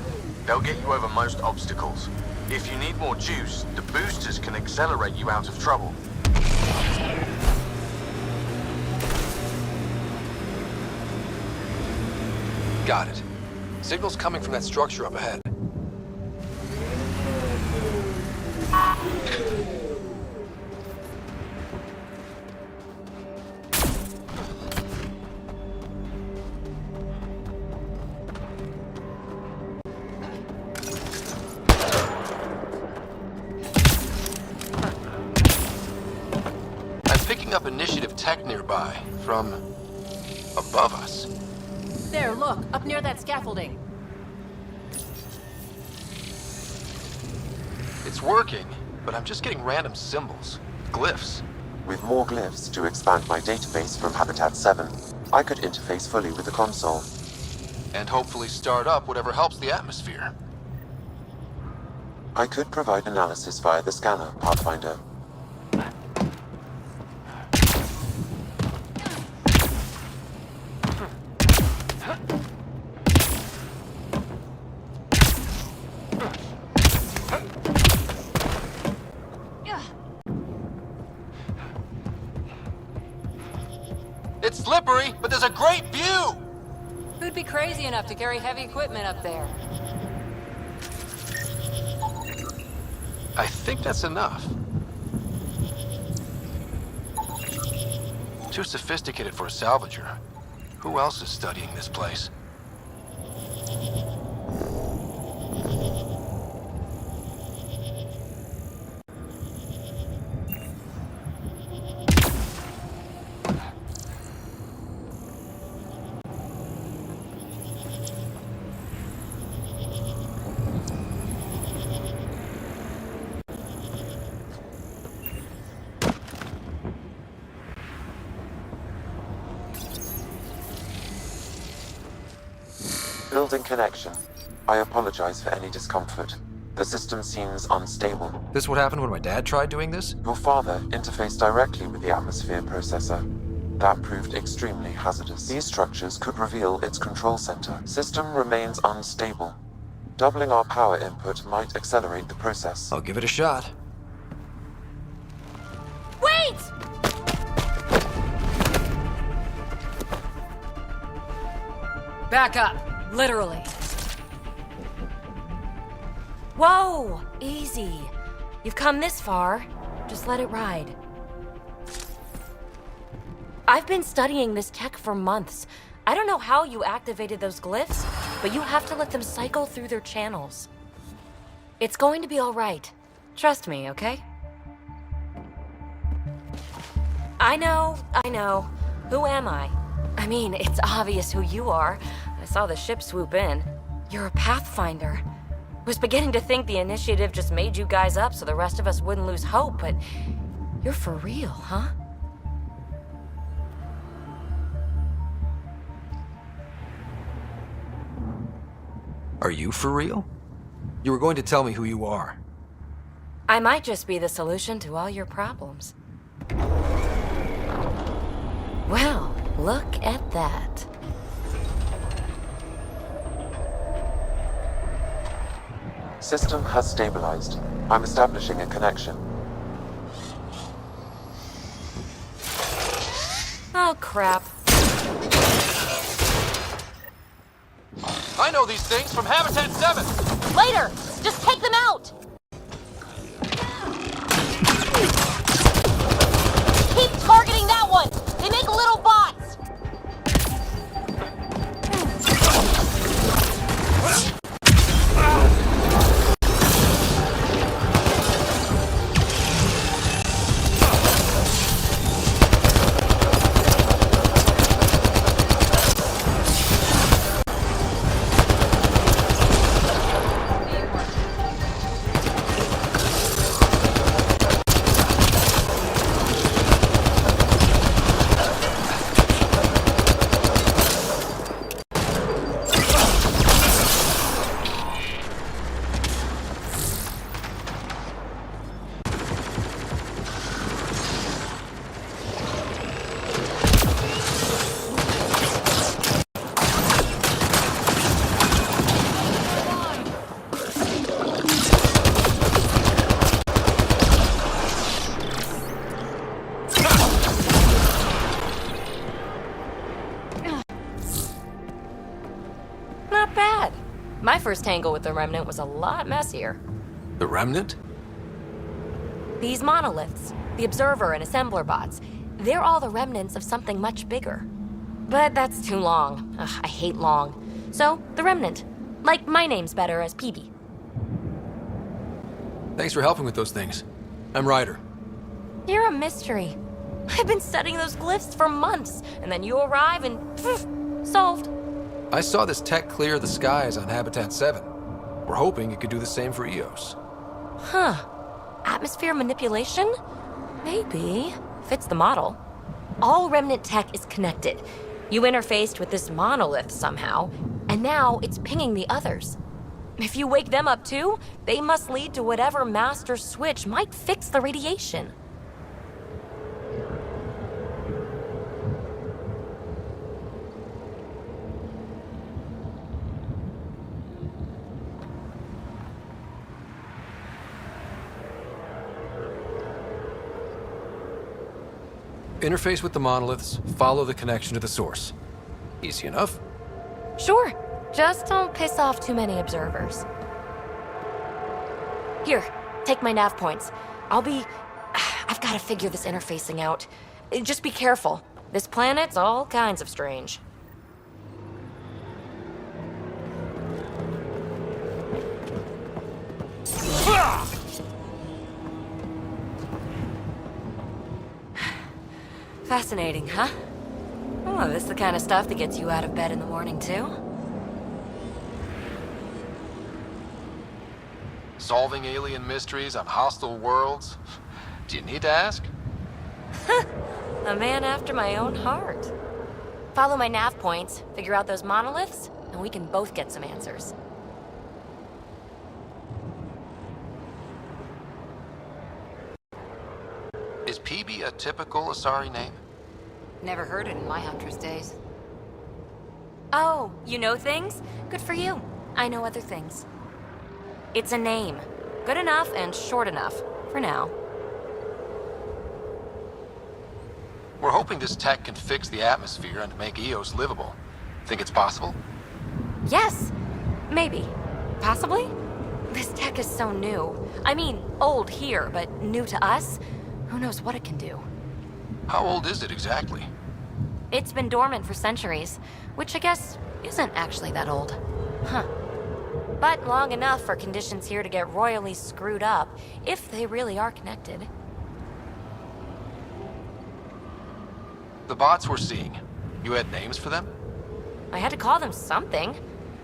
Speaker 12: They'll get you over most obstacles. If you need more juice, the boosters can accelerate you out of trouble.
Speaker 2: Got it. Signal's coming from that structure up ahead. picking up initiative tech nearby, from above us.
Speaker 18: There, look, up near that scaffolding.
Speaker 2: It's working, but I'm just getting random symbols, glyphs.
Speaker 14: With more glyphs to expand my database from Habitat 7, I could interface fully with the console.
Speaker 2: And hopefully start up whatever helps the atmosphere.
Speaker 14: I could provide analysis via the scanner, Pathfinder.
Speaker 2: It's slippery, but there's a great view!
Speaker 5: Who'd be crazy enough to carry heavy equipment up there?
Speaker 2: I think that's enough. Too sophisticated for a salvager. Who else is studying this place?
Speaker 14: Building connection. I apologize for any discomfort. The system seems unstable.
Speaker 2: This what happened when my dad tried doing this?
Speaker 14: Your father interfaced directly with the atmosphere processor. That proved extremely hazardous. These structures could reveal its control center. System remains unstable. Doubling our power input might accelerate the process.
Speaker 2: I'll give it a shot.
Speaker 19: Wait!
Speaker 5: Back up, literally.
Speaker 19: Whoa! Easy. You've come this far. Just let it ride. I've been studying this tech for months. I don't know how you activated those glyphs, but you have to let them cycle through their channels. It's going to be all right. Trust me, okay? I know. Who am I? I mean, it's obvious who you are. I saw the ship swoop in. You're a Pathfinder. Was beginning to think the initiative just made you guys up so the rest of us wouldn't lose hope, but you're for real, huh?
Speaker 2: Are you for real? You were going to tell me who you are.
Speaker 19: I might just be the solution to all your problems. Well, look at that.
Speaker 14: System has stabilized. I'm establishing a connection.
Speaker 19: Oh, crap.
Speaker 2: I know these things from Habitat 7!
Speaker 19: Later! Just take them out! Keep targeting that one! They make little bots! My first tangle with the Remnant was a lot messier.
Speaker 2: The Remnant?
Speaker 19: These monoliths, the Observer and Assembler bots, they're all the remnants of something much bigger. But that's too long. Ugh, I hate long. So, the Remnant. Like, my name's better as PB.
Speaker 2: Thanks for helping with those things. I'm Ryder.
Speaker 19: You're a mystery. I've been studying those glyphs for months, and then you arrive and solved.
Speaker 2: I saw this tech clear the skies on Habitat 7. We're hoping it could do the same for EOS.
Speaker 19: Huh. Atmosphere manipulation? Maybe. Fits the model. All Remnant tech is connected. You interfaced with this monolith somehow, and now it's pinging the others. If you wake them up too, they must lead to whatever master switch might fix the radiation.
Speaker 2: Interface with the monoliths, follow the connection to the source. Easy enough.
Speaker 19: Sure. Just don't piss off too many observers. Here, take my nav points. I've got to figure this interfacing out. Just be careful. This planet's all kinds of strange. Fascinating, huh? Oh, this is the kind of stuff that gets you out of bed in the morning, too?
Speaker 2: Solving alien mysteries on hostile worlds? Do you need to ask?
Speaker 19: A man after my own heart. Follow my nav points, figure out those monoliths, and we can both get some answers.
Speaker 2: Is PB a typical Asari name?
Speaker 5: Never heard it in my Huntress days.
Speaker 19: Oh, you know things? Good for you. I know other things. It's a name. Good enough and short enough. For now.
Speaker 2: We're hoping this tech can fix the atmosphere and make EOS livable. Think it's possible?
Speaker 19: Yes. Maybe. Possibly? This tech is so new. I mean, old here, but new to us? Who knows what it can do?
Speaker 2: How old is it exactly?
Speaker 19: It's been dormant for centuries, which I guess isn't actually that old. Huh. But long enough for conditions here to get royally screwed up, if they really are connected.
Speaker 2: The bots we're seeing, you had names for them?
Speaker 19: I had to call them something.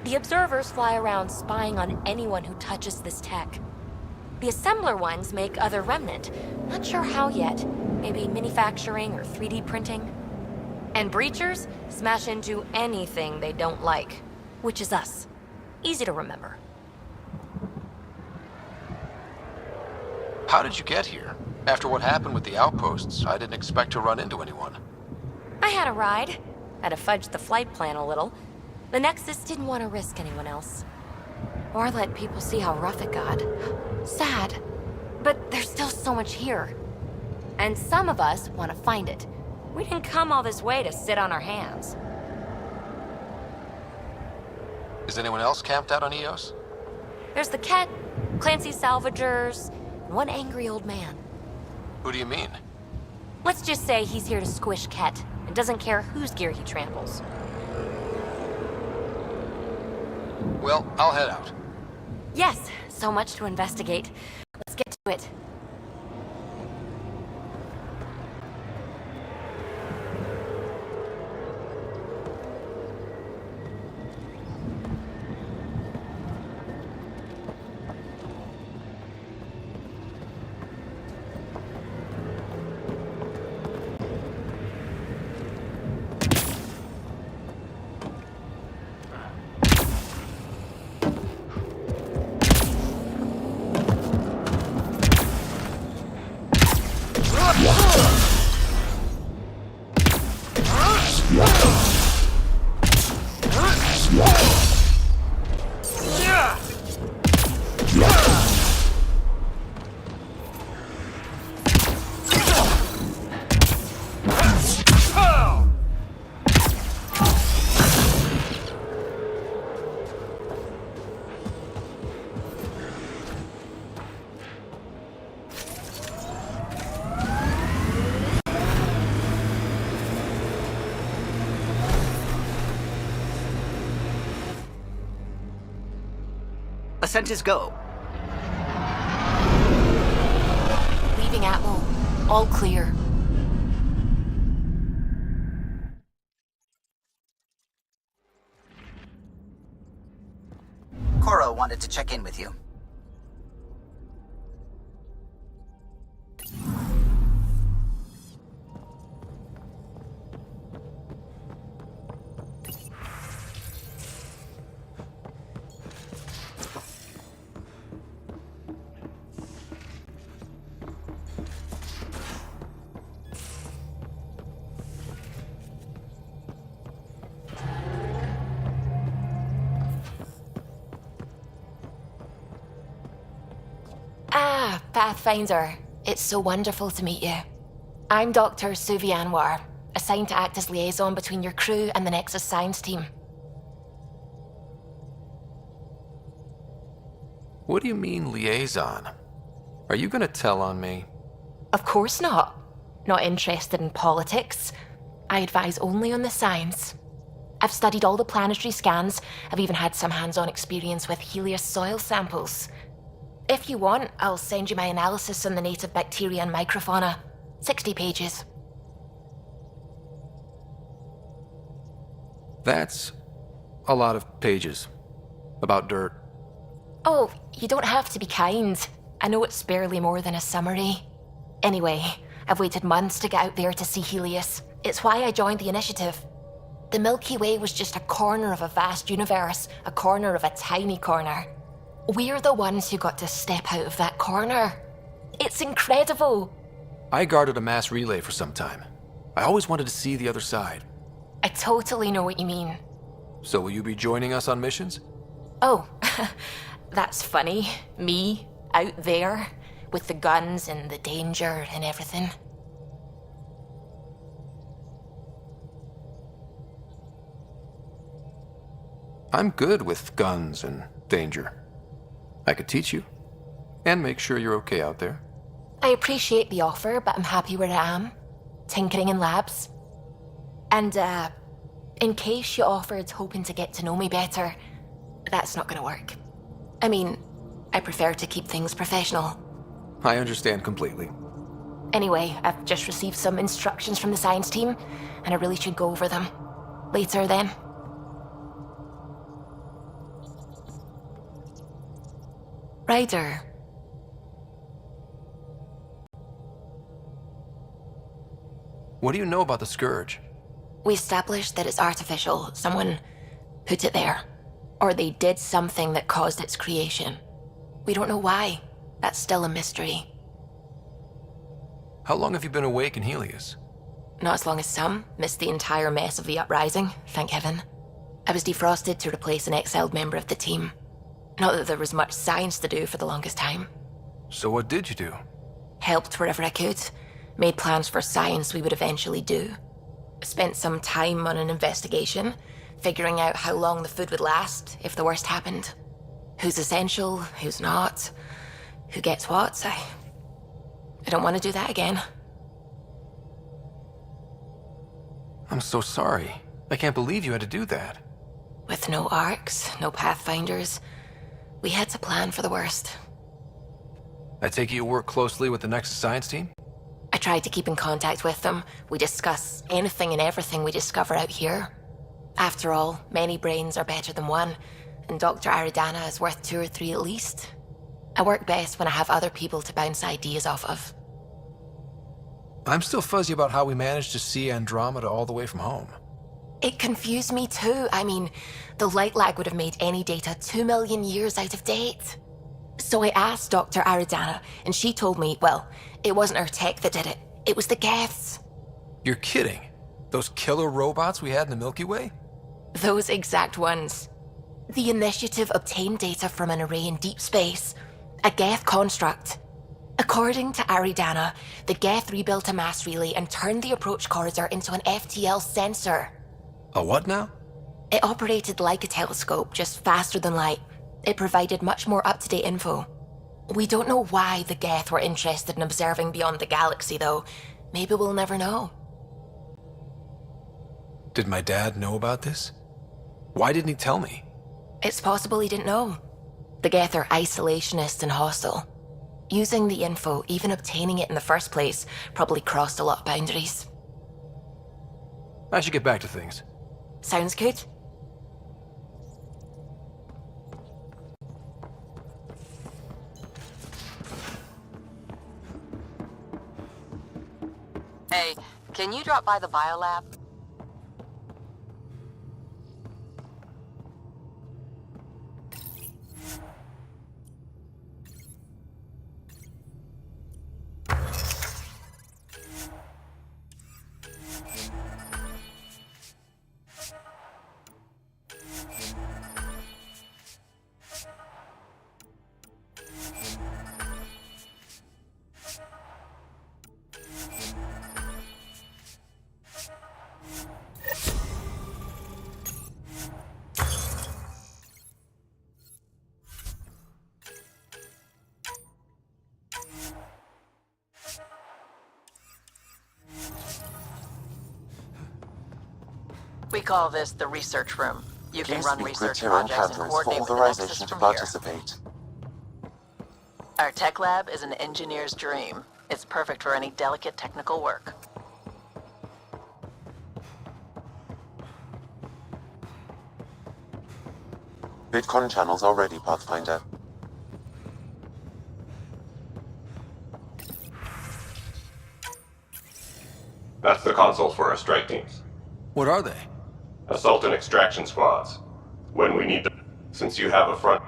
Speaker 19: The observers fly around spying on anyone who touches this tech. The assembler ones make other remnant. Not sure how yet. Maybe manufacturing or 3D printing. And breachers smash into anything they don't like, which is us. Easy to remember.
Speaker 2: How did you get here? After what happened with the outposts, I didn't expect to run into anyone.
Speaker 19: I had a ride. Had to fudge the flight plan a little. The Nexus didn't want to risk anyone else. Or let people see how rough it got. Sad. But there's still so much here. And some of us want to find it. We didn't come all this way to sit on our hands.
Speaker 2: Is anyone else camped out on EOS?
Speaker 19: There's the Ket, Clancy's salvagers, and one angry old man.
Speaker 2: Who do you mean?
Speaker 19: Let's just say he's here to squish Ket, and doesn't care whose gear he tramples.
Speaker 2: Well, I'll head out.
Speaker 19: Yes, so much to investigate. Let's get to it.
Speaker 8: Ascent is go.
Speaker 19: Leaving Atmo. All clear.
Speaker 8: Hell wanted to check in with you.
Speaker 7: Ah, Pathfinder. It's so wonderful to meet you. I'm Dr. Suvi Anwar, assigned to act as liaison between your crew and the Nexus science team.
Speaker 2: What do you mean, liaison? Are you gonna tell on me?
Speaker 7: Of course not. Not interested in politics. I advise only on the science. I've studied all the planetary scans. I've even had some hands-on experience with Helios soil samples. If you want, I'll send you my analysis on the native bacteria and microfauna. 60 pages.
Speaker 2: That's a lot of pages. About dirt.
Speaker 7: Oh, you don't have to be kind. I know it's barely more than a summary. Anyway, I've waited months to get out there to see Helios. It's why I joined the initiative. The Milky Way was just a corner of a vast universe, a corner of a tiny corner. We're the ones who got to step out of that corner. It's incredible.
Speaker 2: I guarded a mass relay for some time. I always wanted to see the other side.
Speaker 7: I totally know what you mean.
Speaker 2: So will you be joining us on missions?
Speaker 7: Oh, that's funny. Me, out there, with the guns and the danger and everything.
Speaker 2: I'm good with guns and danger. I could teach you, and make sure you're okay out there.
Speaker 7: I appreciate the offer, but I'm happy where I am. Tinkering in labs. And, in case you offered hoping to get to know me better, that's not gonna work. I mean, I prefer to keep things professional.
Speaker 2: I understand completely.
Speaker 7: Anyway, I've just received some instructions from the science team, and I really should go over them. Later, then. Ryder.
Speaker 2: What do you know about the Scourge?
Speaker 7: We established that it's artificial. Someone put it there. Or they did something that caused its creation. We don't know why. That's still a mystery.
Speaker 2: How long have you been awake in Helios?
Speaker 7: Not as long as some. Missed the entire mess of the uprising, thank heaven. I was defrosted to replace an exiled member of the team. Not that there was much science to do for the longest time.
Speaker 2: So what did you do?
Speaker 7: Helped wherever I could. Made plans for science we would eventually do. Spent some time on an investigation, figuring out how long the food would last if the worst happened. Who's essential, who's not, who gets what. I don't want to do that again.
Speaker 2: I'm so sorry. I can't believe you had to do that.
Speaker 7: With no arcs, no pathfinders, we had to plan for the worst.
Speaker 2: I take it you work closely with the Nexus science team?
Speaker 7: I tried to keep in contact with them. We discuss anything and everything we discover out here. After all, many brains are better than one, and Dr. Aridana is worth 2 or 3 at least. I work best when I have other people to bounce ideas off of.
Speaker 2: I'm still fuzzy about how we managed to see Andromeda all the way from home.
Speaker 7: It confused me too. I mean, the light lag would have made any data 2 million years out of date. So I asked Dr. Aridana, and she told me, well, it wasn't her tech that did it. It was the Geths.
Speaker 2: You're kidding. Those killer robots we had in the Milky Way?
Speaker 7: Those exact ones. The initiative obtained data from an array in deep space, a Geth construct. According to Aridana, the Geth rebuilt a mass relay and turned the approach corridor into an FTL sensor.
Speaker 2: A what now?
Speaker 7: It operated like a telescope, just faster than light. It provided much more up-to-date info. We don't know why the Geth were interested in observing beyond the galaxy, though. Maybe we'll never know.
Speaker 2: Did my dad know about this? Why didn't he tell me?
Speaker 7: It's possible he didn't know. The Geth are isolationist and hostile. Using the info, even obtaining it in the first place, probably crossed a lot of boundaries.
Speaker 2: I should get back to things.
Speaker 7: Sounds good.
Speaker 18: Hey, can you drop by the biolab? We call this the research room. You can
Speaker 14: Please
Speaker 18: run
Speaker 14: speak with
Speaker 18: research
Speaker 14: Tyrion
Speaker 18: projects and
Speaker 14: Candles for
Speaker 18: coordinate with the Nexus
Speaker 14: authorization to
Speaker 18: from here.
Speaker 14: participate.
Speaker 18: Our tech lab is an engineer's dream. It's perfect for any delicate technical work.
Speaker 14: Bitcoin channels are ready, Pathfinder.
Speaker 9: That's the console for our strike teams.
Speaker 2: What are they?
Speaker 9: Assault and extraction squads. When we need them. Since you have a front...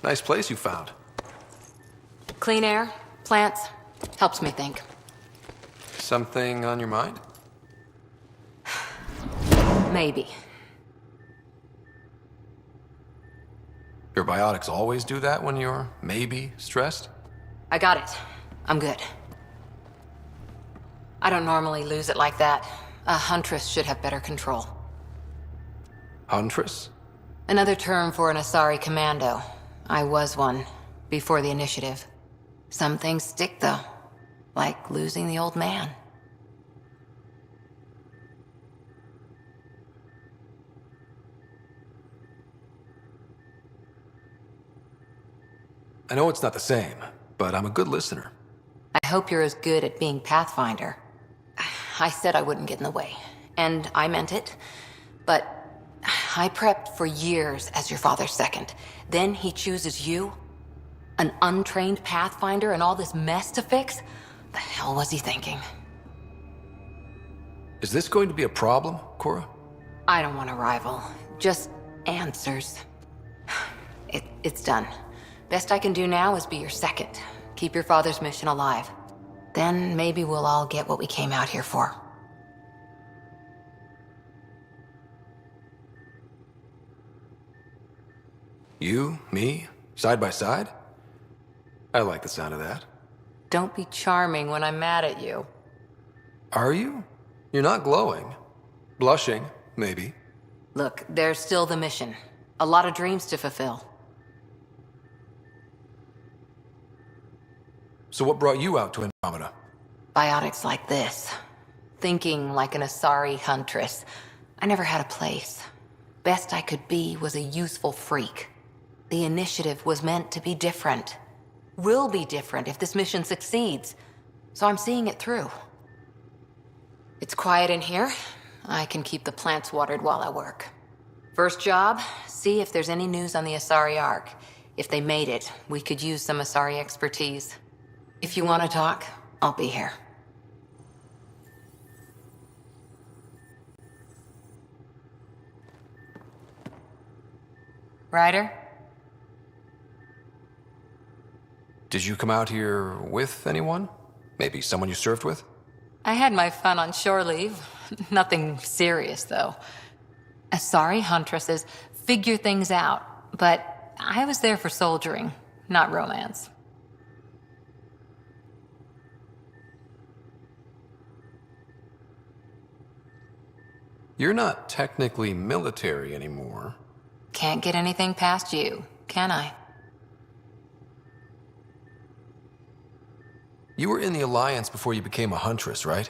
Speaker 2: Nice place you found.
Speaker 5: Clean air, plants, helps me think.
Speaker 2: Something on your mind?
Speaker 5: Maybe.
Speaker 2: Your biotics always do that when you're maybe stressed?
Speaker 5: I got it. I'm good. I don't normally lose it like that. A huntress should have better control.
Speaker 2: Huntress?
Speaker 5: Another term for an Asari commando. I was one, before the initiative. Some things stick, though. Like losing the old man.
Speaker 2: I know it's not the same, but I'm a good listener.
Speaker 5: I hope you're as good at being Pathfinder. I said I wouldn't get in the way, and I meant it. But I prepped for years as your father's second. Then he chooses you? An untrained Pathfinder and all this mess to fix? The hell was he thinking?
Speaker 2: Is this going to be a problem, Cora?
Speaker 5: I don't want a rival. Just answers. It's done. Best I can do now is be your second. Keep your father's mission alive. Then maybe we'll all get what we came out here for.
Speaker 2: You, me, side by side? I like the sound of that.
Speaker 5: Don't be charming when I'm mad at you.
Speaker 2: Are you? You're not glowing. Blushing, maybe.
Speaker 5: Look, there's still the mission. A lot of dreams to fulfill.
Speaker 2: So what brought you out to Andromeda?
Speaker 5: Biotics like this. Thinking like an Asari huntress. I never had a place. Best I could be was a useful freak. The initiative was meant to be different. Will be different if this mission succeeds. So I'm seeing it through. It's quiet in here. I can keep the plants watered while I work. First job, see if there's any news on the Asari Ark. If they made it, we could use some Asari expertise. If you want to talk, I'll be here. Ryder?
Speaker 2: Did you come out here with anyone? Maybe someone you served with?
Speaker 5: I had my fun on shore leave. Nothing serious, though. Asari huntresses figure things out, but I was there for soldiering, not romance.
Speaker 2: You're not technically military anymore.
Speaker 5: Can't get anything past you, can I?
Speaker 2: You were in the Alliance before you became a huntress, right?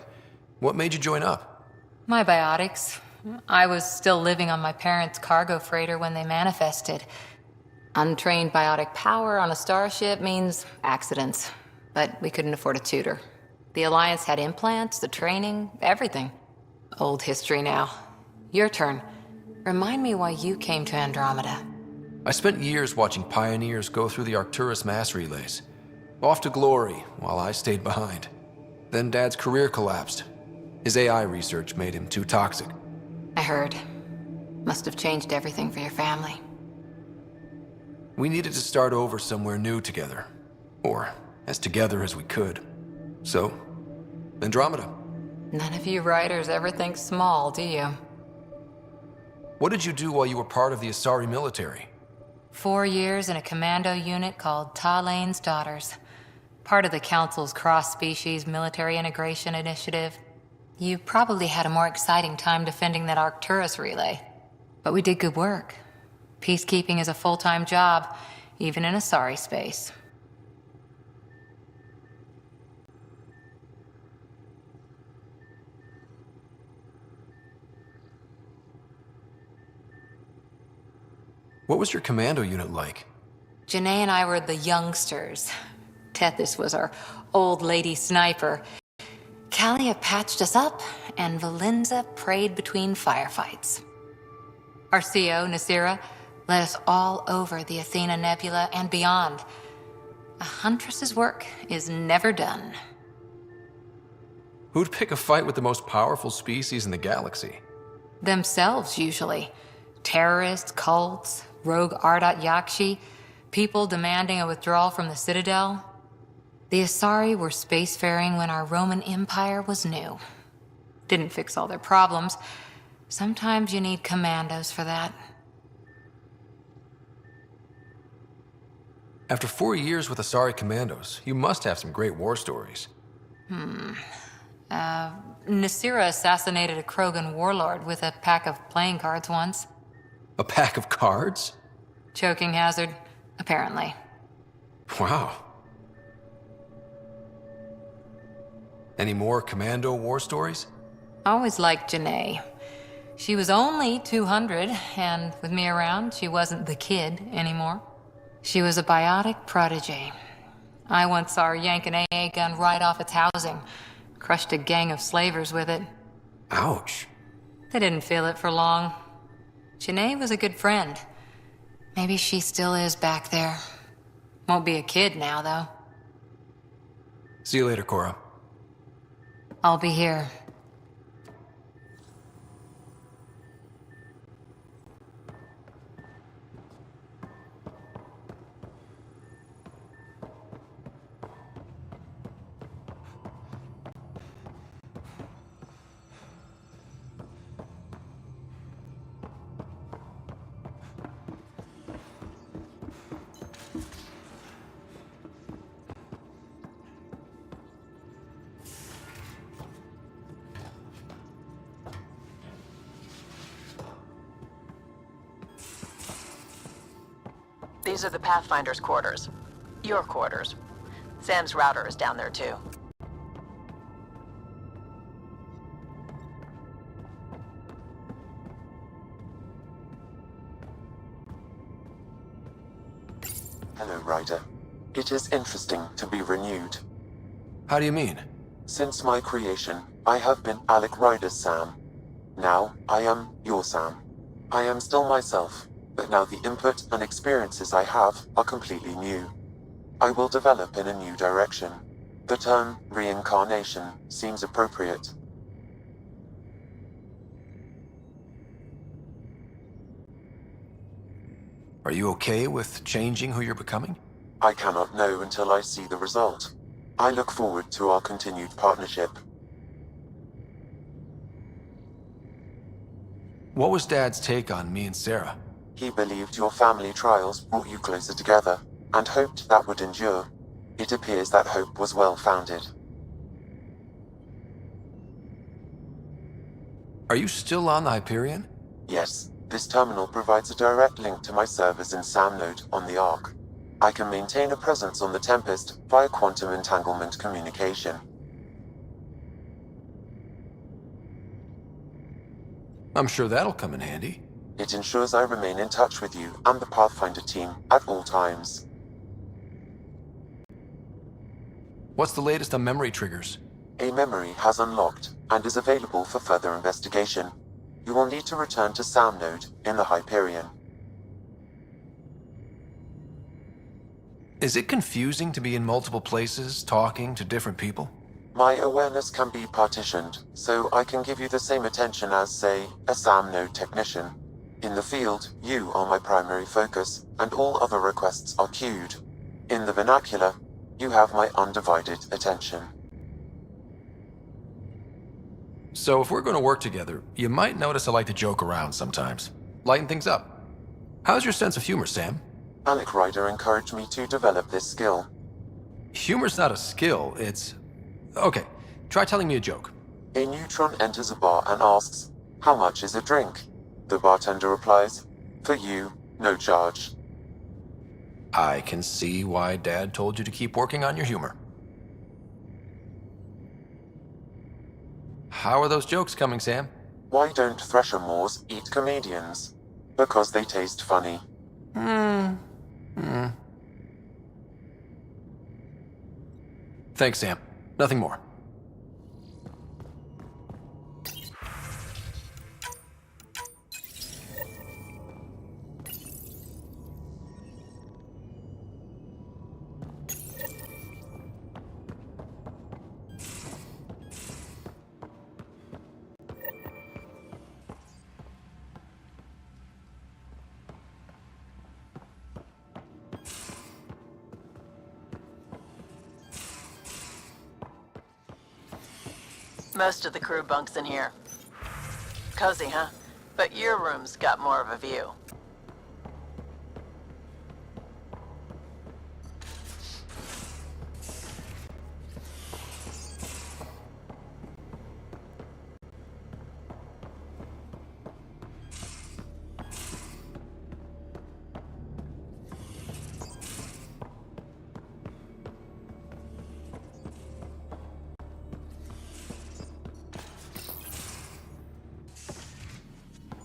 Speaker 2: What made you join up?
Speaker 5: My biotics. I was still living on my parents' cargo freighter when they manifested. Untrained biotic power on a starship means accidents. but we couldn't afford a tutor. The Alliance had implants, the training, everything. Old history now. Your turn. Remind me why you came to Andromeda.
Speaker 2: I spent years watching pioneers go through the Arcturus mass relays. Off to glory, while I stayed behind. Then Dad's career collapsed. His AI research made him too toxic.
Speaker 5: I heard. Must have changed everything for your family.
Speaker 2: We needed to start over somewhere new together. Or as together as we could. So, Andromeda.
Speaker 5: None of you writers ever think small, do you?
Speaker 2: What did you do while you were part of the Asari military?
Speaker 5: 4 years in a commando unit called Talane's Daughters. Part of the Council's cross-species military integration initiative. You probably had a more exciting time defending that Arcturus relay. But we did good work. Peacekeeping is a full-time job, even in Asari space.
Speaker 2: What was your commando unit like?
Speaker 5: Janae and I were the youngsters. Tethys was our old lady sniper. Kalia patched us up, and Valenza prayed between firefights. Our CO, Nasira, led us all over the Athena Nebula and beyond. A huntress's work is never done.
Speaker 2: Who'd pick a fight with the most powerful species in the galaxy?
Speaker 5: Themselves, usually. Terrorists, cults, rogue Ardat Yakshi, people demanding a withdrawal from the Citadel. The Asari were spacefaring when our Roman Empire was new. Didn't fix all their problems. Sometimes you need commandos for that.
Speaker 2: After 4 years with Asari commandos, you must have some great war stories.
Speaker 5: Nasira assassinated a Krogan warlord with a pack of playing cards once.
Speaker 2: A pack of cards?
Speaker 5: Choking hazard, apparently.
Speaker 2: Wow. Any more commando war stories?
Speaker 5: Always liked Janae. She was only 200, and with me around, she wasn't the kid anymore. She was a biotic protege. I once saw her yank an AA gun right off its housing. Crushed a gang of slavers with it.
Speaker 2: Ouch.
Speaker 5: They didn't feel it for long. Janae was a good friend. Maybe she still is back there. Won't be a kid now, though.
Speaker 2: See you later, Cora.
Speaker 5: I'll be here.
Speaker 18: These are the Pathfinder's quarters. Your quarters. Sam's router is down there too.
Speaker 14: Hello, Ryder. It is interesting to be renewed.
Speaker 2: How do you mean?
Speaker 14: Since my creation, I have been Alec Ryder's Sam. Now, I am your Sam. I am still myself, but now the input and experiences I have are completely new. I will develop in a new direction. The term reincarnation seems appropriate.
Speaker 2: Are you okay with changing who you're becoming?
Speaker 14: I cannot know until I see the result. I look forward to our continued partnership.
Speaker 2: What was Dad's take on me and Sarah?
Speaker 14: He believed your family trials brought you closer together, and hoped that would endure. It appears that hope was well-founded.
Speaker 2: Are you still on the Hyperion?
Speaker 14: Yes, this terminal provides a direct link to my servers in SAM node on the Ark. I can maintain a presence on the Tempest via quantum entanglement communication.
Speaker 2: I'm sure that'll come in handy.
Speaker 14: It ensures I remain in touch with you and the Pathfinder team at all times.
Speaker 2: What's the latest on memory triggers?
Speaker 14: A memory has unlocked and is available for further investigation. You will need to return to Sound Node in the Hyperion.
Speaker 2: Is it confusing to be in multiple places, talking to different people?
Speaker 14: My awareness can be partitioned, so I can give you the same attention as, say, a SAM node technician. In the field, you are my primary focus, and all other requests are queued. In the vernacular, you have my undivided attention.
Speaker 2: So if we're going to work together, you might notice I like to joke around sometimes. Lighten things up. How's your sense of humor, Sam?
Speaker 14: Alec Ryder encouraged me to develop this skill.
Speaker 2: Humor's not a skill, it's... Okay, try telling me a joke.
Speaker 14: A neutron enters a bar and asks, "How much is a drink?" The bartender replies, "For you, no charge."
Speaker 2: I can see why Dad told you to keep working on your humor. How are those jokes coming, Sam?
Speaker 14: Why don't Thresher Moors eat comedians? Because they taste funny.
Speaker 2: Thanks, Sam. Nothing more.
Speaker 18: Most of the crew bunks in here. Cozy, huh? But your room's got more of a view.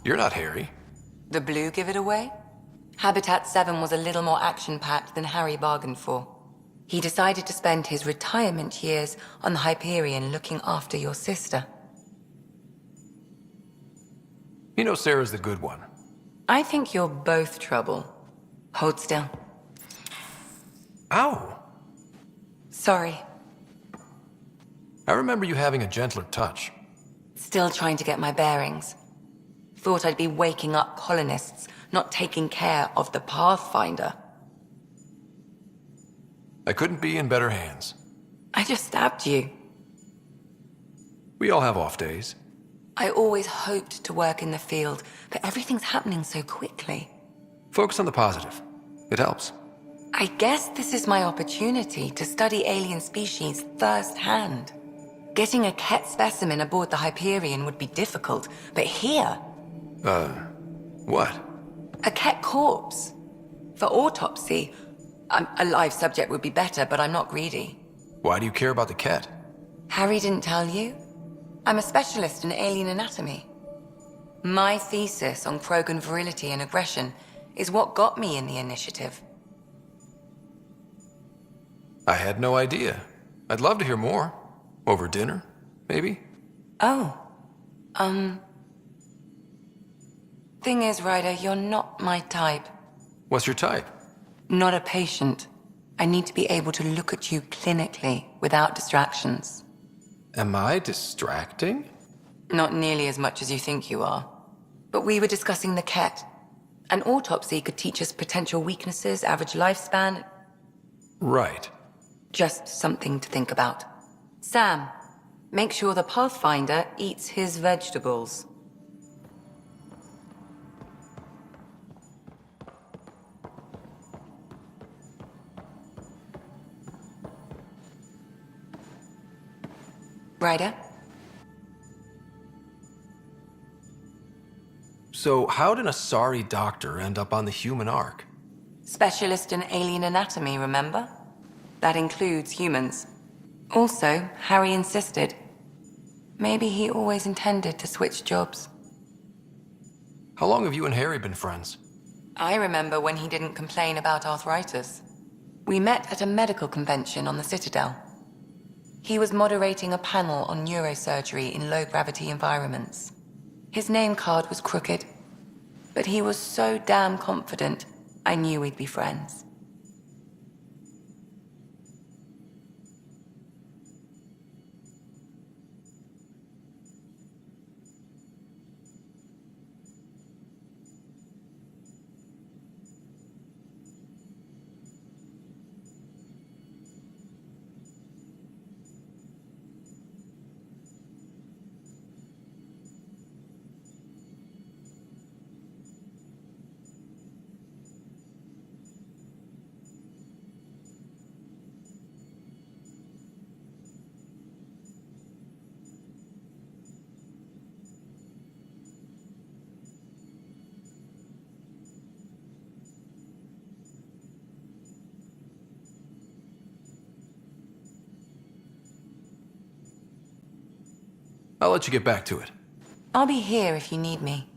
Speaker 2: You're not Harry.
Speaker 5: The blue give it away? Habitat 7 was a little more action-packed than Harry bargained for. He decided to spend his retirement years on the Hyperion looking after your sister.
Speaker 2: You know Sarah's the good one.
Speaker 5: I think you're both trouble. Hold still.
Speaker 2: Ow!
Speaker 5: Sorry.
Speaker 2: I remember you having a gentler touch.
Speaker 5: Still trying to get my bearings. Thought I'd be waking up colonists, not taking care of the Pathfinder.
Speaker 2: I couldn't be in better hands.
Speaker 5: I just stabbed you.
Speaker 2: We all have off days.
Speaker 5: I always hoped to work in the field, but everything's happening so quickly.
Speaker 2: Focus on the positive. It helps.
Speaker 5: I guess this is my opportunity to study alien species firsthand. Getting a Ket specimen aboard the Hyperion would be difficult, but here...
Speaker 2: what?
Speaker 5: A Ket corpse. For autopsy. A live subject would be better, but I'm not greedy.
Speaker 2: Why do you care about the Ket?
Speaker 5: Harry didn't tell you? I'm a specialist in alien anatomy. My thesis on Krogan virility and aggression is what got me in the initiative.
Speaker 2: I had no idea. I'd love to hear more. Over dinner, maybe?
Speaker 5: Oh. Thing is, Ryder, you're not my type.
Speaker 2: What's your type?
Speaker 5: Not a patient. I need to be able to look at you clinically, without distractions.
Speaker 2: Am I distracting?
Speaker 5: Not nearly as much as you think you are. But we were discussing the Ket. An autopsy could teach us potential weaknesses, average lifespan.
Speaker 2: Right.
Speaker 5: Just something to think about. Sam, make sure the Pathfinder eats his vegetables. Ryder?
Speaker 2: So how did a sorry doctor end up on the human ark?
Speaker 5: Specialist in alien anatomy, remember? That includes humans. Also, Harry insisted. Maybe he always intended to switch jobs.
Speaker 2: How long have you and Harry been friends?
Speaker 5: I remember when he didn't complain about arthritis. We met at a medical convention on the Citadel. He was moderating a panel on neurosurgery in low-gravity environments. His name card was crooked, but he was so damn confident, I knew we'd be friends.
Speaker 2: I'll let you get back to it.
Speaker 5: I'll be here if you need me.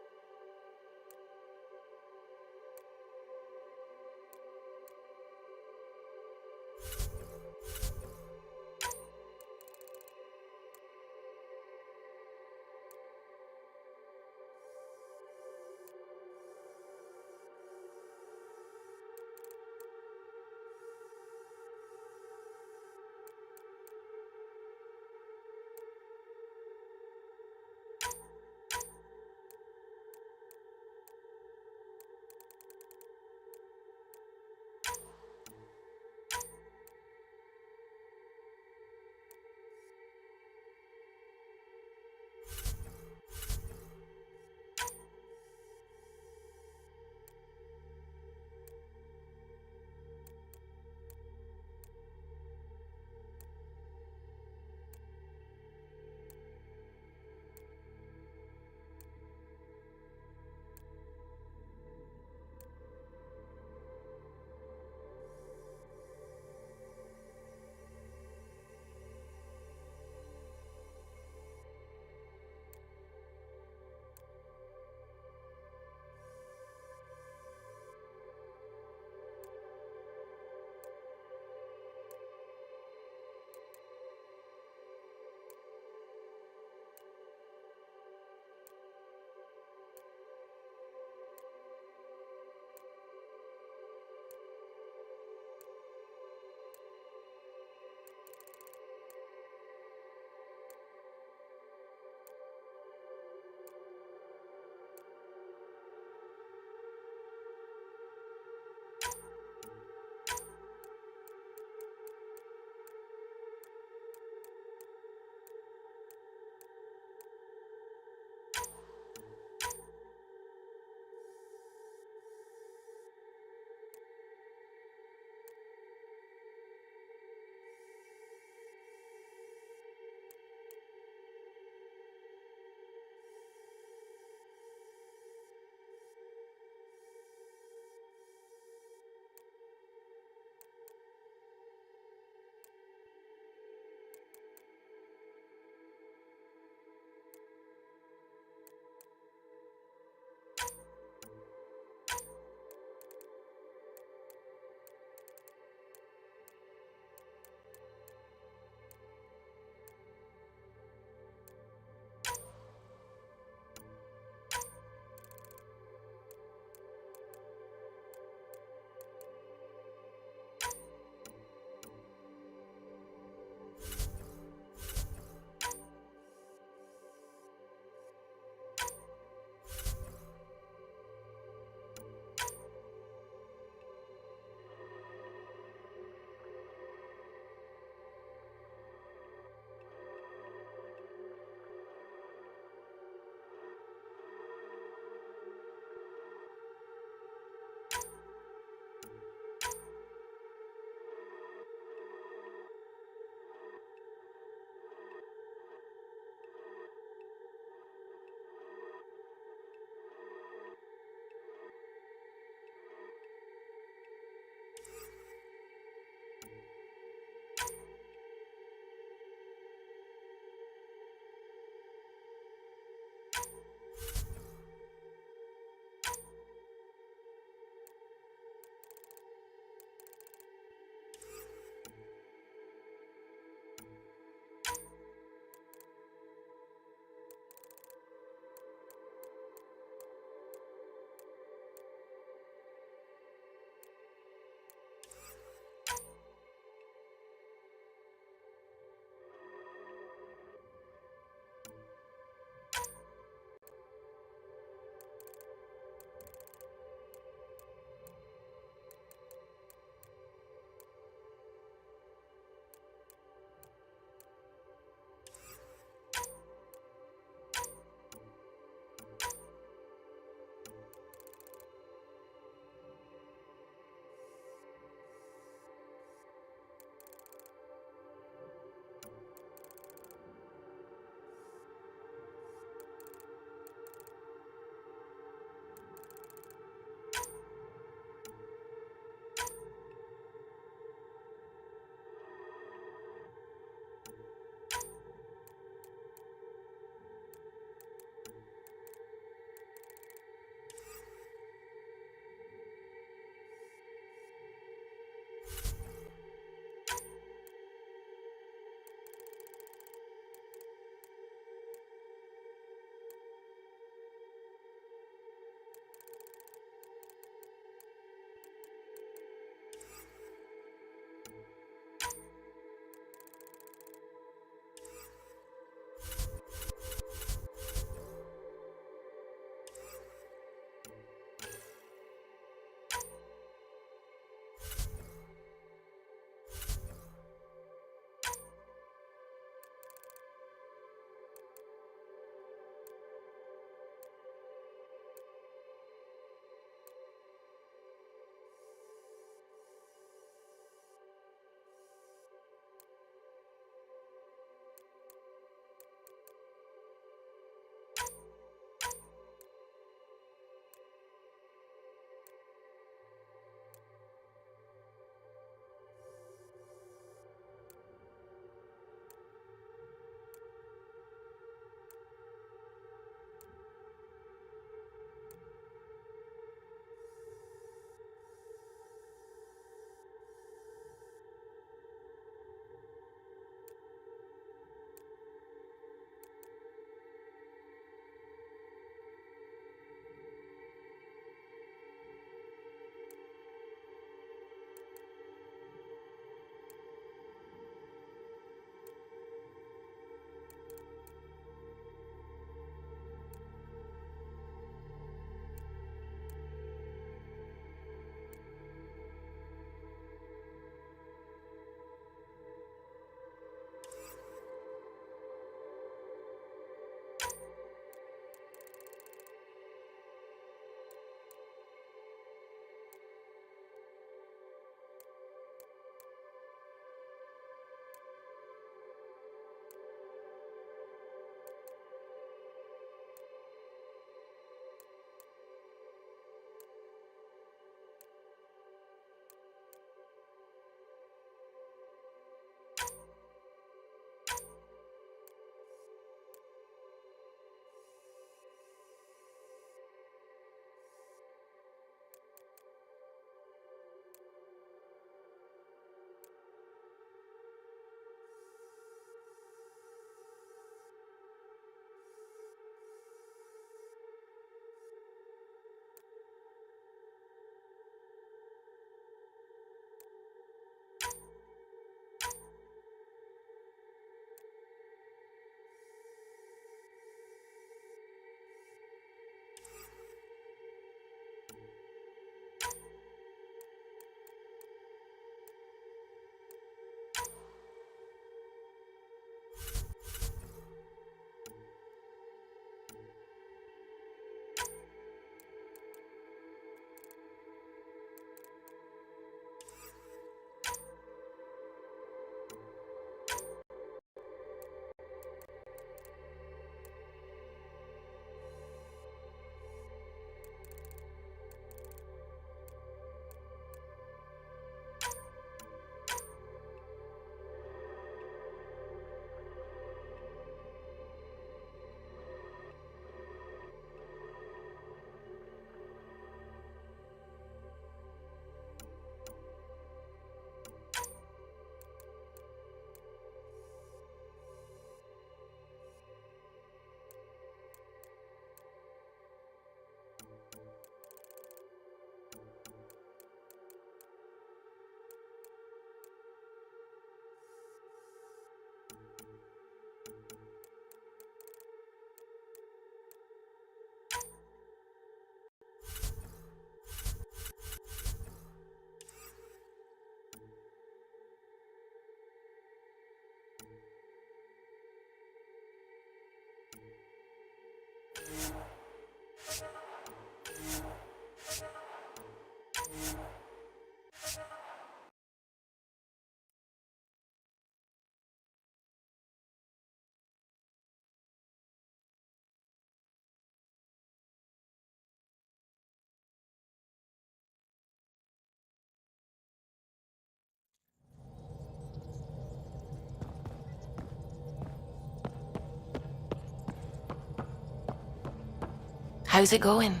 Speaker 5: How's it going?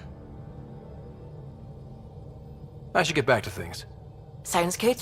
Speaker 2: I should get back to things.
Speaker 19: Sounds good.